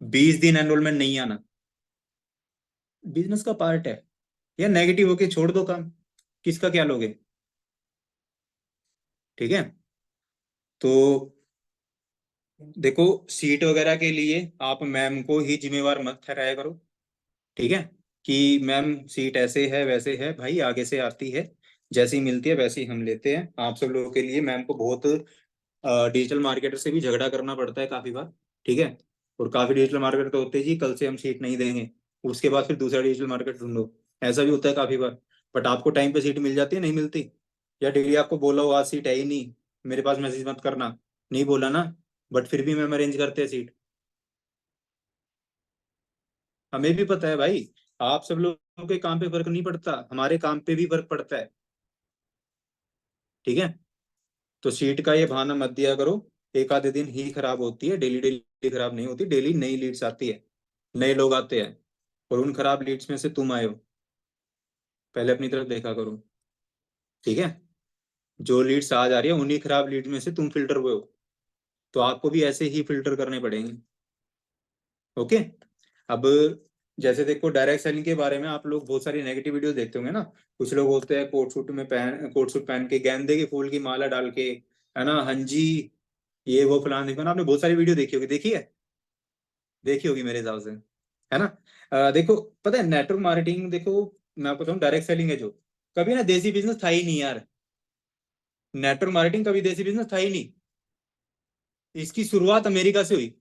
20 दिन एनरोलमेंट नहीं आना बिजनेस का पार्ट है। या नेगेटिव होके छोड़ दो काम, किसका क्या लोगे? ठीक है, तो देखो सीट वगैरह के लिए आप मैम को ही जिम्मेवार मत ठहराया करो। ठीक है, कि मैम सीट ऐसे है वैसे है, भाई आगे से आती है, जैसी मिलती है वैसे ही हम लेते हैं। आप सब लोगों के लिए मैम को बहुत डिजिटल मार्केटर से भी झगड़ा करना पड़ता है काफी बार। ठीक है, और काफी डिजिटल मार्केटर तो होते हैं जी कल से हम सीट नहीं देंगे, उसके बाद फिर दूसरा डिजिटल मार्केट ढूंढो, ऐसा भी होता है काफी बार। बट आपको टाइम पे सीट मिल जाती है, नहीं मिलती? या डिग्री आपको बोला हो आज सीट है ही नहीं, मेरे पास मैसेज मत करना, नहीं बोला ना, बट फिर भी मैम अरेंज करते हैं सीट। हमें भी पता है भाई, आप सब लोगों के काम पे फर्क नहीं पड़ता, हमारे काम पे भी फर्क पड़ता है। ठीक है, तो सीट का ये बहाना मत दिया करो, एक आधे दिन ही खराब होती है, डेली डेली खराब नहीं होती। डेली नई लीड्स आती है, नए लोग आते हैं, और उन खराब लीड्स में से तुम आए हो। पहले अपनी तरफ देखा करो, ठीक है? जो लीड्स आज आ रही है उन्हीं खराब लीड में से तुम फिल्टर हुए हो, तो आपको भी ऐसे ही फिल्टर करने पड़ेंगे। ओके। अब जैसे देखो, डायरेक्ट सेलिंग के बारे में आप लोग बहुत सारी नेगेटिव वीडियो देखते होंगे ना। कुछ लोग होते हैं कोट सूट पहन के, गेंदे के फूल की माला डाल के, है ना, हाँ जी, ये वो फलाना देखो ना। आपने बहुत सारी वीडियो देखी होगी, देखी है, देखी होगी मेरे हिसाब से, है ना? देखो, पता है नेटवर्क मार्केटिंग, देखो मैं आपको बताऊं, डायरेक्ट सेलिंग है जो, कभी ना देसी बिजनेस था ही नहीं यार। नेटवर्क मार्केटिंग कभी देसी बिजनेस था ही नहीं। इसकी शुरुआत अमेरिका से हुई,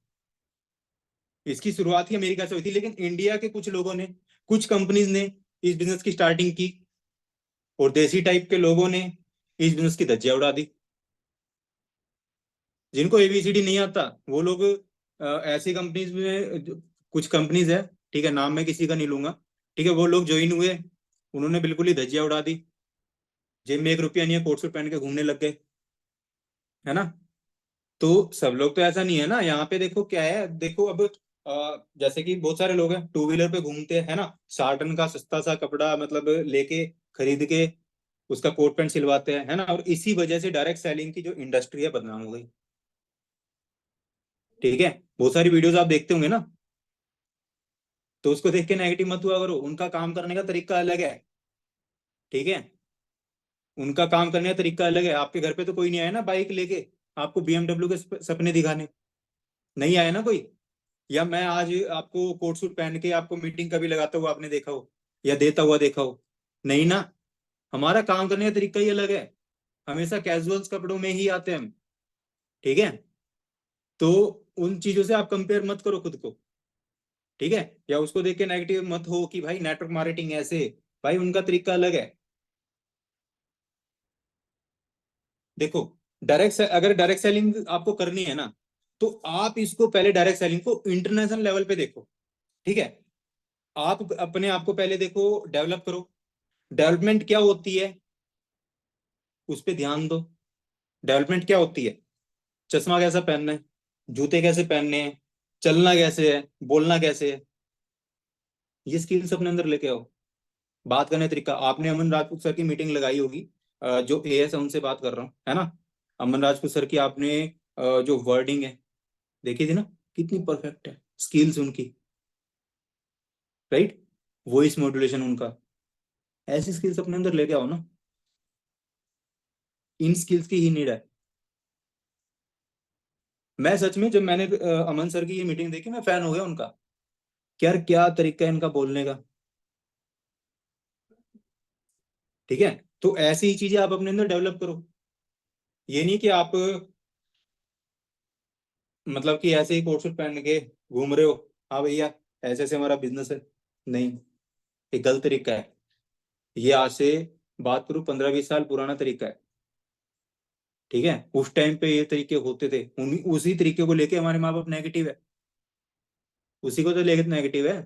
इसकी शुरुआत ही अमेरिका से हुई थी, लेकिन इंडिया के कुछ लोगों ने, कुछ कंपनीज ने इस बिजनेस की स्टार्टिंग की, और देसी टाइप के लोगों ने इस बिजनेस की धज्जियां उड़ा दी। जिनको एबीसीडी नहीं आता वो लोग ऐसी कंपनीज में, कुछ कंपनीज है, ठीक है, नाम मैं किसी का नहीं लूंगा, ठीक है, वो लोग ज्वाइन हुए, उन्होंने बिल्कुल ही धज्जियां उड़ा दी, जेब में 1 रुपया नहीं है, कोट सूट पहन के घूमने लग गए, है ना? तो सब लोग तो ऐसा नहीं है ना। यहाँ पे देखो क्या है, देखो अब जैसे कि बहुत सारे लोग हैं टू व्हीलर पे घूमते हैं, है ना, 60 टन का सस्ता सा कपड़ा मतलब लेके, खरीद के उसका कोट पैंट सिलवाते हैं, है ना, और इसी वजह से डायरेक्ट सेलिंग की जो इंडस्ट्री है बदनाम हो गई। ठीक है, बहुत सारी वीडियोस आप देखते होंगे ना, तो उसको देख के नेगेटिव मत हुआ करो। उनका काम करने का तरीका अलग है, ठीक है, उनका काम करने का तरीका अलग है। आपके घर पे तो कोई नहीं आया ना बाइक लेके आपको बीएमडब्ल्यू के सपने दिखाने, नहीं आया ना कोई। या मैं आज आपको कोट सूट पहन के आपको मीटिंग कभी लगाता हुआ आपने देखा हो, या देता हुआ देखा हो? नहीं ना। हमारा काम करने का तरीका ही अलग है, हमेशा कैजुअल्स कपड़ों में ही आते हैं हम, ठीक है? तो उन चीजों से आप कंपेयर मत करो खुद को, ठीक है? या उसको देख के नेगेटिव मत हो कि भाई नेटवर्क मार्केटिंग ऐसे, भाई उनका तरीका अलग है। देखो, अगर डायरेक्ट सेलिंग आपको करनी है ना, तो आप इसको पहले डायरेक्ट सेलिंग को इंटरनेशनल लेवल पे देखो, ठीक है? आप अपने आप को पहले देखो, डेवलप करो। डेवलपमेंट क्या होती है उस पर ध्यान दो। डेवलपमेंट क्या होती है? चश्मा कैसा पहनना है, जूते कैसे पहनने हैं, चलना कैसे है, बोलना कैसे है, ये स्किल्स अपने अंदर लेके आओ। बात करने का तरीका, आपने अमन राजपूत सर की मीटिंग लगाई होगी, जो एएस है उनसे बात कर रहा हूँ, है ना? अमन राजपूत सर की आपने जो वर्डिंग है देखी थी ना, कितनी परफेक्ट है स्किल्स उनकी, राइट? वॉइस मॉड्यूलेशन उनका, ऐसी स्किल्स अपने अंदर लेके आओ ना। इन स्किल्स की ही नीड है। मैं सच में जब मैंने अमन सर की ये मीटिंग देखी, मैं फैन हो गया उनका। यार क्या तरीका है इनका बोलने का, ठीक है? तो ऐसी ही चीजें आप अपने अंदर डेवलप करो। ये नहीं कि आप मतलब कि ऐसे ही कोट सूट पहन के घूम रहे हो, हाँ भैया ऐसे ऐसे हमारा बिजनेस है। नहीं, ये गलत तरीका है। ये आज से बात करूं 15-20 साल पुराना तरीका है, ठीक है? उस टाइम पे ये तरीके होते थे, उसी तरीके को लेके हमारे माँ बाप नेगेटिव है, उसी को तो लेके नेगेटिव है।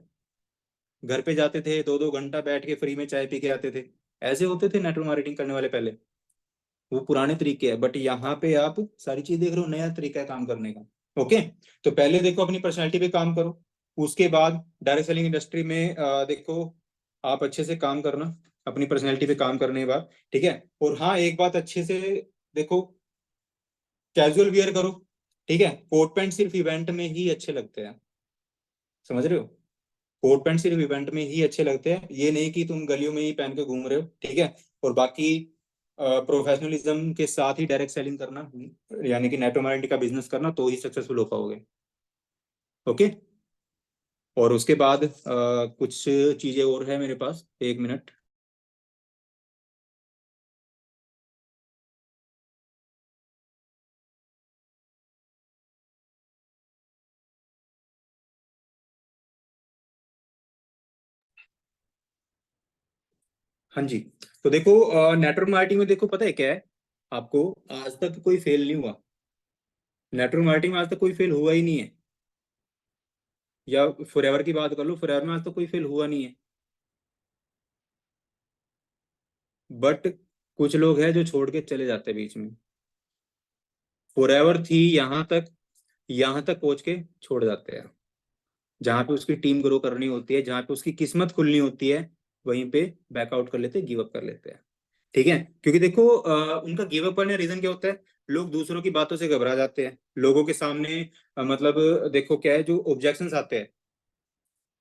घर पे जाते थे, 2-2 घंटा बैठ के फ्री में चाय पी के आते थे, ऐसे होते थे नेटवर्क मार्केटिंग करने वाले पहले। वो पुराने तरीके हैं, बट यहाँ पे आप सारी चीज देख रहे हो, नया तरीका है काम करने का। ओके, तो पहले देखो अपनी पर्सनैलिटी पे काम करो, उसके बाद डायरेक्ट सेलिंग इंडस्ट्री में देखो आप अच्छे से काम करना अपनी पर्सनैलिटी पे काम करने के बाद, ठीक है? और हाँ, एक बात अच्छे से देखो, कैजुअल वियर करो, ठीक है? कोट पैंट सिर्फ इवेंट में ही अच्छे लगते हैं, समझ रहे हो? कोट पैंट सिर्फ इवेंट में ही अच्छे लगते हैं, ये नहीं कि तुम गलियों में ही पहन के घूम रहे हो, ठीक है? और बाकी प्रोफेशनलिज्म के साथ ही डायरेक्ट सेलिंग करना, यानी कि नेटवर्क मार्केटिंग का बिजनेस करना, तो ही सक्सेसफुल हो पाओगे। ओके। और उसके बाद कुछ चीजें और है मेरे पास, 1 मिनट। हाँ जी, तो देखो नेटवर्क मार्केटिंग में देखो पता है क्या है, आपको आज तक कोई फेल नहीं हुआ। नेटवर्क मार्केटिंग में आज तक कोई फेल हुआ ही नहीं है। या फॉरएवर की बात कर लो, फॉरएवर में आज तक कोई फेल हुआ नहीं है। बट कुछ लोग हैं जो छोड़ के चले जाते हैं बीच में, फॉरएवर थी यहाँ तक पहुंच के छोड़ जाते हैं। जहां पे उसकी टीम ग्रो करनी होती है, जहां पे उसकी किस्मत खुलनी होती है, वहीं पे बैकआउट कर लेते हैं, गिव अप कर लेते हैं। ठीक है, क्योंकि देखो उनका गिव अप करने का रीजन क्या होता है? लोग दूसरों की बातों से घबरा जाते हैं, लोगों के सामने मतलब देखो क्या है, जो ऑब्जेक्शंस आते हैं,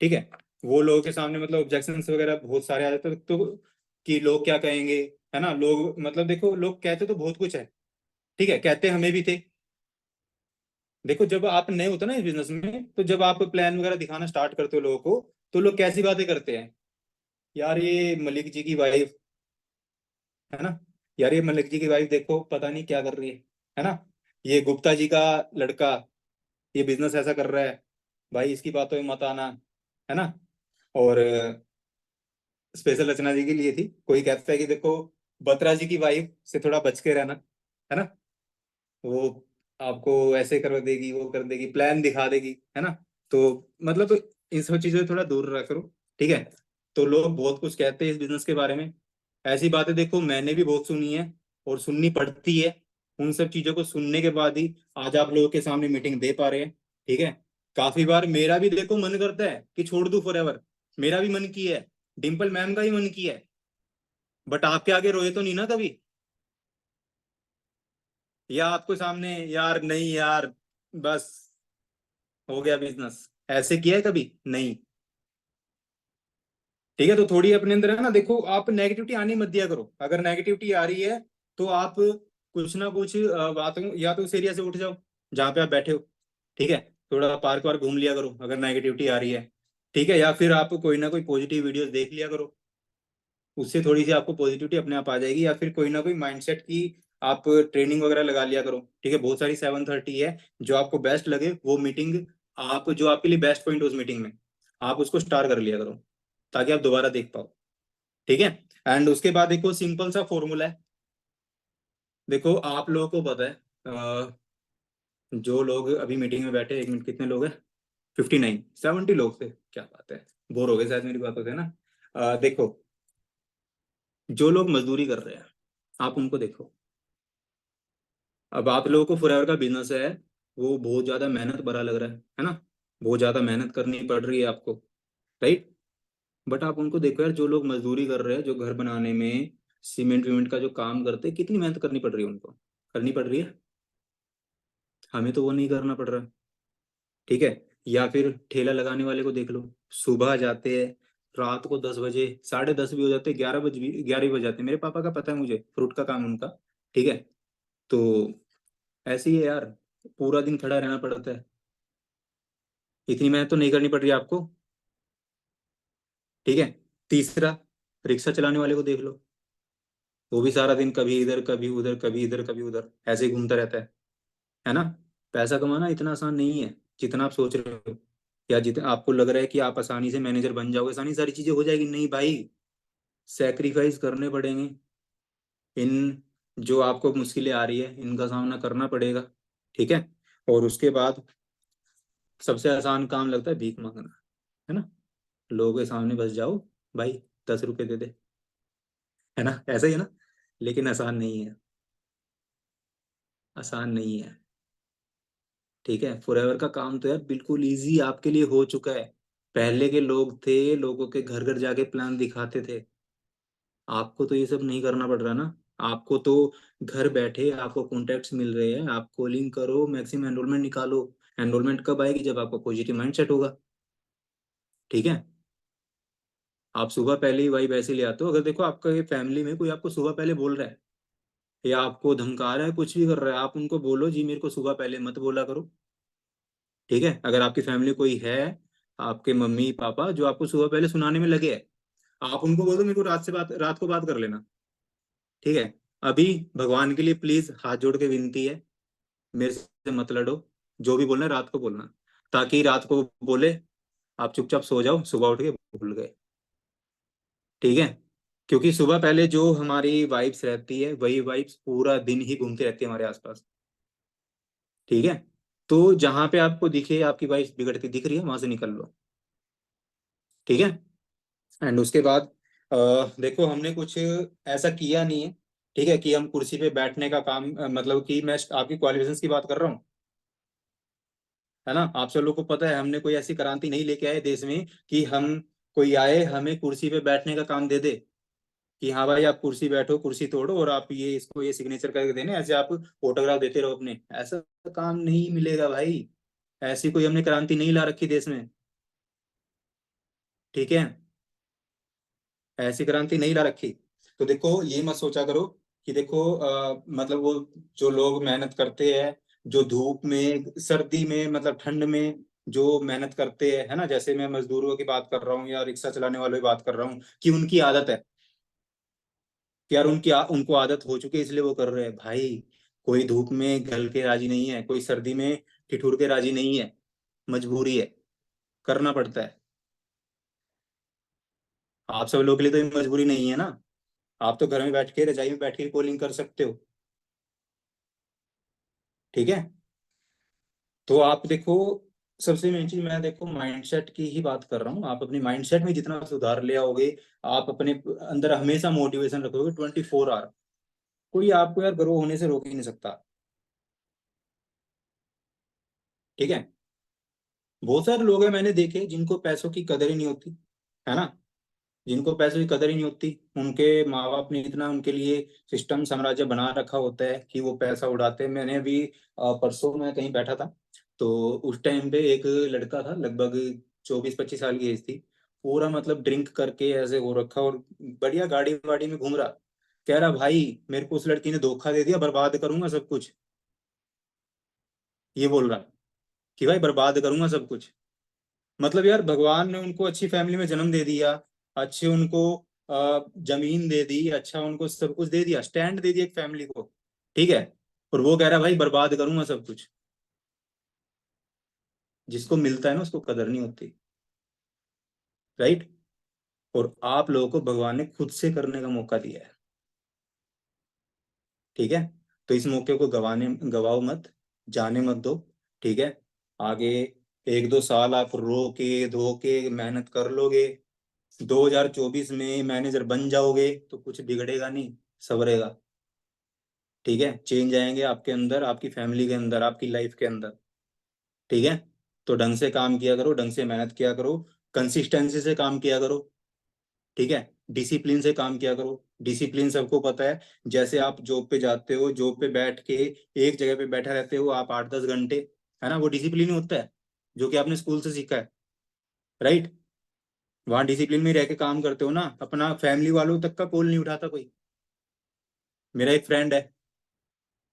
ठीक है, वो लोगों के सामने मतलब ऑब्जेक्शंस वगैरह बहुत सारे आ जाते हैं, तो कि लोग क्या कहेंगे, है ना। लोग मतलब देखो, लोग कहते तो बहुत कुछ है, ठीक है, कहते हमें भी थे। देखो जब आप नए होते हो ना इस बिजनेस में, तो जब आप प्लान वगैरह दिखाना स्टार्ट करते हो लोगों को, तो लोग कैसी बातें करते हैं, यार ये मलिक जी की वाइफ, है ना, यार ये मलिक जी की वाइफ देखो पता नहीं क्या कर रही है ना, ये गुप्ता जी का लड़का ये बिजनेस ऐसा कर रहा है, भाई इसकी बातों में मत आना, है ना। और स्पेशल रचना जी के लिए थी, कोई कहता है कि देखो बत्रा जी की वाइफ से थोड़ा बच के रहना, है ना, वो आपको ऐसे कर देगी, वो कर देगी, प्लान दिखा देगी, है ना। तो मतलब इन सब चीजों से थोड़ा दूर रहा करो, ठीक है। तो लोग बहुत कुछ कहते हैं इस बिजनेस के बारे में, ऐसी बातें देखो मैंने भी बहुत सुनी है और सुननी पड़ती है। उन सब चीजों को सुनने के बाद ही आज आप लोगों के सामने मीटिंग दे पा रहे हैं, ठीक है। काफी बार मेरा भी देखो मन करता है कि छोड़ दूं फॉरएवर, मेरा भी मन किया है, डिम्पल मैम का ही मन किया है, बट आपके आगे रोए तो नहीं ना कभी, या आपको सामने यार नहीं यार बस हो गया बिजनेस, ऐसे किया है कभी नहीं। ठीक है, तो थोड़ी अपने अंदर है ना, देखो आप नेगेटिविटी आने मत दिया करो, अगर नेगेटिविटी आ रही है तो आप कुछ ना कुछ बातों, या तो उस एरिया से उठ जाओ जहाँ पे आप बैठे हो, ठीक है, थोड़ा पार्क वार्क घूम लिया करो अगर नेगेटिविटी आ रही है, ठीक है, या फिर आप कोई ना कोई पॉजिटिव वीडियोस देख लिया करो, उससे थोड़ी सी आपको पॉजिटिविटी अपने आप आ जाएगी, या फिर कोई ना कोई माइंडसेट की आप ट्रेनिंग वगैरह लगा लिया करो, ठीक है। बहुत सारी 7:30 है, जो आपको बेस्ट लगे वो मीटिंग, आप जो आपके लिए बेस्ट पॉइंट उस मीटिंग में, आप उसको स्टार कर लिया करो, ताकि आप दोबारा देख पाओ, ठीक है। एंड उसके बाद देखो सिंपल सा फॉर्मूला है, देखो आप लोगों को पता है जो लोग अभी मीटिंग में बैठे, 1 मिनट, कितने लोग हैं? 59, 70 लोग थे, क्या बात है, बोर हो गए शायद मेरी बातों से ना। देखो जो लोग मजदूरी कर रहे हैं, आप उनको देखो। अब आप लोगों को फॉरएवर का बिजनेस है, वो बहुत ज्यादा मेहनत भरा लग रहा है ना, बहुत ज्यादा मेहनत करनी पड़ रही है आपको, राइट। बट आप उनको देखो यार, जो लोग मजदूरी कर रहे हैं, जो घर बनाने में सीमेंट वीमेंट का जो काम करते हैं, कितनी मेहनत करनी पड़ रही है उनको, करनी पड़ रही है, हमें तो वो नहीं करना पड़ रहा, ठीक है। या फिर ठेला लगाने वाले को देख लो, सुबह जाते हैं, रात को 10 बजे, 10:30 भी हो जाते, 11 बजे भी, 11 बज जाते हैं, मेरे पापा का पता है मुझे, फ्रूट का काम है उनका, ठीक है। तो ऐसे ही है यार, पूरा दिन खड़ा रहना पड़ता है, इतनी मेहनत तो नहीं करनी पड़ रही है आपको, ठीक है। तीसरा, रिक्शा चलाने वाले को देख लो, वो भी सारा दिन कभी इधर कभी उधर, कभी इधर कभी उधर, ऐसे ही घूमता रहता है ना। पैसा कमाना इतना आसान नहीं है जितना आप सोच रहे हो, या जितना आपको लग रहा है कि आप आसानी से मैनेजर बन जाओगे, आसानी सारी चीजें हो जाएगी, नहीं भाई, सेक्रीफाइस करने पड़ेंगे, इन जो आपको मुश्किलें आ रही है इनका सामना करना पड़ेगा, ठीक है। और उसके बाद सबसे आसान काम लगता है भीख मांगना, है ना, लोगों के सामने बस जाओ, भाई 10 रुपए दे दे, है ना, ऐसा ही है ना। लेकिन आसान नहीं है, आसान नहीं है, ठीक है। फॉरएवर का काम तो यार बिल्कुल इजी आपके लिए हो चुका है, पहले के लोग थे, लोगों के घर घर जाके प्लान दिखाते थे, आपको तो ये सब नहीं करना पड़ रहा ना, आपको तो घर बैठे आपको कॉन्टैक्ट्स मिल रहे हैं, आप कॉलिंग करो, मैक्सिमम एनरोलमेंट निकालो। एनरोलमेंट कब आएगी? जब आपका पॉजिटिव माइंडसेट होगा, ठीक है। आप सुबह पहले ही वाइब ऐसे ले आते हो, अगर देखो आपका फैमिली में कोई आपको सुबह पहले बोल रहा है या आपको धमका रहा है, कुछ भी कर रहा है, आप उनको बोलो जी मेरे को सुबह पहले मत बोला करो, ठीक है। अगर आपकी फैमिली कोई है, आपके मम्मी पापा जो आपको सुबह पहले सुनाने में लगे हैं, आप उनको बोलो मेरे को रात को बात कर लेना, ठीक है। अभी भगवान के लिए प्लीज हाथ जोड़ के विनती है, मेरे से मत लड़ो, जो भी बोलना है रात को बोलना, ताकि रात को बोले आप चुपचाप सो जाओ, सुबह उठ के भूल गए, ठीक है। क्योंकि सुबह पहले जो हमारी वाइब्स रहती है, वही वाइब्स पूरा दिन ही घूमती रहती है हमारे आसपास, ठीक है। तो जहां पे आपको दिखे आपकी वाइब्स बिगड़ती दिख रही है, वहां से निकल लो, ठीक है। एंड उसके बाद देखो हमने कुछ ऐसा किया नहीं है, ठीक है, कि हम कुर्सी पे बैठने का काम मतलब कि मैं आपकी क्वालिफिकेशंस की बात कर रहा हूँ, है ना। आप सब लोग को पता है हमने कोई ऐसी क्रांति नहीं लेके आए देश में कि हम कोई आए हमें कुर्सी पे बैठने का काम दे दे कि हाँ भाई आप कुर्सी बैठो, कुर्सी तोड़ो और आप ये इसको ये सिग्नेचर करके देने, ऐसे आप फोटोग्राफ देते रहो अपने। ऐसा काम नहीं मिलेगा भाई, ऐसी कोई हमने क्रांति नहीं ला रखी देश में, ठीक है। ऐसी क्रांति नहीं ला रखी। तो देखो ये मत सोचा करो कि देखो मतलब वो जो लोग मेहनत करते हैं, जो धूप में सर्दी में मतलब ठंड में जो मेहनत करते हैं, है ना, जैसे मैं मजदूरों की बात कर रहा हूँ या रिक्शा चलाने वालों की बात कर रहा हूँ, कि उनकी आदत है कि यार उनको आदत हो चुकी है इसलिए वो कर रहे हैं। भाई कोई धूप में गल के राजी नहीं है, कोई सर्दी में ठिठुर के राजी नहीं है, मजबूरी है, करना पड़ता है। आप सब लोगों के लिए तो ये मजबूरी नहीं है ना, आप तो घर में बैठ के रजाई में बैठ के कॉलिंग कर सकते हो, ठीक है। तो आप देखो, सबसे मेन चीज मैं देखो माइंडसेट की ही बात कर रहा हूँ। आप अपने माइंडसेट में जितना सुधार ले आओगे, आप अपने अंदर हमेशा मोटिवेशन रखोगे 24 आवर, कोई आपको यार ग्रो होने से रोक ही नहीं सकता, ठीक है। बहुत सारे लोग हैं मैंने देखे जिनको पैसों की कदर ही नहीं होती, है ना, जिनको पैसों की कदर ही नहीं होती। उनके माँ बाप ने इतना उनके लिए सिस्टम साम्राज्य बना रखा होता है कि वो पैसा उड़ाते हैं। मैंने अभी परसों मैं कहीं बैठा था, तो उस टाइम पे एक लड़का था, लगभग 24-25 साल की एज थी, पूरा मतलब ड्रिंक करके ऐसे हो रखा और बढ़िया गाड़ी वाड़ी में घूम रहा। कह रहा भाई मेरे को उस लड़की ने धोखा दे दिया, बर्बाद करूंगा सब कुछ, ये बोल रहा कि भाई बर्बाद करूंगा सब कुछ। मतलब यार भगवान ने उनको अच्छी फैमिली में जन्म दे दिया, अच्छे उनको जमीन दे दी, अच्छा उनको सब कुछ दे दिया, स्टैंड दे दिया एक फैमिली को, ठीक है। और वो कह रहा है भाई बर्बाद करूंगा सब कुछ। जिसको मिलता है ना उसको कदर नहीं होती, राइट। और आप लोगों को भगवान ने खुद से करने का मौका दिया है, ठीक है। तो इस मौके को गवाओ मत, जाने मत दो, ठीक है। आगे 1-2 साल आप रो के धो के मेहनत कर लोगे, 2024 में मैनेजर बन जाओगे तो कुछ बिगड़ेगा नहीं, सवरेगा, ठीक है। चेंज आएंगे आपके अंदर, आपकी फैमिली के अंदर, आपकी लाइफ के अंदर, ठीक है। तो ढंग से काम किया करो, ढंग से मेहनत किया करो, कंसिस्टेंसी से काम किया करो, ठीक है। डिसिप्लिन से काम किया करो। डिसिप्लिन सबको पता है, जैसे आप जॉब पे जाते हो, जॉब पे बैठ के एक जगह पे बैठा रहते हो आप 8-10 घंटे, है ना, वो डिसिप्लिन ही होता है जो कि आपने स्कूल से सीखा है, राइट। वहां डिसिप्लिन में रह के काम करते हो ना, अपना फैमिली वालों तक का कॉल नहीं उठाता कोई। मेरा एक फ्रेंड है,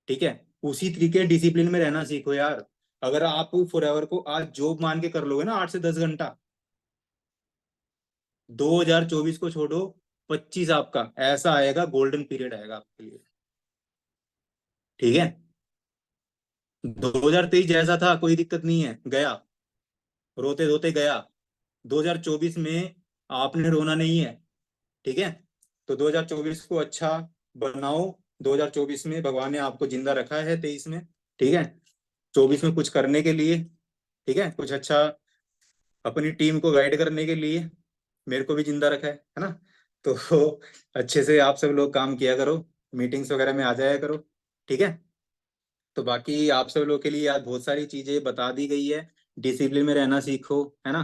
ठीक है, उसी तरीके डिसिप्लिन में रहना सीखो यार। अगर आप फॉरएवर को आज जॉब मान के कर लोगे ना 8 से 10 घंटा, 2024 को छोड़ो, 25 आपका ऐसा आएगा, गोल्डन पीरियड आएगा आपके लिए, ठीक है। 2023 जैसा था कोई दिक्कत नहीं है, गया, रोते धोते गया। 2024 में आपने रोना नहीं है, ठीक है। तो 2024 को अच्छा बनाओ। 2024 में भगवान ने आपको जिंदा रखा है, 23 में, ठीक है। 24 में कुछ करने के लिए, ठीक है, कुछ अच्छा अपनी टीम को गाइड करने के लिए मेरे को भी जिंदा रखा है ना। तो अच्छे से आप सब लोग काम किया करो, मीटिंग्स वगैरह में आ जाया करो, ठीक है। तो बाकी आप सब लोग के लिए आज बहुत सारी चीजें बता दी गई है, डिसिप्लिन में रहना सीखो, है ना।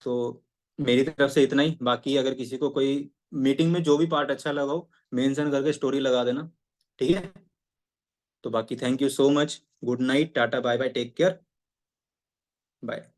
तो मेरी तरफ से इतना ही। बाकी अगर किसी को कोई मीटिंग में जो भी पार्ट अच्छा लगा हो, मेंशन करके स्टोरी लगा देना, ठीक है। तो बाकी thank you so much, good night, tata bye bye, take care, bye.